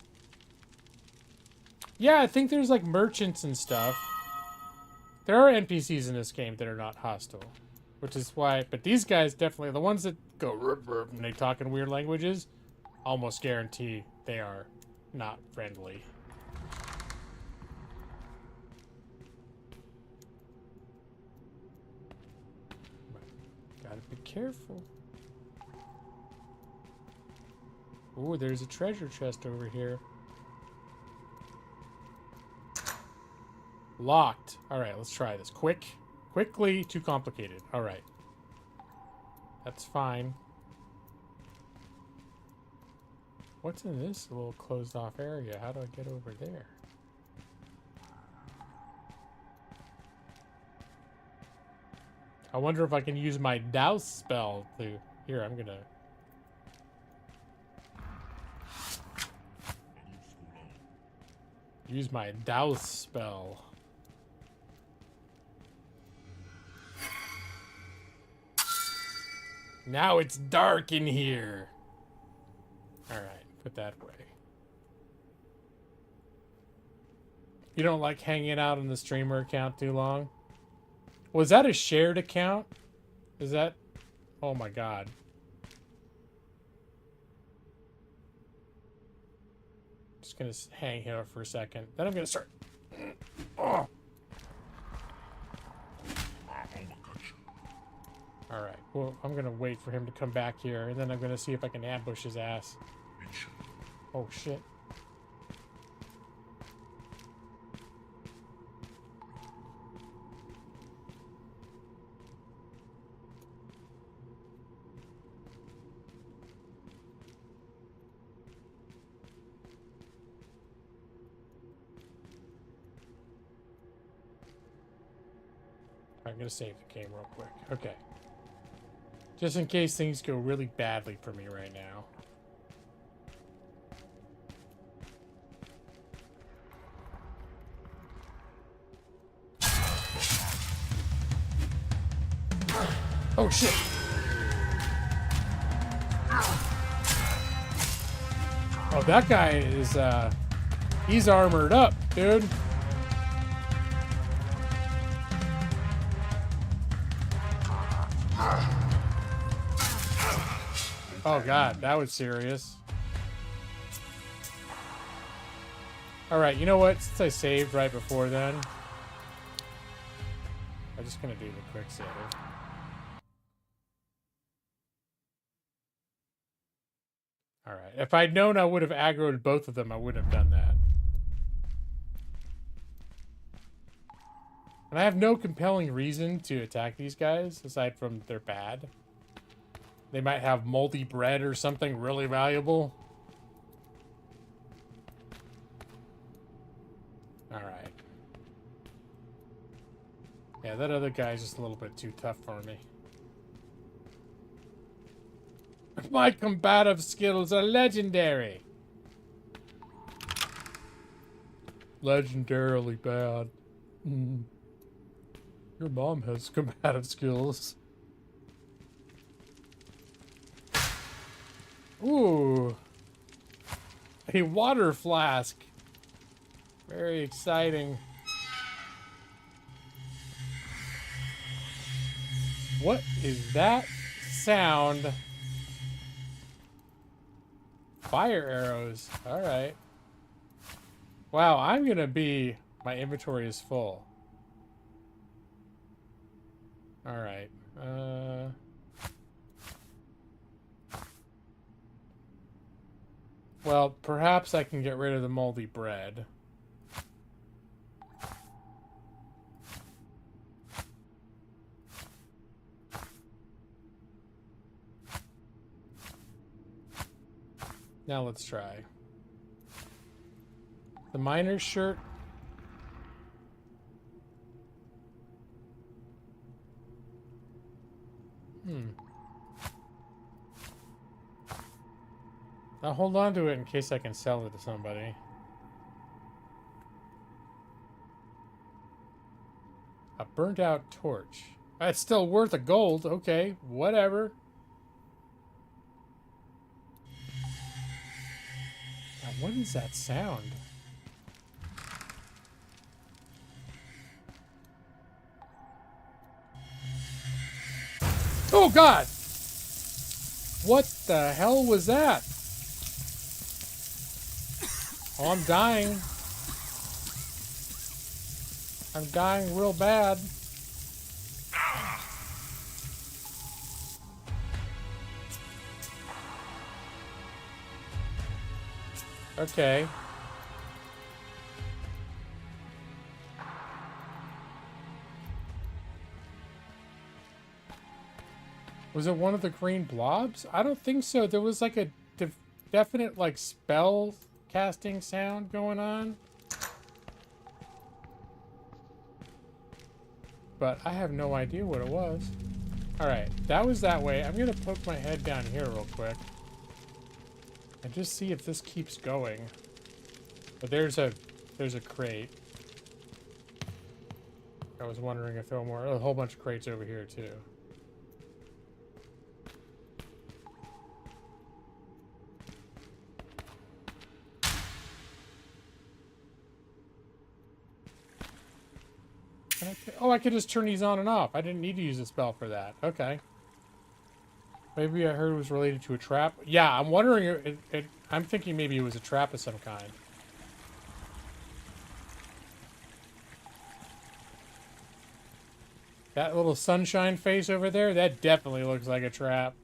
Speaker 1: Yeah, I think there's like merchants and stuff. There are NPCs in this game that are not hostile. Which is why, but these guys definitely, the ones that go rup, rup, and they talk in weird languages, almost guarantee they are not friendly. Gotta be careful. Ooh, there's a treasure chest over here. Locked. Alright, let's try this. Quickly, too complicated. Alright. That's fine. What's in this little closed off area? How do I get over there? I wonder if I can use my douse spell to... Here, I'm gonna... use my douse spell. Now it's dark in here. Alright, put that away. You don't like hanging out on the streamer account too long? Was that a shared account? Is that... Oh my god. Just gonna hang here for a second. Then I'm gonna start... Oh. Alright, well, I'm gonna wait for him to come back here, and then I'm gonna see if I can ambush his ass. Oh, shit. I'm gonna save the game real quick. Okay. Just in case things go really badly for me right now. Oh shit! Oh, that guy is, he's armored up, dude. Oh god, that was serious. Alright, you know what? Since I saved right before then, I'm just gonna do the quick save. Alright, if I'd known I would have aggroed both of them, I wouldn't have done that. And I have no compelling reason to attack these guys, aside from they're bad. They might have moldy bread or something really valuable. Alright. Yeah, that other guy's just a little bit too tough for me. My combative skills are legendary. Legendarily bad. Your mom has combative skills. Ooh. A water flask. Very exciting. What is that sound? Fire arrows. Alright. Wow, I'm gonna be... My inventory is full. Alright. Well, perhaps I can get rid of the moldy bread. Now let's try. The miner's shirt. I'll hold on to it in case I can sell it to somebody. A burnt out torch. It's still worth a gold. Okay, whatever. Now, what is that sound? Oh God! What the hell was that? Oh, I'm dying. I'm dying real bad. Okay. Was it one of the green blobs? I don't think so. There was like a definite like spell casting sound going on. But I have no idea what it was. Alright, that was that way. I'm gonna poke my head down here real quick. And just see if this keeps going. But there's a crate. I was wondering if there were a whole bunch of crates over here too. Oh, I could just turn these on and off. I didn't need to use a spell for that. Okay. Maybe I heard it was related to a trap. Yeah, I'm wondering. I'm thinking maybe it was a trap of some kind. That little sunshine face over there, that definitely looks like a trap.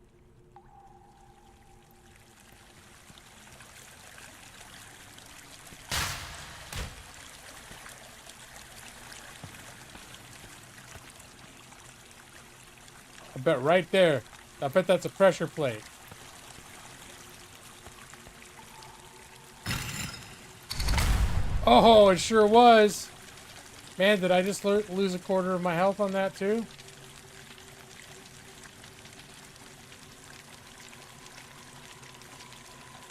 Speaker 1: I bet right there. I bet that's a pressure plate. Oh, it sure was. Man, did I just lose a quarter of my health on that too?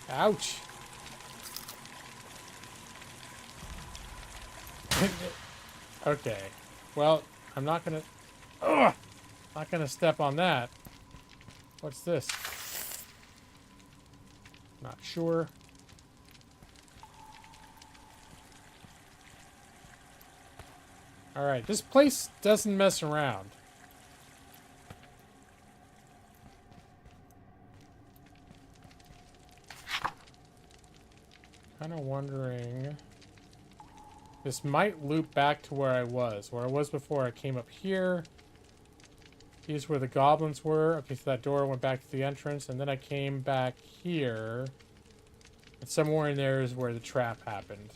Speaker 1: Ouch. Okay. Well, I'm not gonna... Ugh! Not gonna step on that. What's this? Not sure. Alright, this place doesn't mess around. Kinda wondering... This might loop back to where I was. Where I was before. I came up here. These were the goblins were. Okay, so that door went back to the entrance, and then I came back here. And somewhere in there is where the trap happened.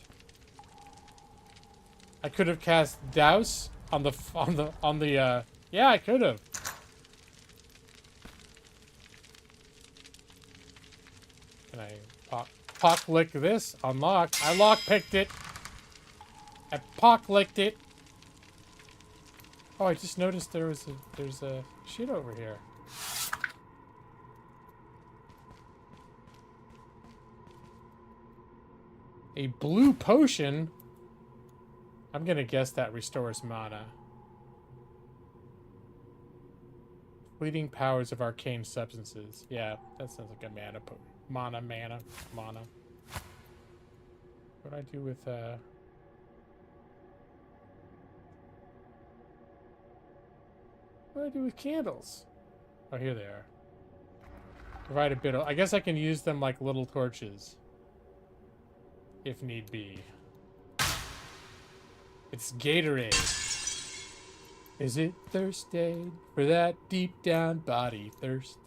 Speaker 1: I could have cast Douse on the yeah, I could have. Pock lick this. Unlock. I lock-picked it. I pock-licked it. Oh, I just noticed there's a shit over here. A blue potion? I'm gonna guess that restores mana. Fleeting powers of arcane substances. Yeah, that sounds like a mana. Mana. What do I do with, what do I do with candles? Oh, here they are. Provide a bit of... I guess I can use them like little torches. If need be. It's Gatorade. Is it thirsty for that deep down body thirst?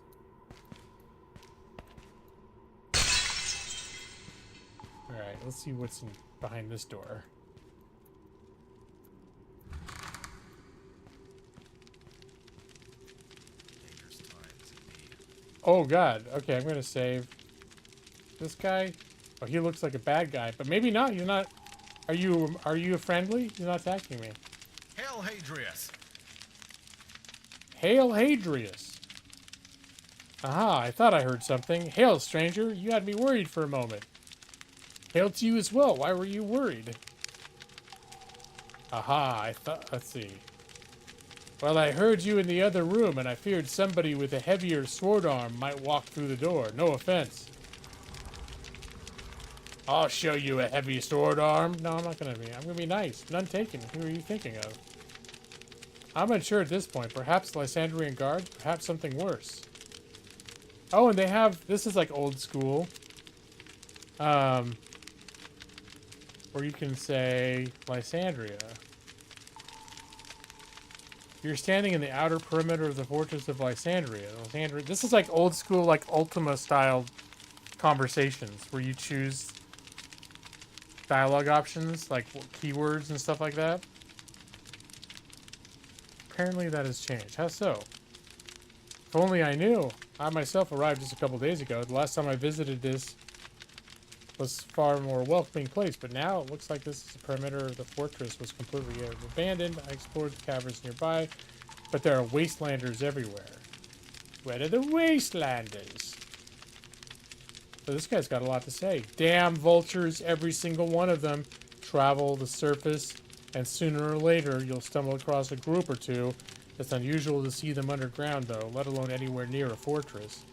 Speaker 1: Alright, let's see what's behind this door. Oh god, okay, I'm gonna save this guy. Oh, he looks like a bad guy, but maybe not. He's not. Are you friendly? He's not attacking me.
Speaker 4: Hail Hadrius.
Speaker 1: Hail Hadrius. Aha, I thought I heard something. Hail, stranger. You had me worried for a moment. Hail to you as well. Why were you worried? Aha, I thought... Let's see. Well, I heard you in the other room, and I feared somebody with a heavier sword arm might walk through the door. No offense. I'll show you a heavy sword arm. No, I'm not gonna be. I'm gonna be nice. None taken. Who are you thinking of? I'm unsure at this point. Perhaps Lysandrian guards? Perhaps something worse. Oh, and they have... This is like old school. Where you can say Lysandria. You're standing in the outer perimeter of the fortress of Lysandria. This is like old school, like Ultima style conversations where you choose dialogue options, like keywords and stuff like that. Apparently that has changed. How so? If only I knew. I myself arrived just a couple days ago. The last time I visited this was far more welcoming place, but now it looks like this is the perimeter of the fortress was completely abandoned. I explored the caverns nearby, but there are wastelanders everywhere. Where are the wastelanders? So this guy's got a lot to say. Damn vultures, every single one of them travel the surface, and sooner or later you'll stumble across a group or two. It's unusual to see them underground, though, let alone anywhere near a fortress.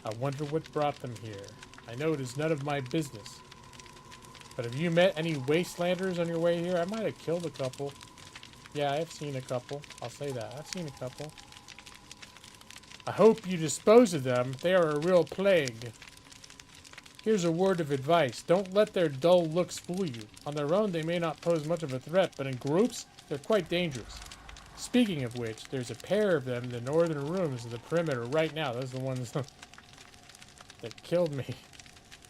Speaker 1: I wonder what brought them here. I know it is none of my business. But have you met any wastelanders on your way here? I might have killed a couple. Yeah, I've seen a couple. I'll say that. I've seen a couple. I hope you dispose of them. They are a real plague. Here's a word of advice. Don't let their dull looks fool you. On their own, they may not pose much of a threat, but in groups, they're quite dangerous. Speaking of which, there's a pair of them in the northern rooms of the perimeter right now. Those are the ones that killed me.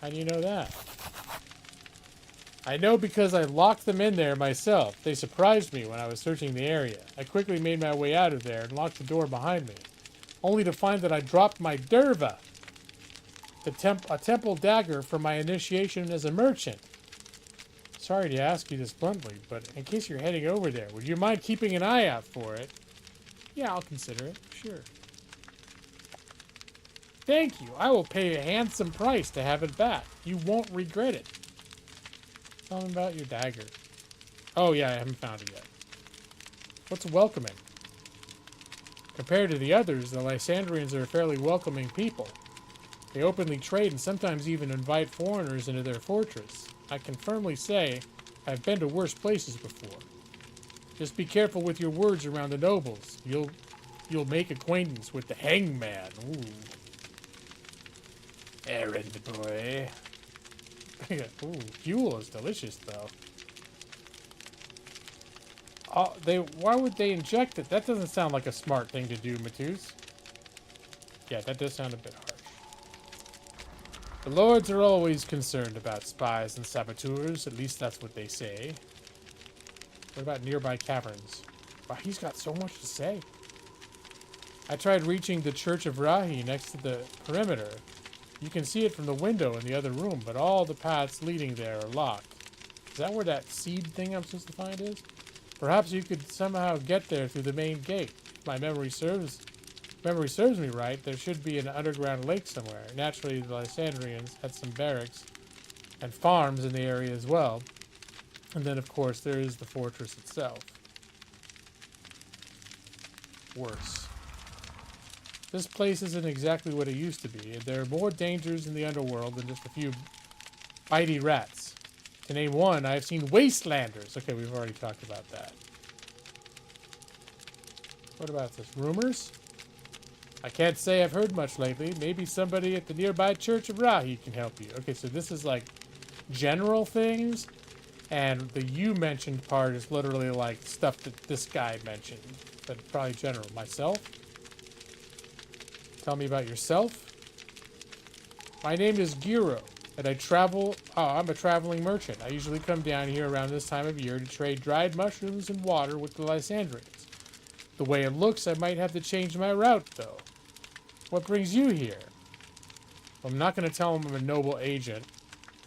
Speaker 1: How do you know that? I know because I locked them in there myself. They surprised me when I was searching the area. I quickly made my way out of there and locked the door behind me, only to find that I dropped my derva, a temple dagger from my initiation as a merchant. Sorry to ask you this bluntly, but in case you're heading over there, would you mind keeping an eye out for it? Yeah, I'll consider it. Sure. Thank you. I will pay a handsome price to have it back. You won't regret it. Tell me about your dagger. Oh, yeah, I haven't found it yet. What's welcoming? Compared to the others, the Lysandrians are a fairly welcoming people. They openly trade and sometimes even invite foreigners into their fortress. I can firmly say I've been to worse places before. Just be careful with your words around the nobles. You'll make acquaintance with the hangman. Ooh. Errand boy. Ooh, fuel is delicious though. Oh, why would they inject it? That doesn't sound like a smart thing to do, Matus. Yeah, that does sound a bit harsh. The lords are always concerned about spies and saboteurs, at least that's what they say. What about nearby caverns? Wow, he's got so much to say. I tried reaching the Church of Rahi next to the perimeter. You can see it from the window in the other room, but all the paths leading there are locked. Is that where that seed thing I'm supposed to find is? Perhaps you could somehow get there through the main gate. If my memory serves me right, there should be an underground lake somewhere. Naturally, the Lysandrians had some barracks and farms in the area as well. And then, of course, there is the fortress itself. Worse. This place isn't exactly what it used to be. There are more dangers in the underworld than just a few bitey rats. To name one, I've seen wastelanders. Okay, we've already talked about that. What about this? Rumors? I can't say I've heard much lately. Maybe somebody at the nearby Church of Rahi can help you. Okay, so this is like general things, and the you mentioned part is literally like stuff that this guy mentioned, but probably general. Myself? Tell me about yourself. My name is Giro, and I'm a traveling merchant. I usually come down here around this time of year to trade dried mushrooms and water with the Lysandrians. The way it looks, I might have to change my route, though. What brings you here? Well, I'm not going to tell him I'm a noble agent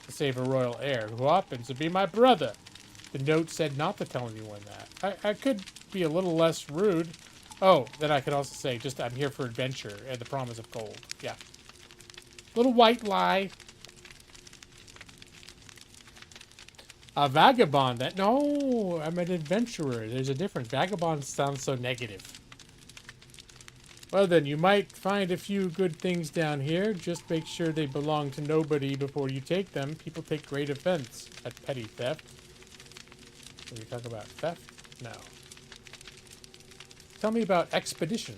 Speaker 1: to save a royal heir, who happens to be my brother. The note said not to tell anyone that. I could be a little less rude. Oh, then I could also say, just I'm here for adventure and the promise of gold. Yeah. Little white lie. A vagabond. No, I'm an adventurer. There's a difference. Vagabond sounds so negative. Well then, you might find a few good things down here. Just make sure they belong to nobody before you take them. People take great offense at petty theft. Are we talking about theft? No. Tell me about expedition.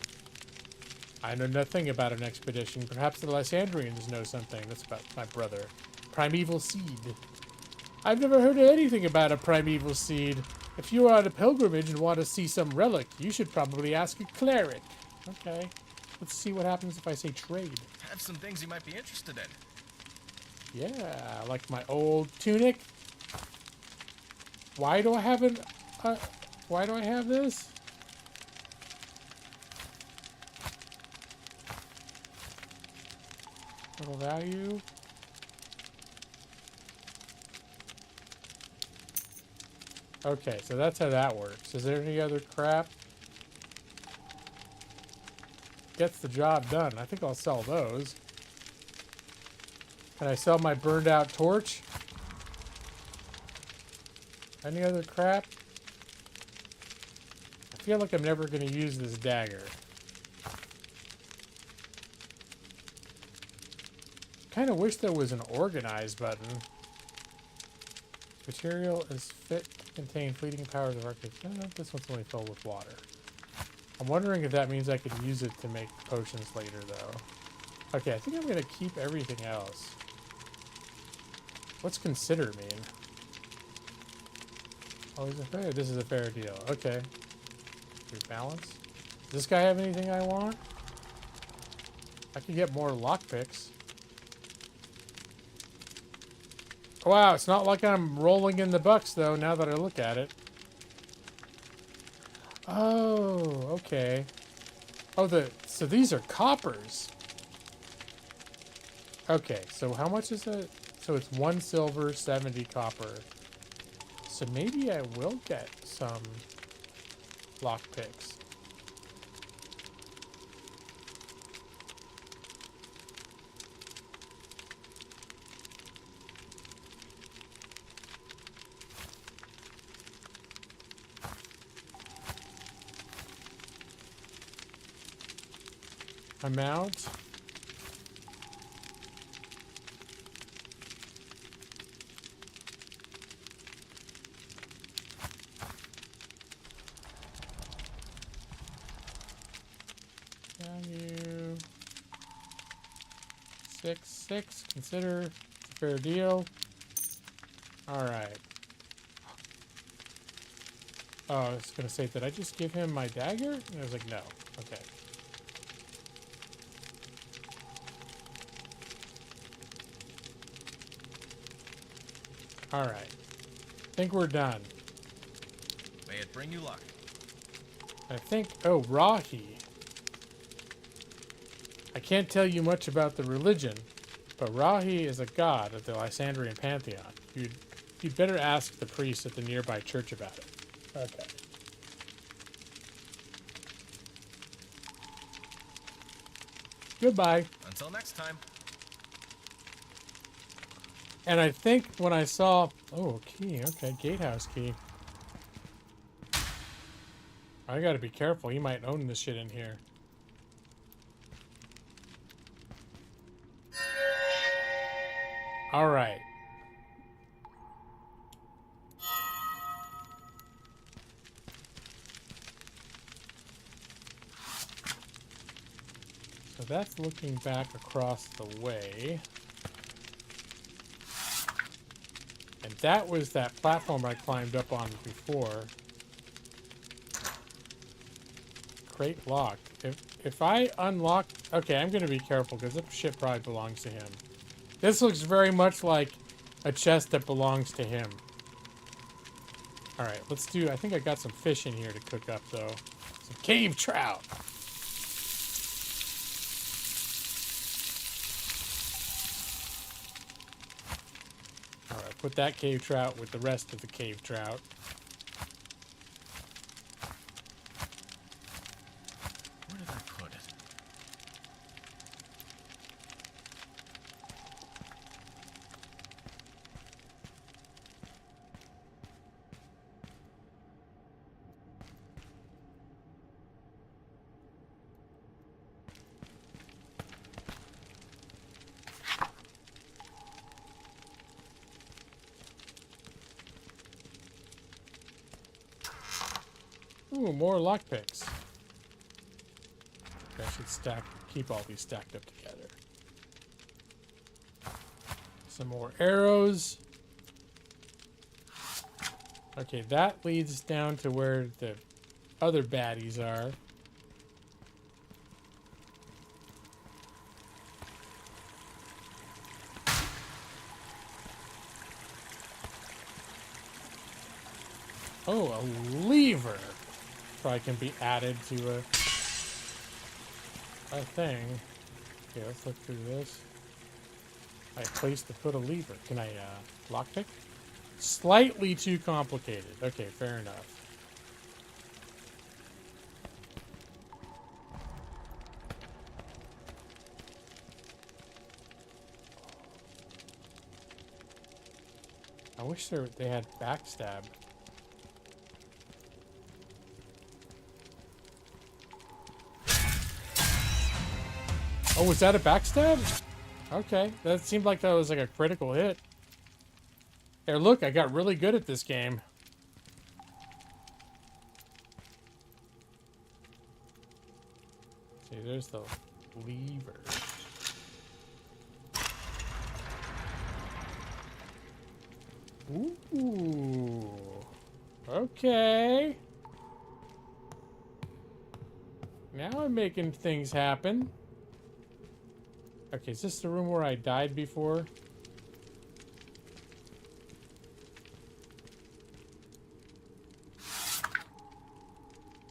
Speaker 1: I know nothing about an expedition. Perhaps the Lysandrians know something. That's about my brother. Primeval seed. I've never heard anything about a primeval seed. If you are on a pilgrimage and want to see some relic, you should probably ask a cleric. Okay. Let's see what happens if I say trade.
Speaker 4: Have some things you might be interested in.
Speaker 1: Yeah, like my old tunic. Why do I have why do I have this? Little value. Okay, so that's how that works. Is there any other crap? Gets the job done. I think I'll sell those. Can I sell my burned out torch? Any other crap? I feel like I'm never going to use this dagger. Kind of wish there was an organize button. Material is fit to contain fleeting powers of arcade. No, this one's only filled with water. I'm wondering if that means I could use it to make potions later, though. Okay, I think I'm going to keep everything else. What's consider mean? Oh, is it fair? This is a fair deal. Okay. Rebalance. Does this guy have anything I want? I could get more lockpicks. Wow, it's not like I'm rolling in the bucks, though, now that I look at it. Oh, okay. Oh, so these are coppers. Okay, so how much is it? So it's 1 silver, 70 copper. So maybe I will get some lockpicks. Amount. Value. 6. Consider it's a fair deal. All right. Oh, I was gonna say, did I just give him my dagger? And I was like, no. Okay. All right. I think we're done.
Speaker 4: May it bring you luck.
Speaker 1: I think, oh, Rahi. I can't tell you much about the religion, But Rahi is a god of the Lysandrian pantheon. You'd better ask the priest at the nearby church about it. Okay. Goodbye.
Speaker 4: Until next time.
Speaker 1: And I think when I saw... Oh, key. Okay, gatehouse key. I gotta be careful. He might own this shit in here. Alright. So that's looking back across the way. And that was that platform I climbed up on before. Crate locked. If I unlock... Okay, I'm going to be careful because this shit probably belongs to him. This looks very much like a chest that belongs to him. Alright, let's do... I think I got some fish in here to cook up, though. Some cave trout. Alright, put that cave trout with the rest of the cave trout.
Speaker 4: Where did I put it?
Speaker 1: Ooh, more lockpicks. Okay, I should keep all these stacked up together. Some more arrows. Okay, that leads down to where the other baddies are. Oh, a lever. Probably can be added to a thing. Okay, let's look through this. I place to put a lever. Can I lockpick? Slightly too complicated. Okay, fair enough. I wish they had backstab. Oh, was that a backstab? Okay, that seemed like that was like a critical hit. Here, look, I got really good at this game. See, there's the lever. Ooh. Okay. Now I'm making things happen. Okay, is this the room where I died before?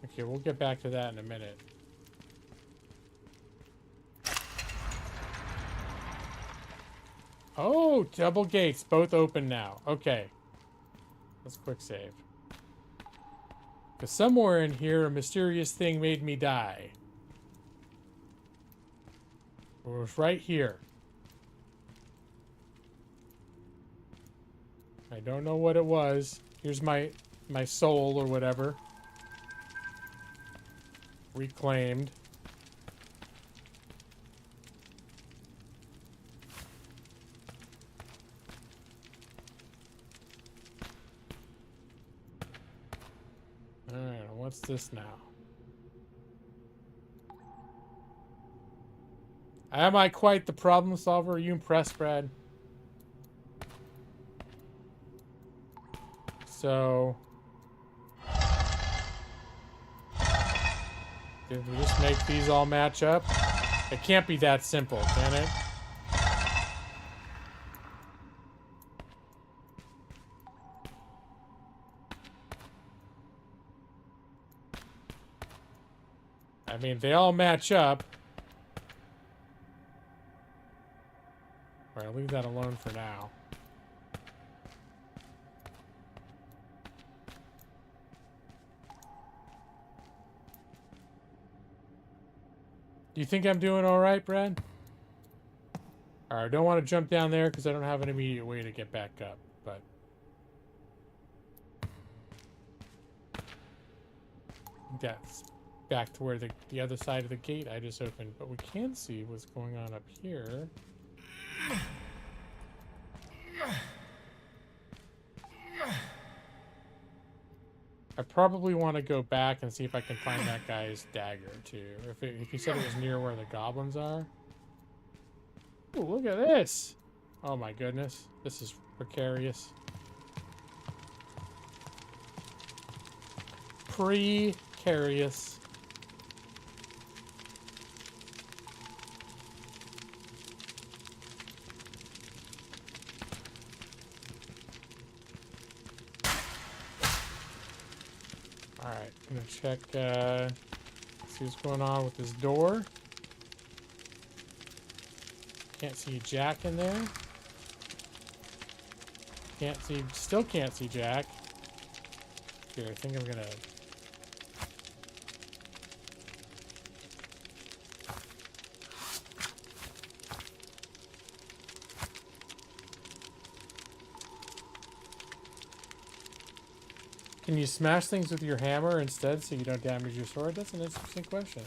Speaker 1: Okay, we'll get back to that in a minute. Oh, double gates, both open now. Okay. Let's quick save. Because somewhere in here, a mysterious thing made me die. It was right here. I don't know what it was. Here's my soul or whatever. Reclaimed. Alright, what's this now? Am I quite the problem solver? Are you impressed, Brad? So... did we just make these all match up? It can't be that simple, can it? I mean, they all match up. I'll leave that alone for now. Do you think I'm doing all right, Brad? All right, I don't want to jump down there because I don't have an immediate way to get back up, but... that's back to where the other side of the gate I just opened, but we can see what's going on up here. I probably want to go back and see if I can find that guy's dagger too. If he said it was near where the goblins are. Ooh, look at this! Oh my goodness, this is precarious. Precarious. Alright, I'm gonna check, see what's going on with this door. Can't see Jack in there. Still can't see Jack. Here, I think I'm gonna... Can you smash things with your hammer instead so you don't damage your sword? That's an interesting question.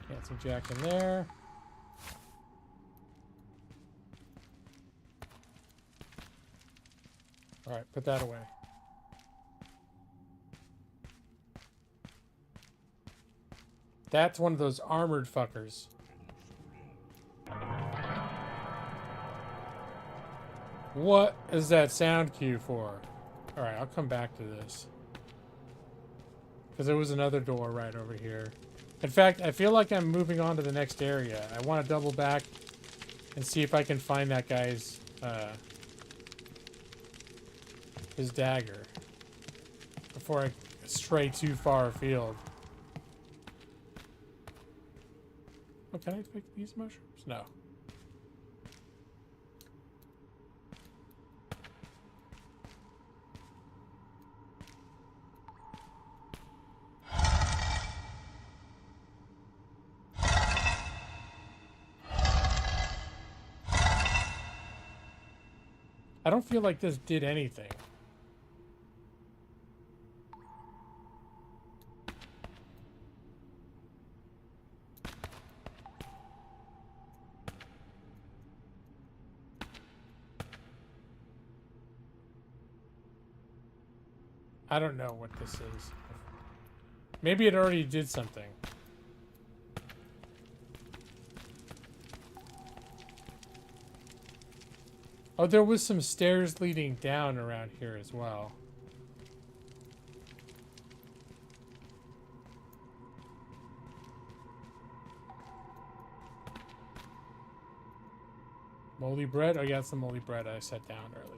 Speaker 1: Can't see Jack in there. Alright, put that away. That's one of those armored fuckers. What is that sound cue for? Alright, I'll come back to this. Because there was another door right over here. In fact, I feel like I'm moving on to the next area. I want to double back and see if I can find that guy's... his dagger before I stray too far afield. Oh, can I pick these mushrooms? No. I don't feel like this did anything. I don't know what this is. Maybe it already did something. Oh, there was some stairs leading down around here as well. Moldy bread? Oh yeah, it's the moldy bread I set down earlier.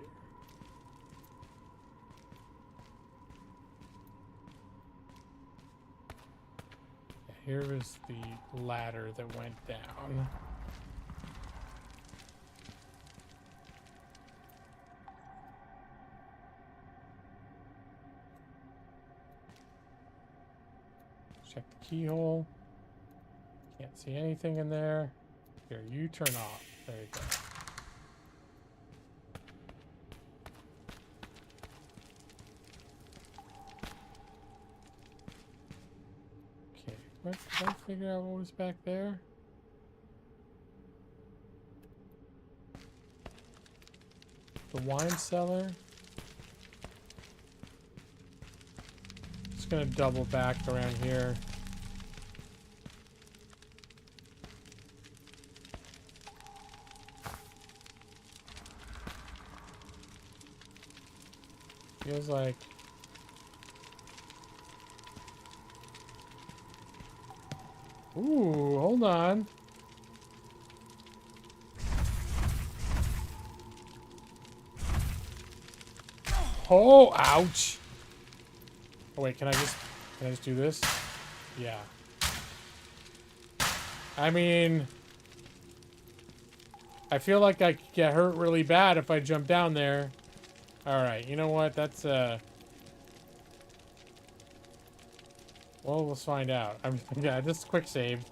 Speaker 1: Here is the ladder that went down. Check the keyhole. Can't see anything in there. Here, you turn off. There you go. What, did I figure out what was back there? The wine cellar. Just gonna double back around here. Feels like... Ooh, hold on. Oh, ouch. Oh, wait, can I just do this? Yeah. I mean, I feel like I could get hurt really bad if I jump down there. Alright, you know what? That's, well, we'll find out. Yeah, just quick save.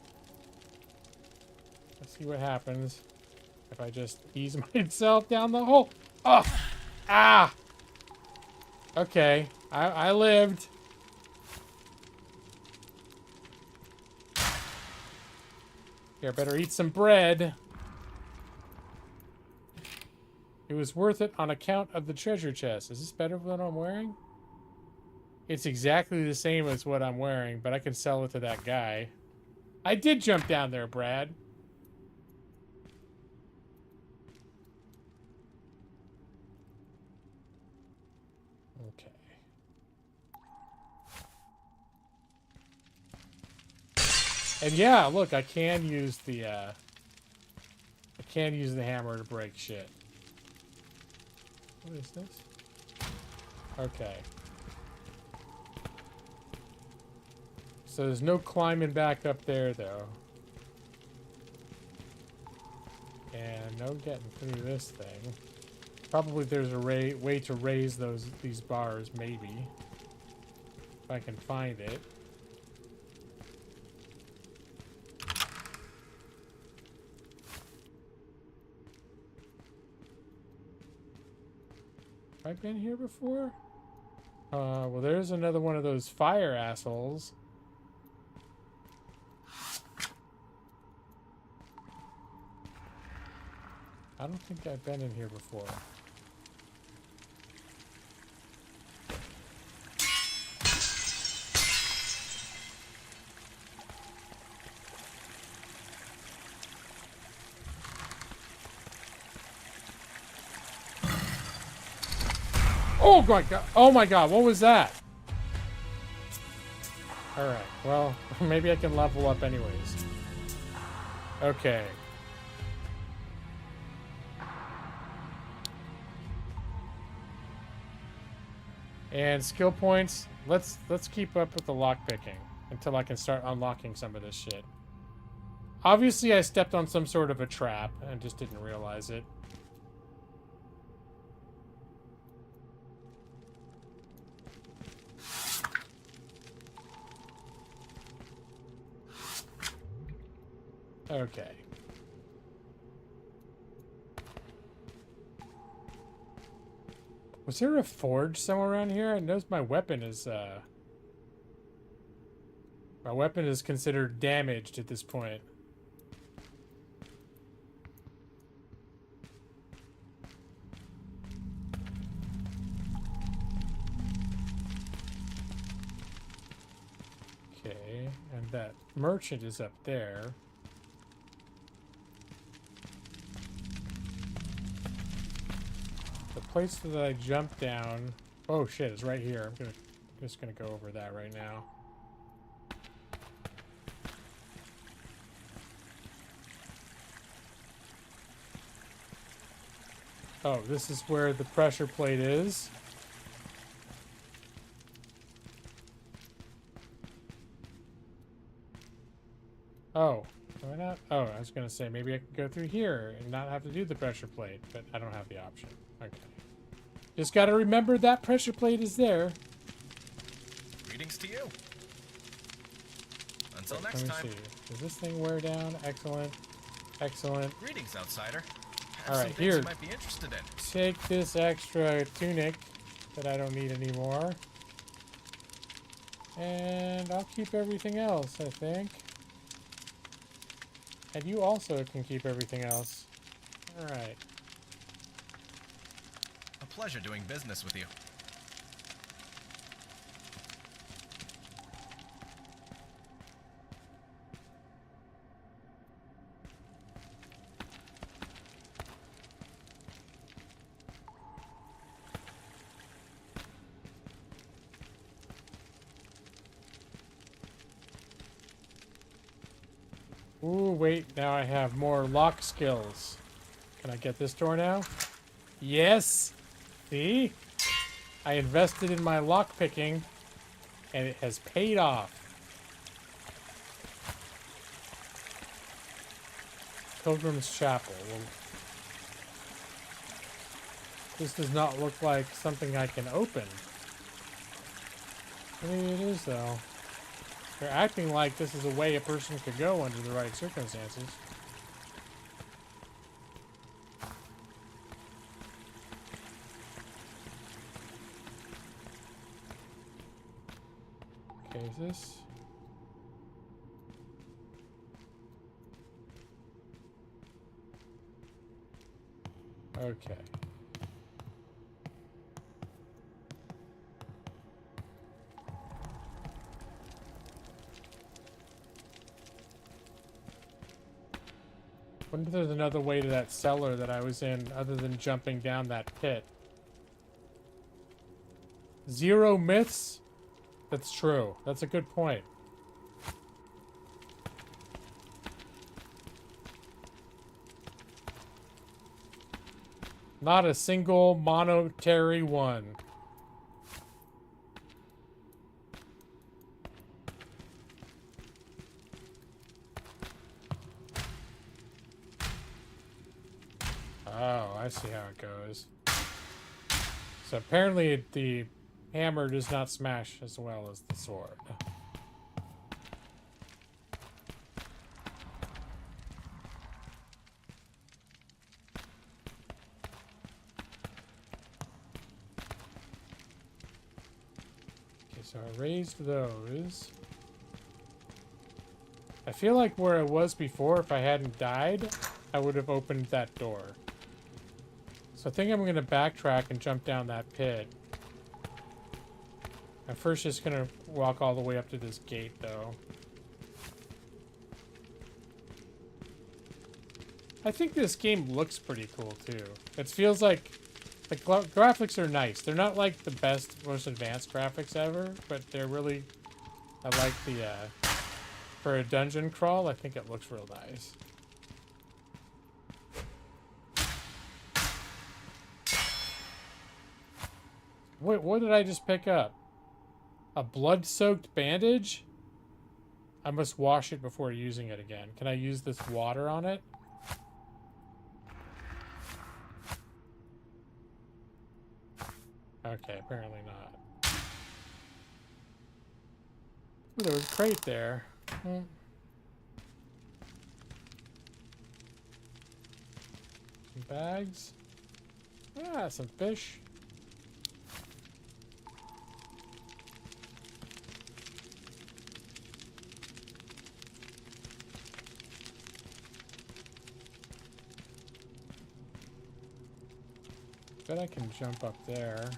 Speaker 1: Let's see what happens if I just ease myself down the hole. Oh! Ah! Okay, I lived. Here, better eat some bread. It was worth it on account of the treasure chest. Is this better than what I'm wearing? It's exactly the same as what I'm wearing, but I can sell it to that guy. I did jump down there, Brad. Okay. And yeah, look, I can use the hammer to break shit. What is this? Okay. So there's no climbing back up there, though. And no getting through this thing. Probably there's a way to raise these bars, maybe. If I can find it. Have I been here before? Well, there's another one of those fire assholes. I don't think I've been in here before. Oh my god! Oh my god! What was that? All right. Well, maybe I can level up anyways. Okay. And skill points. Let's keep up with the lock picking until I can start unlocking some of this shit. Obviously, I stepped on some sort of a trap and just didn't realize it. Okay. Was there a forge somewhere around here? I noticed my weapon is considered damaged at this point. Okay, and that merchant is up there. The place that I jumped down. Oh shit, it's right here. I'm just gonna go over that right now. Oh, this is where the pressure plate is. Oh, why not? Oh, I was gonna say maybe I could go through here and not have to do the pressure plate, but I don't have the option. Okay. Just gotta remember that pressure plate is there.
Speaker 4: Greetings to you. Until
Speaker 1: Wait,
Speaker 4: next time.
Speaker 1: Let me see. Does this thing wear down? Excellent. Excellent.
Speaker 4: Greetings, outsider. Have
Speaker 1: All
Speaker 4: some
Speaker 1: right,
Speaker 4: things
Speaker 1: here.
Speaker 4: you might be interested in.
Speaker 1: Take this extra tunic that I don't need anymore. And I'll keep everything else, I think. And you also can keep everything else. Alright.
Speaker 4: A pleasure doing business with you.
Speaker 1: Ooh, wait, now I have more lock skills. Can I get this door now? Yes! See? I invested in my lockpicking, and it has paid off. Pilgrim's Chapel. Well, this does not look like something I can open. Maybe it is, though. They're acting like this is a way a person could go under the right circumstances. Okay, is this? Okay. I wonder if there's another way to that cellar that I was in other than jumping down that pit. 0 myths? That's true. That's a good point. Not a single monetary one. Oh, I see how it goes. So apparently the hammer does not smash as well as the sword. Okay, so I raised those. I feel like where I was before, if I hadn't died, I would have opened that door. So I think I'm going to backtrack and jump down that pit. I'm first just going to walk all the way up to this gate, though. I think this game looks pretty cool, too. It feels like the graphics are nice. They're not like the best, most advanced graphics ever, but they're really... I like the, for a dungeon crawl, I think it looks real nice. Wait, what did I just pick up? A blood-soaked bandage? I must wash it before using it again. Can I use this water on it? Okay, apparently not. Ooh, there was a crate there. Some bags. Ah, some fish. Bet I can jump up there.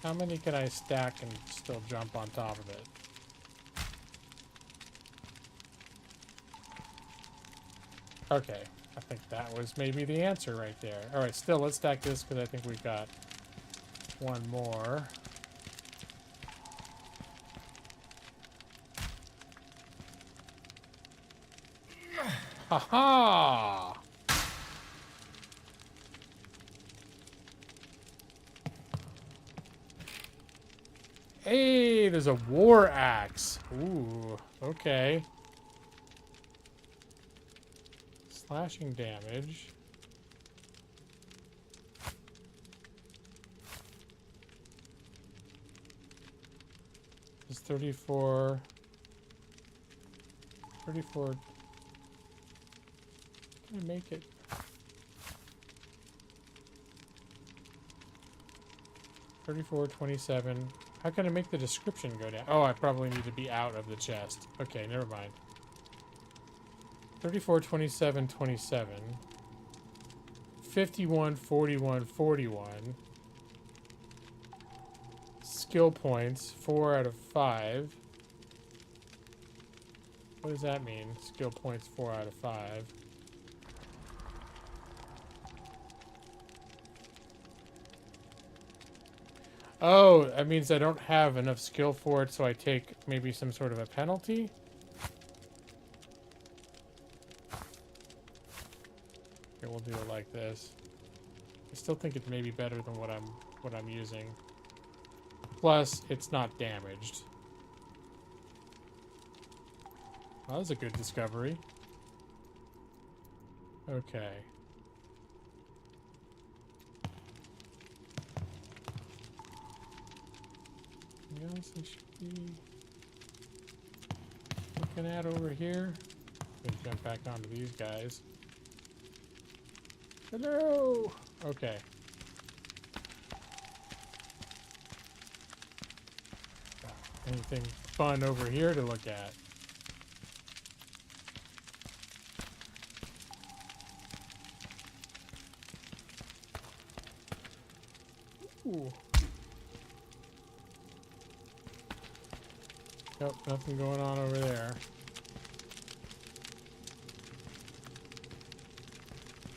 Speaker 1: How many can I stack and still jump on top of it? Okay, I think that was maybe the answer right there. Alright, still, let's stack this because I think we've got one more. Ha-ha! Hey, there's a war axe. Ooh, okay. Slashing damage. It's 34. 34. Can I make it? $34.27. How can I make the description go down? Oh, I probably need to be out of the chest. Okay, never mind. 34.27.27. 51.41.41. Skill points 4 out of 5. What does that mean? Skill points 4 out of 5. Oh, that means I don't have enough skill for it, so I take maybe some sort of a penalty? Here, we'll do it like this. I still think it may be better than what I'm using. Plus, it's not damaged. Well, that was a good discovery. Okay. Anything else I should be looking at over here? Gonna jump back onto these guys. Hello! Okay. Anything fun over here to look at? Ooh. Nope, nothing going on over there.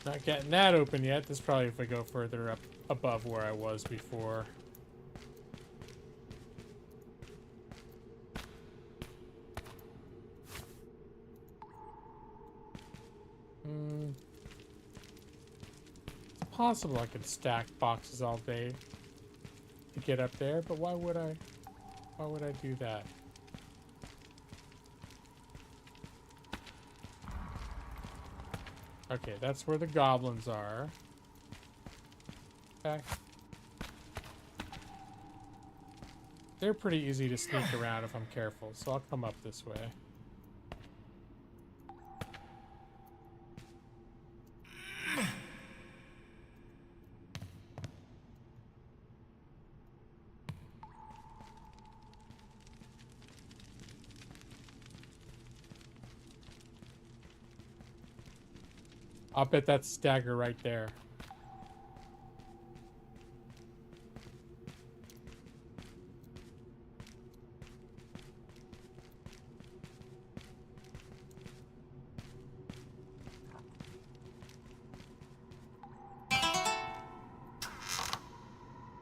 Speaker 1: Not getting that open yet. This probably if I go further up above where I was before. It's possible I could stack boxes all day to get up there, but why would I do that? Okay, that's where the goblins are. Okay. They're pretty easy to sneak around if I'm careful, so I'll come up this way. I'll bet that's dagger right there.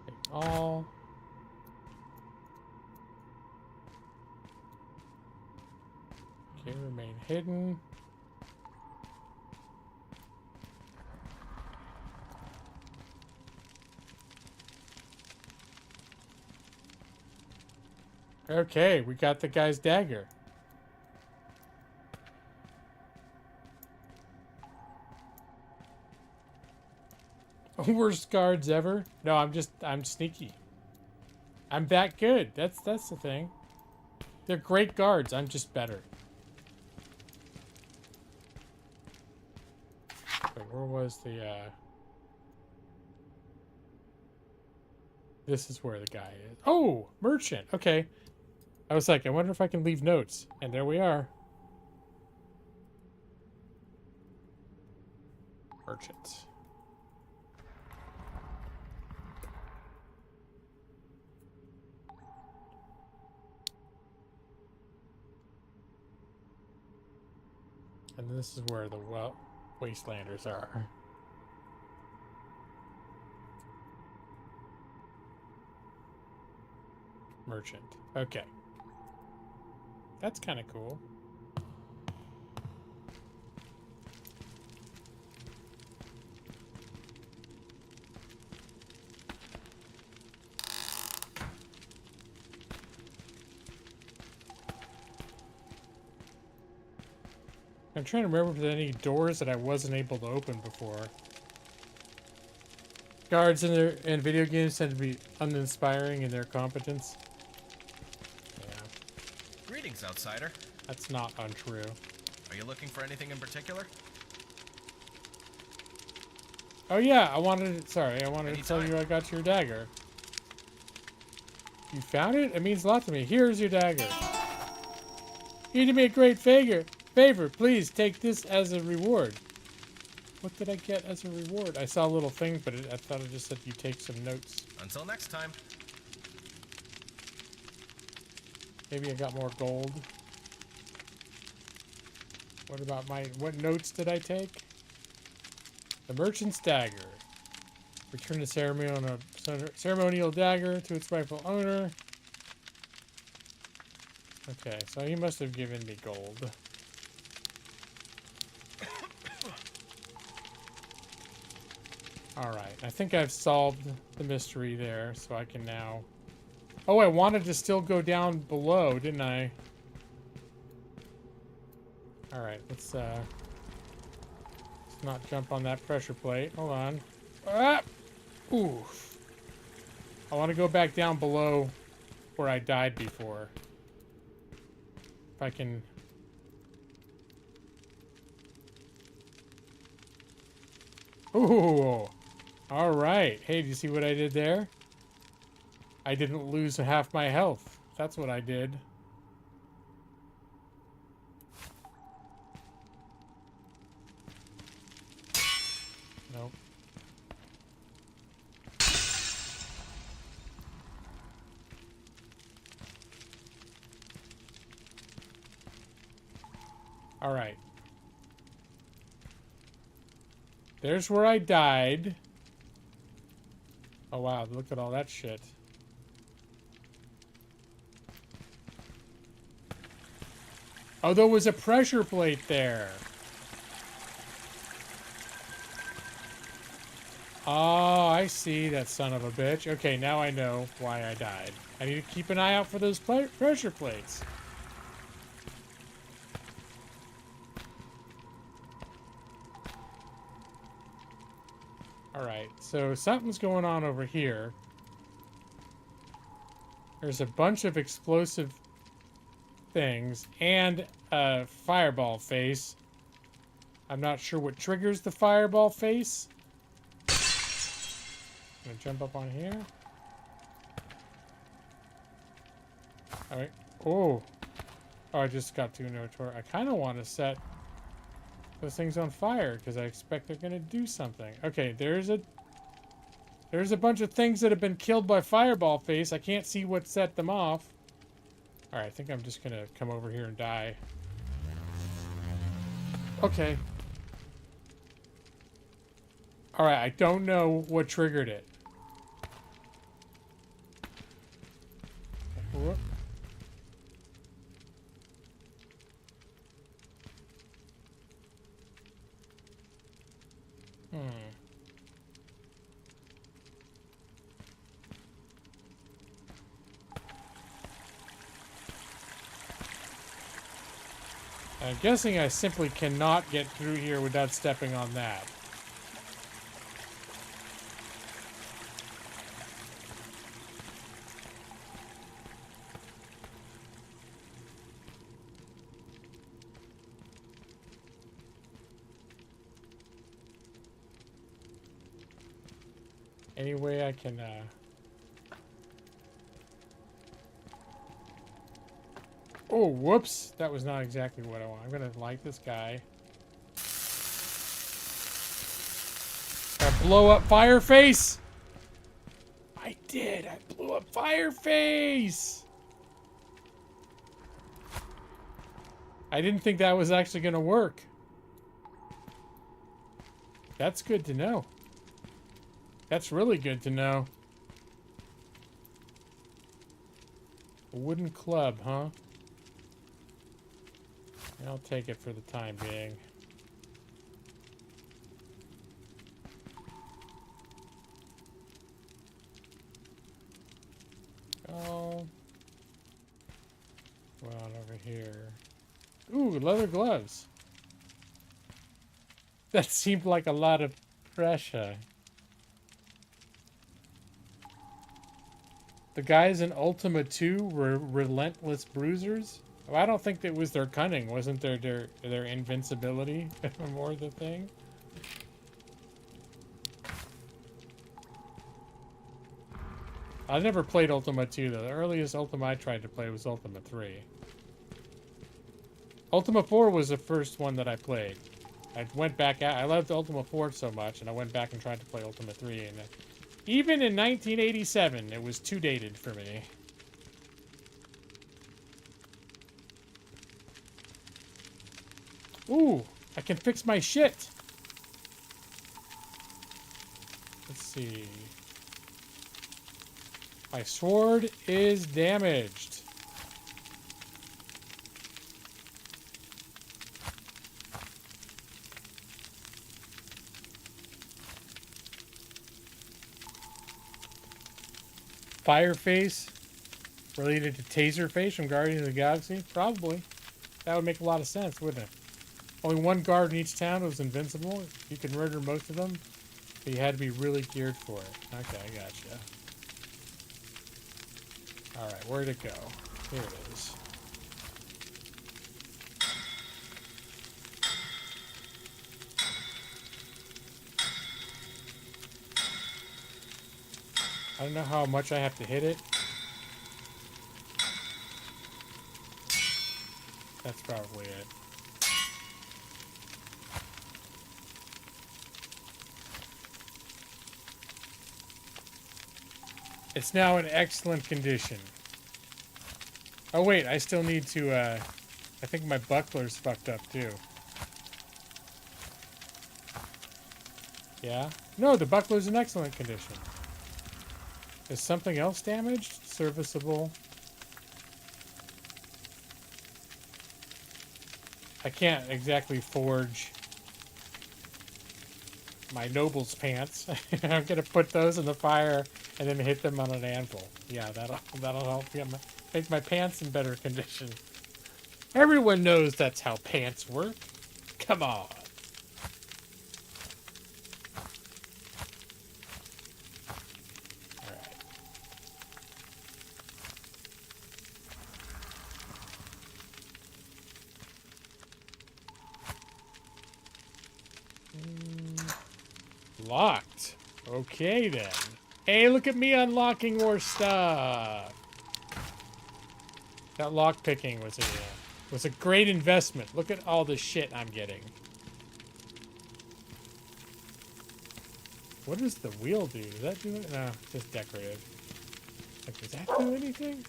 Speaker 1: Take all. Okay, remain hidden. Okay, we got the guy's dagger. Worst guards ever? No, I'm sneaky. I'm that good. That's the thing. They're great guards. I'm just better. Wait, where was the, This is where the guy is. Oh, merchant. Okay. I was like, I wonder if I can leave notes. And there we are. Merchant. And this is where the wastelanders are. Merchant. Okay. That's kind of cool. I'm trying to remember if there's any doors that I wasn't able to open before. Guards in video games tend to be uninspiring in their competence.
Speaker 4: Greetings, outsider.
Speaker 1: That's not untrue.
Speaker 4: Are you looking for anything in particular?
Speaker 1: Oh yeah, I wanted to tell you I got your dagger. You found it? It means a lot to me. Here's your dagger. You did me a great favor. Please take this as a reward. What did I get as a reward? I saw a little thing, but I thought it just said you take some notes.
Speaker 4: Until next time.
Speaker 1: Maybe I got more gold. What about what notes did I take? The merchant's dagger. Return the ceremonial dagger to its rightful owner. Okay, so he must have given me gold. Alright, I think I've solved the mystery there, so I can now... Oh, I wanted to still go down below, didn't I? Alright, let's not jump on that pressure plate. Hold on. Ah! Oof. I want to go back down below where I died before. If I can... Ooh! Alright. Hey, do you see what I did there? I didn't lose half my health. That's what I did. Nope. Alright. There's where I died. Oh wow, look at all that shit. Oh, there was a pressure plate there. Oh, I see that son of a bitch. Okay, now I know why I died. I need to keep an eye out for those pressure plates. Alright, so something's going on over here. There's a bunch of explosive things and a fireball face. I'm not sure what triggers the fireball face. I'm gonna jump up on here. Alright. Oh, I just got to notor. I kind of want to set those things on fire because I expect they're gonna do something. Okay, there's a bunch of things that have been killed by fireball face. I can't see what set them off. Alright, I think I'm just gonna come over here and die. Okay. Alright, I don't know what triggered it. Whoop. I'm guessing I simply cannot get through here without stepping on that. Any way I can, Oh, whoops. That was not exactly what I want. I'm gonna light this guy. Blow up Fireface! I did! I blew up Fireface! I didn't think that was actually gonna work. That's good to know. That's really good to know. A wooden club, huh? I'll take it for the time being. Oh. Well, over here. Ooh, leather gloves. That seemed like a lot of pressure. The guys in Ultima 2 were relentless bruisers? Well, I don't think that was their cunning. Wasn't their invincibility more the thing? I never played Ultima 2 though. The earliest Ultima I tried to play was Ultima 3. Ultima 4 was the first one that I played. I went back out. I loved Ultima 4 so much, and I went back and tried to play Ultima 3, and even in 1987, it was too dated for me. Ooh, I can fix my shit. Let's see. My sword is damaged. Fireface related to Taserface from Guardians of the Galaxy? Probably. That would make a lot of sense, wouldn't it? Only one guard in each town was invincible. You could murder most of them, but you had to be really geared for it. Okay, I gotcha. Alright, where'd it go? Here it is. I don't know how much I have to hit it. That's probably it. It's now in excellent condition. Oh wait, I still need to, I think my buckler's fucked up too. Yeah? No, the buckler's in excellent condition. Is something else damaged? Serviceable. I can't exactly forge my noble's pants. I'm gonna put those in the fire and then hit them on an anvil. Yeah, that'll help make my pants in better condition. Everyone knows that's how pants work. Come on. Alright. Locked. Okay then. Hey, look at me unlocking more stuff. That lock picking was a great investment. Look at all the shit I'm getting. What does the wheel do? Does that do it? No, just decorative. Like, does that do anything?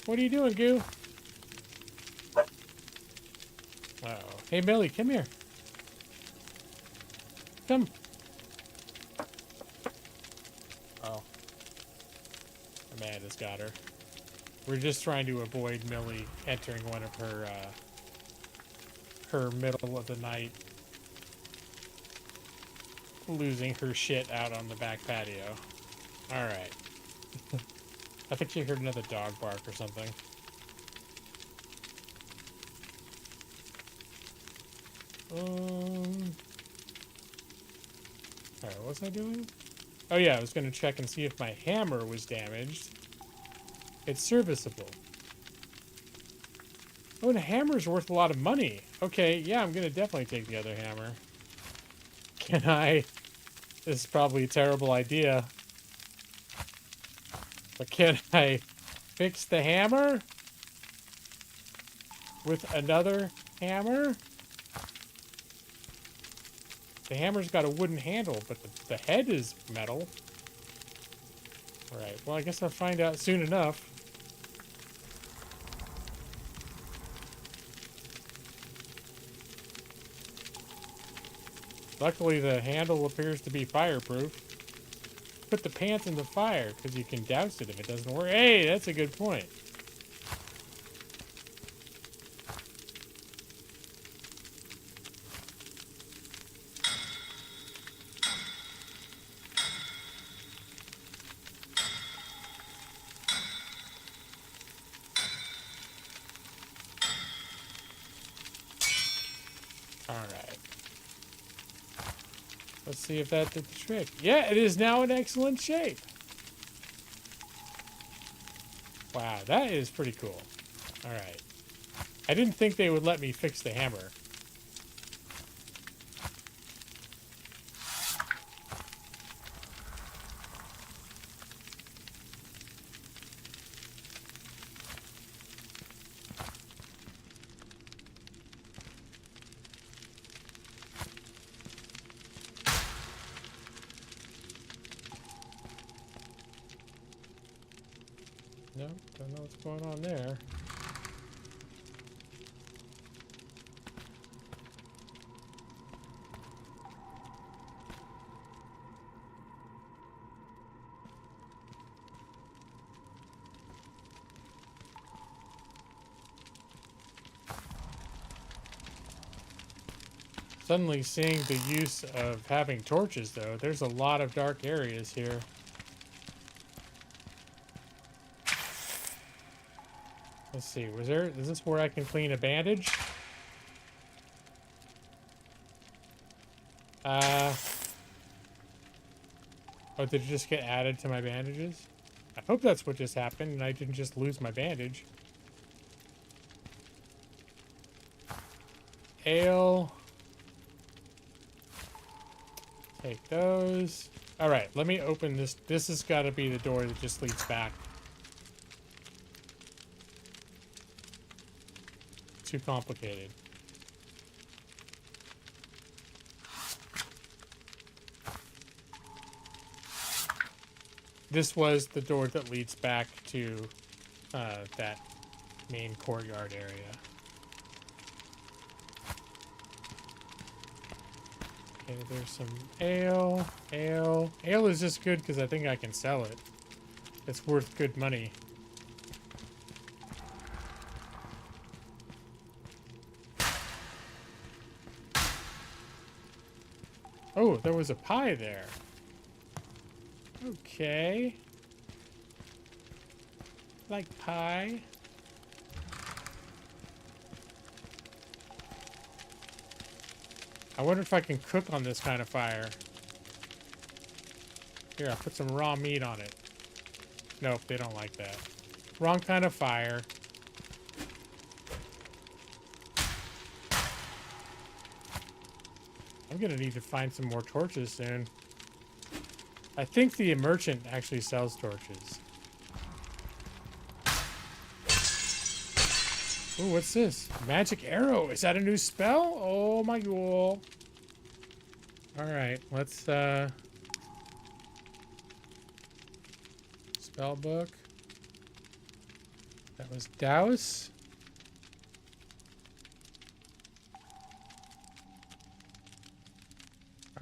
Speaker 1: What are you doing, Goo? Uh-oh. Hey, Millie, come here. Come. Oh. Amanda's got her. We're just trying to avoid Millie entering one of her, her middle of the night, losing her shit out on the back patio. Alright. I think she heard another dog bark or something. Alright, what was I doing? Oh yeah, I was going to check and see if my hammer was damaged. It's serviceable. Oh, and a hammer's worth a lot of money. Okay, yeah, I'm going to definitely take the other hammer. Can I... This is probably a terrible idea. But can I fix the hammer with another hammer? The hammer's got a wooden handle, but the head is metal. Alright, well, I guess I'll find out soon enough. Luckily, the handle appears to be fireproof. Put the pants in the fire, because you can douse it if it doesn't work. Hey, that's a good point. Alright. Let's see if that did the trick. Yeah, it is now in excellent shape. Wow, that is pretty cool. Alright. I didn't think they would let me fix the hammer. Nope, don't know what's going on there. suddenly seeing the use of having torches, though. There's a lot of dark areas here. Let's see, is this where I can clean a bandage? Oh, did it just get added to my bandages? I hope that's what just happened and I didn't just lose my bandage. Ale. Take those. Alright, let me open this. This has got to be the door that just leads back. Too complicated. This was the door that leads back to that main courtyard area. Okay, there's some ale. Ale is just good because I think I can sell it. It's worth good money. Oh, there was a pie there. Okay. Like pie. I wonder if I can cook on this kind of fire. Here, I'll put some raw meat on it. Nope, they don't like that. Wrong kind of fire. I'm gonna need to find some more torches soon. I think the merchant actually sells torches. Ooh, what's this? Magic arrow. Is that a new spell? Oh my god. Alright, let's spell book. That was douse.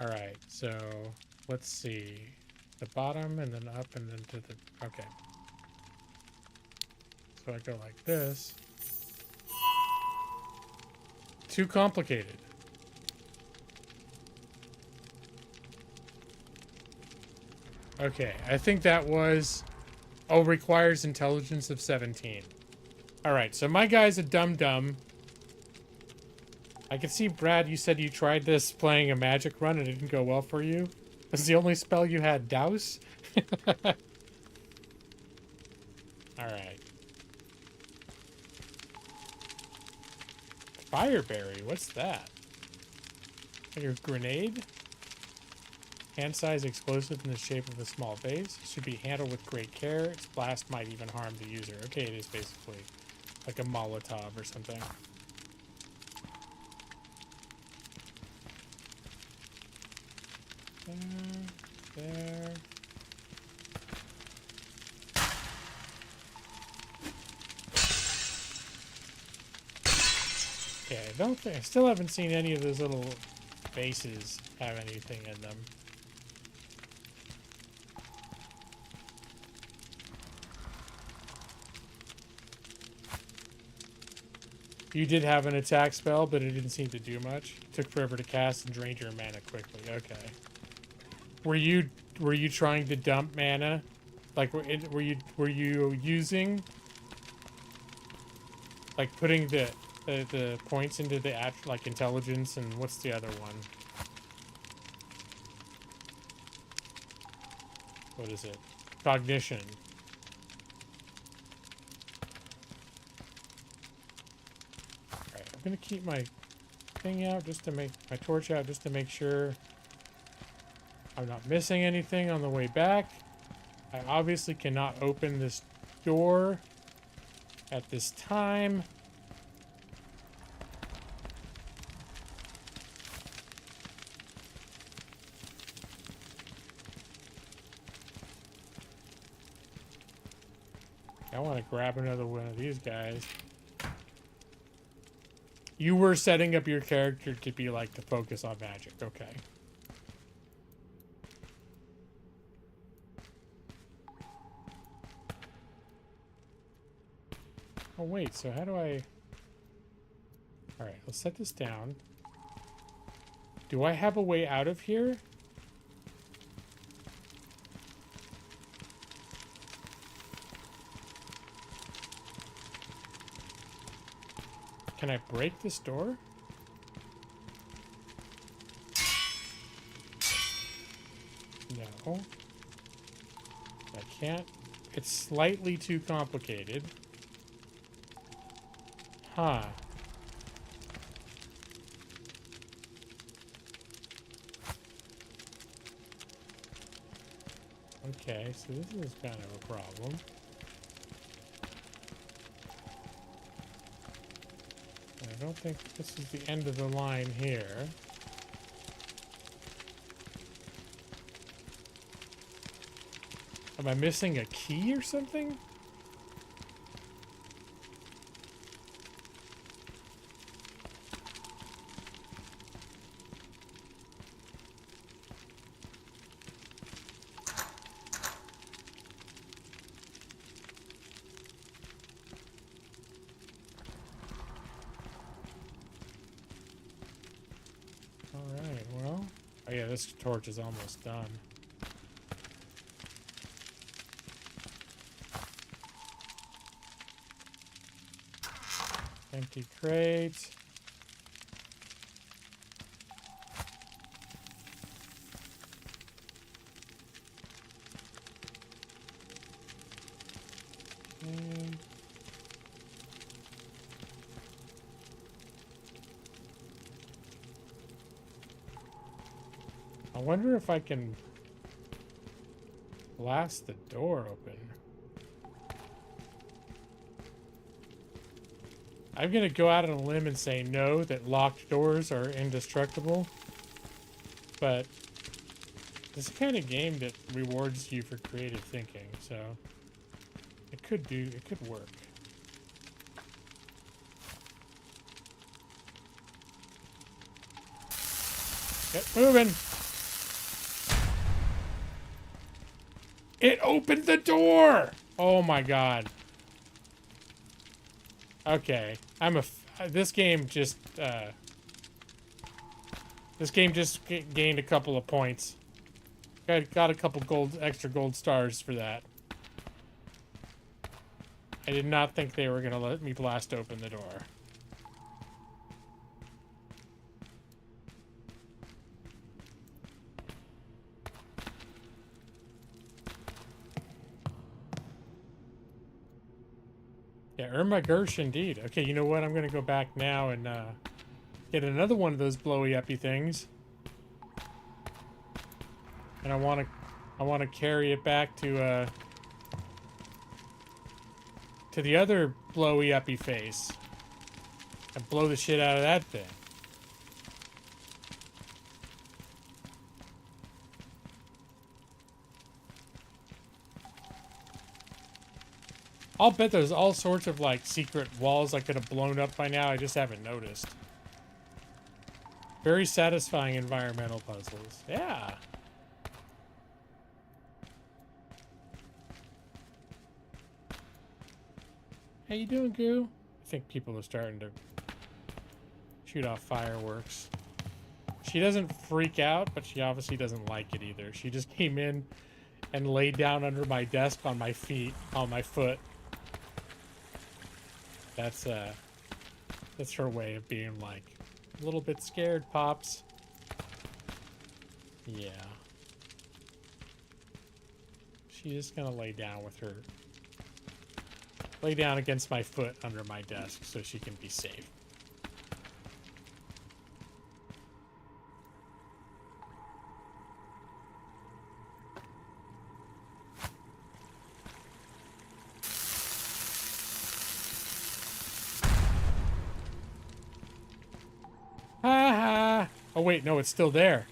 Speaker 1: Alright, so let's see. The bottom and then up and then to the... Okay. So I go like this. Too complicated. Okay, I think that was... Oh, requires intelligence of 17. Alright, so my guy's a dum-dum. I can see, Brad, you said you tried this playing a magic run and it didn't go well for you. Was the only spell you had douse? Alright. Fireberry, what's that? Like a grenade? Hand-sized explosive in the shape of a small vase. Should be handled with great care. Its blast might even harm the user. Okay, it is basically like a Molotov or something. There. Okay, I still haven't seen any of those little bases have anything in them. You did have an attack spell, but it didn't seem to do much. It took forever to cast and drained your mana quickly. Okay. Were you trying to dump mana? Like were you using like putting the points into the like intelligence and what's the other one? What is it? Cognition. Alright, I'm gonna keep my thing out just to make my torch out just to make sure I'm not missing anything on the way back. I obviously cannot open this door at this time. I want to grab another one of these guys. You were setting up your character to be like to focus on magic. Okay. Oh wait, so how do I... Alright, let's set this down. Do I have a way out of here? Can I break this door? No. I can't. It's slightly too complicated. Huh. Okay, so this is kind of a problem. I don't think this is the end of the line here. Am I missing a key or something? Alright, well. Oh yeah, this torch is almost done. Empty crate. And I wonder if I can blast the door open. I'm gonna go out on a limb and say no, that locked doors are indestructible. But this is the kind of game that rewards you for creative thinking, so it could work. Get moving. It opened the door. Oh my god. Okay, this game just gained a couple of points. Got a couple extra gold stars for that. I did not think they were gonna let me blast open the door. Yeah, Irma Gersh indeed. Okay, you know what? I'm gonna go back now and get another one of those blowy uppy things. And I wanna carry it back to the other blowy uppy face. And blow the shit out of that thing. I'll bet there's all sorts of, like, secret walls I could have blown up by now. I just haven't noticed. Very satisfying environmental puzzles. Yeah. How you doing, Goo? I think people are starting to shoot off fireworks. She doesn't freak out, but she obviously doesn't like it either. She just came in and laid down under my desk on my feet, on my foot. That's her way of being like a little bit scared, Pops. Yeah. She's just gonna lay down against my foot under my desk so she can be safe. Oh wait, no, it's still there.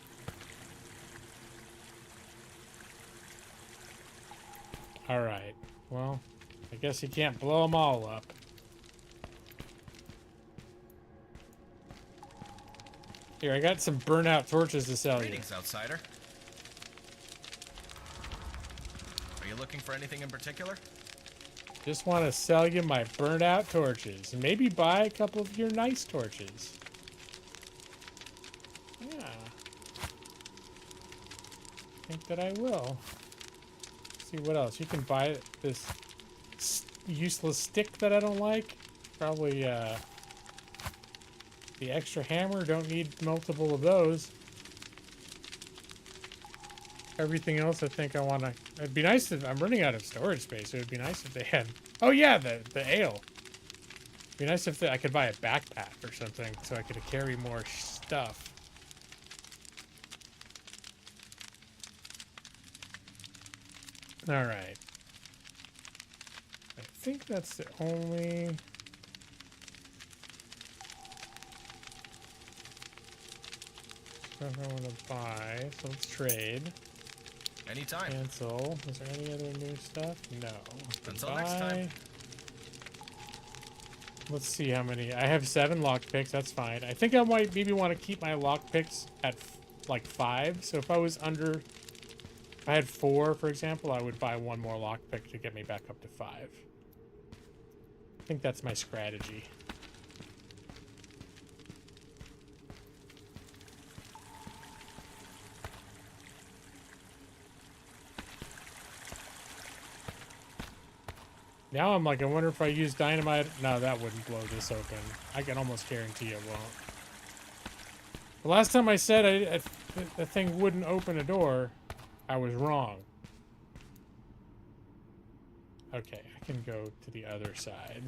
Speaker 1: Alright, well, I guess you can't blow them all up. Here, I got some burnout torches to sell you.
Speaker 4: Greetings, outsider. Are you looking for anything in particular?
Speaker 1: Just want to sell you my burned out torches and maybe buy a couple of your nice torches. Yeah. think that I will. See what else. You can buy this useless stick that I don't like. Probably the extra hammer. Don't need multiple of those. Everything else I think I want to... It'd be nice if... I'm running out of storage space. It would be nice if they had... Oh yeah, the ale. It'd be nice if I could buy a backpack or something so I could carry more stuff. Alright. I think that's the only... stuff I want to buy. So let's trade.
Speaker 4: Anytime.
Speaker 1: Cancel. Is there any other new stuff? No.
Speaker 4: Until next time.
Speaker 1: Let's see how many. I have 7 lockpicks. That's fine. I think I might maybe want to keep my lockpicks at like 5. So if I was under... If I had 4, for example, I would buy 1 more lockpick to get me back up to 5. I think that's my strategy. Now I'm like, I wonder if I use dynamite. No, that wouldn't blow this open. I can almost guarantee it won't. The last time I said the thing wouldn't open a door, I was wrong. Okay, I can go to the other side.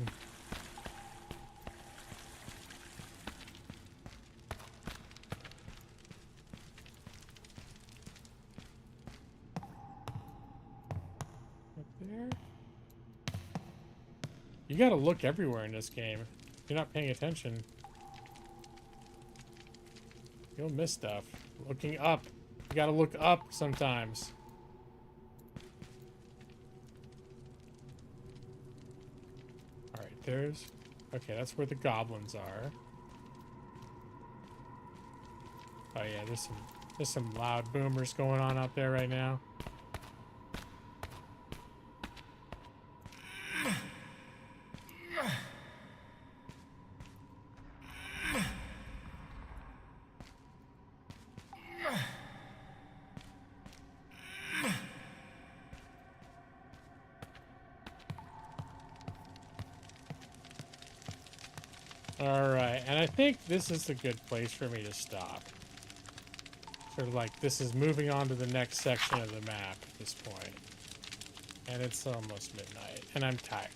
Speaker 1: Up there. You gotta look everywhere in this game. If you're not paying attention, you'll miss stuff. Looking up. You gotta look up sometimes. Alright, there's... Okay, that's where the goblins are. Oh yeah, there's some loud boomers going on out there right now. Alright, and I think this is a good place for me to stop. Sort of like, this is moving on to the next section of the map at this point. And it's almost midnight, and I'm tired.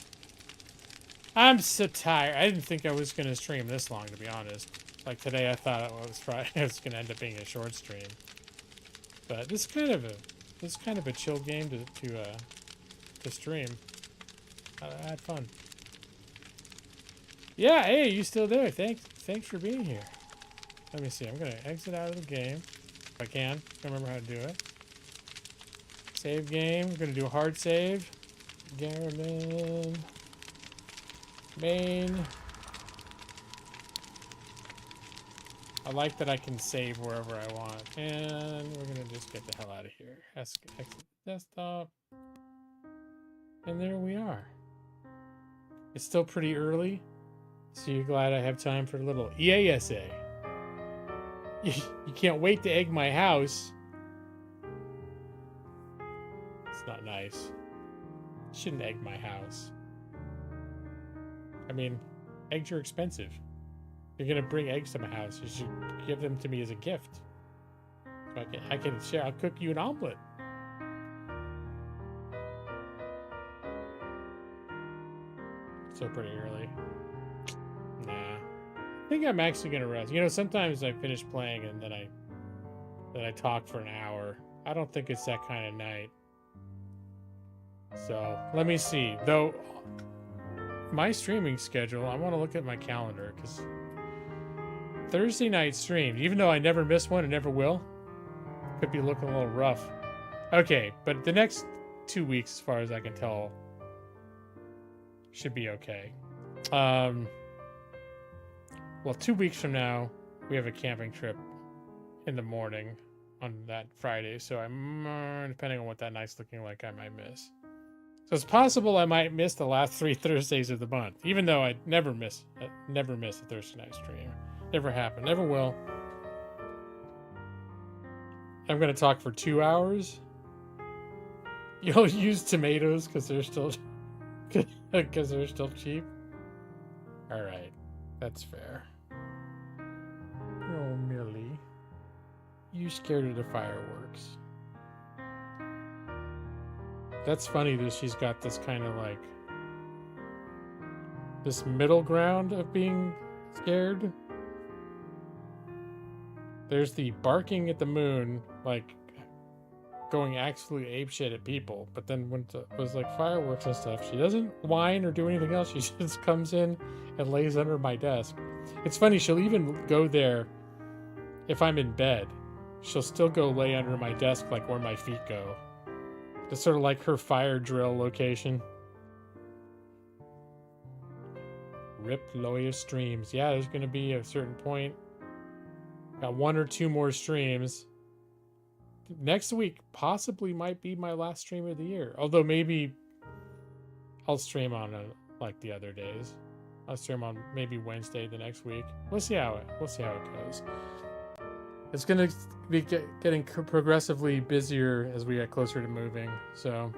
Speaker 1: I'm so tired. I didn't think I was going to stream this long, to be honest. Like today, I thought it was going to end up being a short stream. But this is kind of a chill game to stream. I had fun. Yeah, hey, you still there? Thanks for being here. Let me see. I'm gonna exit out of the game if I can. I remember how to do it. Save game. We're gonna do a hard save. Garmin. Main. I like that I can save wherever I want. And we're gonna just get the hell out of here. Exit desktop. And there we are. It's still pretty early. So you're glad I have time for a little EASA. You can't wait to egg my house. It's not nice. You shouldn't egg my house. I mean, eggs are expensive. You're gonna bring eggs to my house. You should give them to me as a gift. So I can share. I'll cook you an omelet. Still pretty early. Nah. I think I'm actually gonna rest. You know, sometimes I finish playing and then I talk for an hour. I don't think it's that kind of night. So let me see. Though my streaming schedule, I want to look at my calendar because Thursday night stream, even though I never miss one and never will, could be looking a little rough. Okay, but the next 2 weeks, as far as I can tell, should be okay. Well, 2 weeks from now, we have a camping trip in the morning on that Friday. So I'm, depending on what that night's looking like, I might miss. So it's possible I might miss the last 3 Thursdays of the month, even though I never miss a Thursday night stream. Never happened. Never will. I'm going to talk for 2 hours. You'll use tomatoes because they're still because they're still cheap. All right, that's fair. Oh, Millie, you scared of the fireworks? That's funny that she's got this kind of like this middle ground of being scared. There's the barking at the moon, like going absolutely apeshit at people, but then when it was like fireworks and stuff, she doesn't whine or do anything else. She just comes in and lays under my desk. It's funny, she'll even go there if I'm in bed. She'll still go lay under my desk like where my feet go. It's sort of like her fire drill location. Rip Lawyer streams. Yeah, there's gonna be a certain point. Got 1 or 2 more streams. Next week possibly might be my last stream of the year. Although maybe I'll stream on like the other days. I'll stream on maybe Wednesday the next week. We'll see how it goes. It's gonna be getting progressively busier as we get closer to moving, so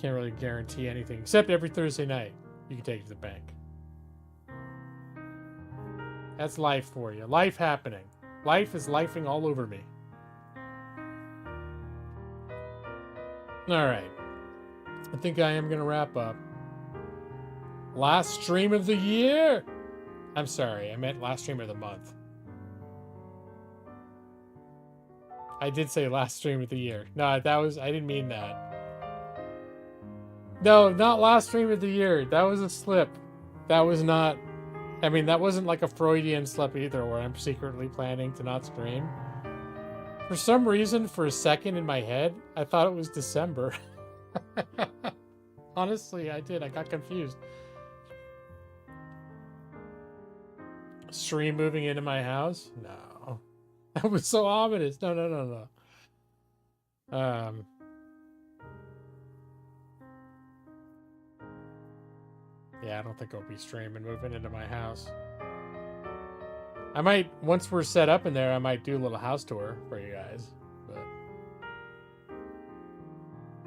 Speaker 1: can't really guarantee anything. Except every Thursday night, you can take it to the bank. That's life for you. Life happening. Life is lifing all over me. All right. I think I am going to wrap up. Last stream of the year. I'm sorry. I meant last stream of the month. I did say last stream of the year. No, I didn't mean that. No, not last stream of the year. That was a slip. That was not... I mean, that wasn't like a Freudian slip either, where I'm secretly planning to not stream. For some reason, for a second in my head, I thought it was December. Honestly, I did. I got confused. Stream moving into my house? No. That was so ominous. No. Yeah, I don't think I'll be streaming moving into my house. I might, once we're set up in there, I might do a little house tour for you guys. But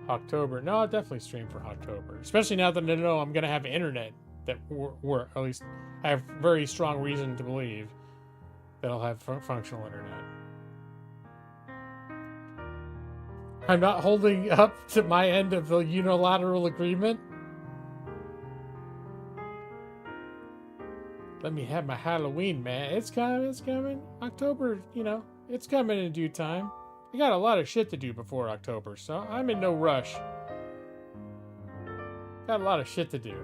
Speaker 1: October. No, I'll definitely stream for October. Especially now that I know I'm going to have internet that work. At least I have very strong reason to believe that I'll have functional internet. I'm not holding up to my end of the unilateral agreement. Let me have my Halloween, man. It's coming. October, it's coming in due time. I got a lot of shit to do before October, so I'm in no rush. Got a lot of shit to do.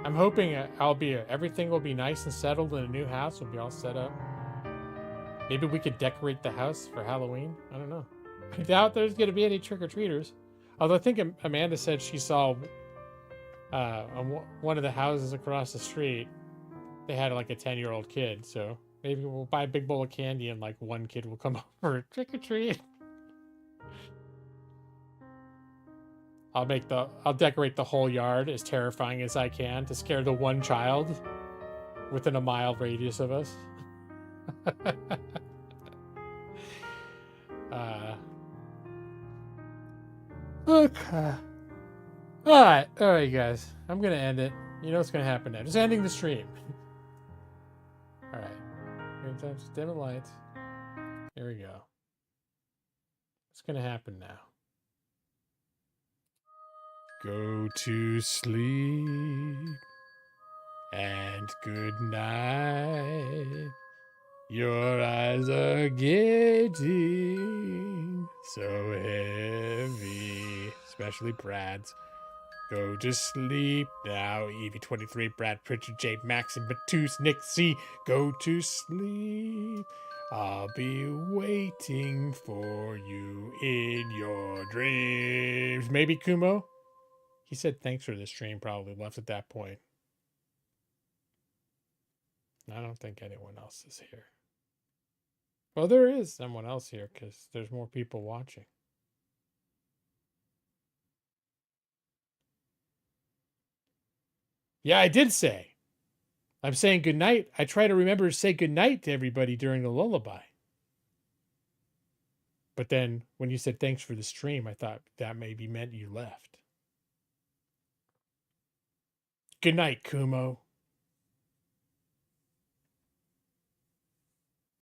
Speaker 1: I'm hoping everything will be nice and settled in a new house. We'll be all set up. Maybe we could decorate the house for Halloween. I don't know. I doubt there's going to be any trick-or-treaters. Although I think Amanda said she saw... on one of the houses across the street, they had like a 10-year-old kid, so maybe we'll buy a big bowl of candy and like one kid will come over trick-or-treat. I'll decorate the whole yard as terrifying as I can to scare the one child within a mile radius of us. Okay. Alright, guys. I'm gonna end it. You know what's gonna happen now. Just ending the stream. Alright. We're gonna dim the lights. Here we go. What's gonna happen now? Go to sleep. And good night. Your eyes are getting so heavy. Especially Brad's. Go to sleep now, Evie23, Brad, Pritchard, J, Max, and Batus, Nick C. Go to sleep. I'll be waiting for you in your dreams. Maybe Kumo? He said thanks for the stream, probably left at that point. I don't think anyone else is here. Well, there is someone else here because there's more people watching. Yeah, I did say. I'm saying goodnight. I try to remember to say goodnight to everybody during the lullaby. But then when you said thanks for the stream, I thought that maybe meant you left. Good night, Kumo.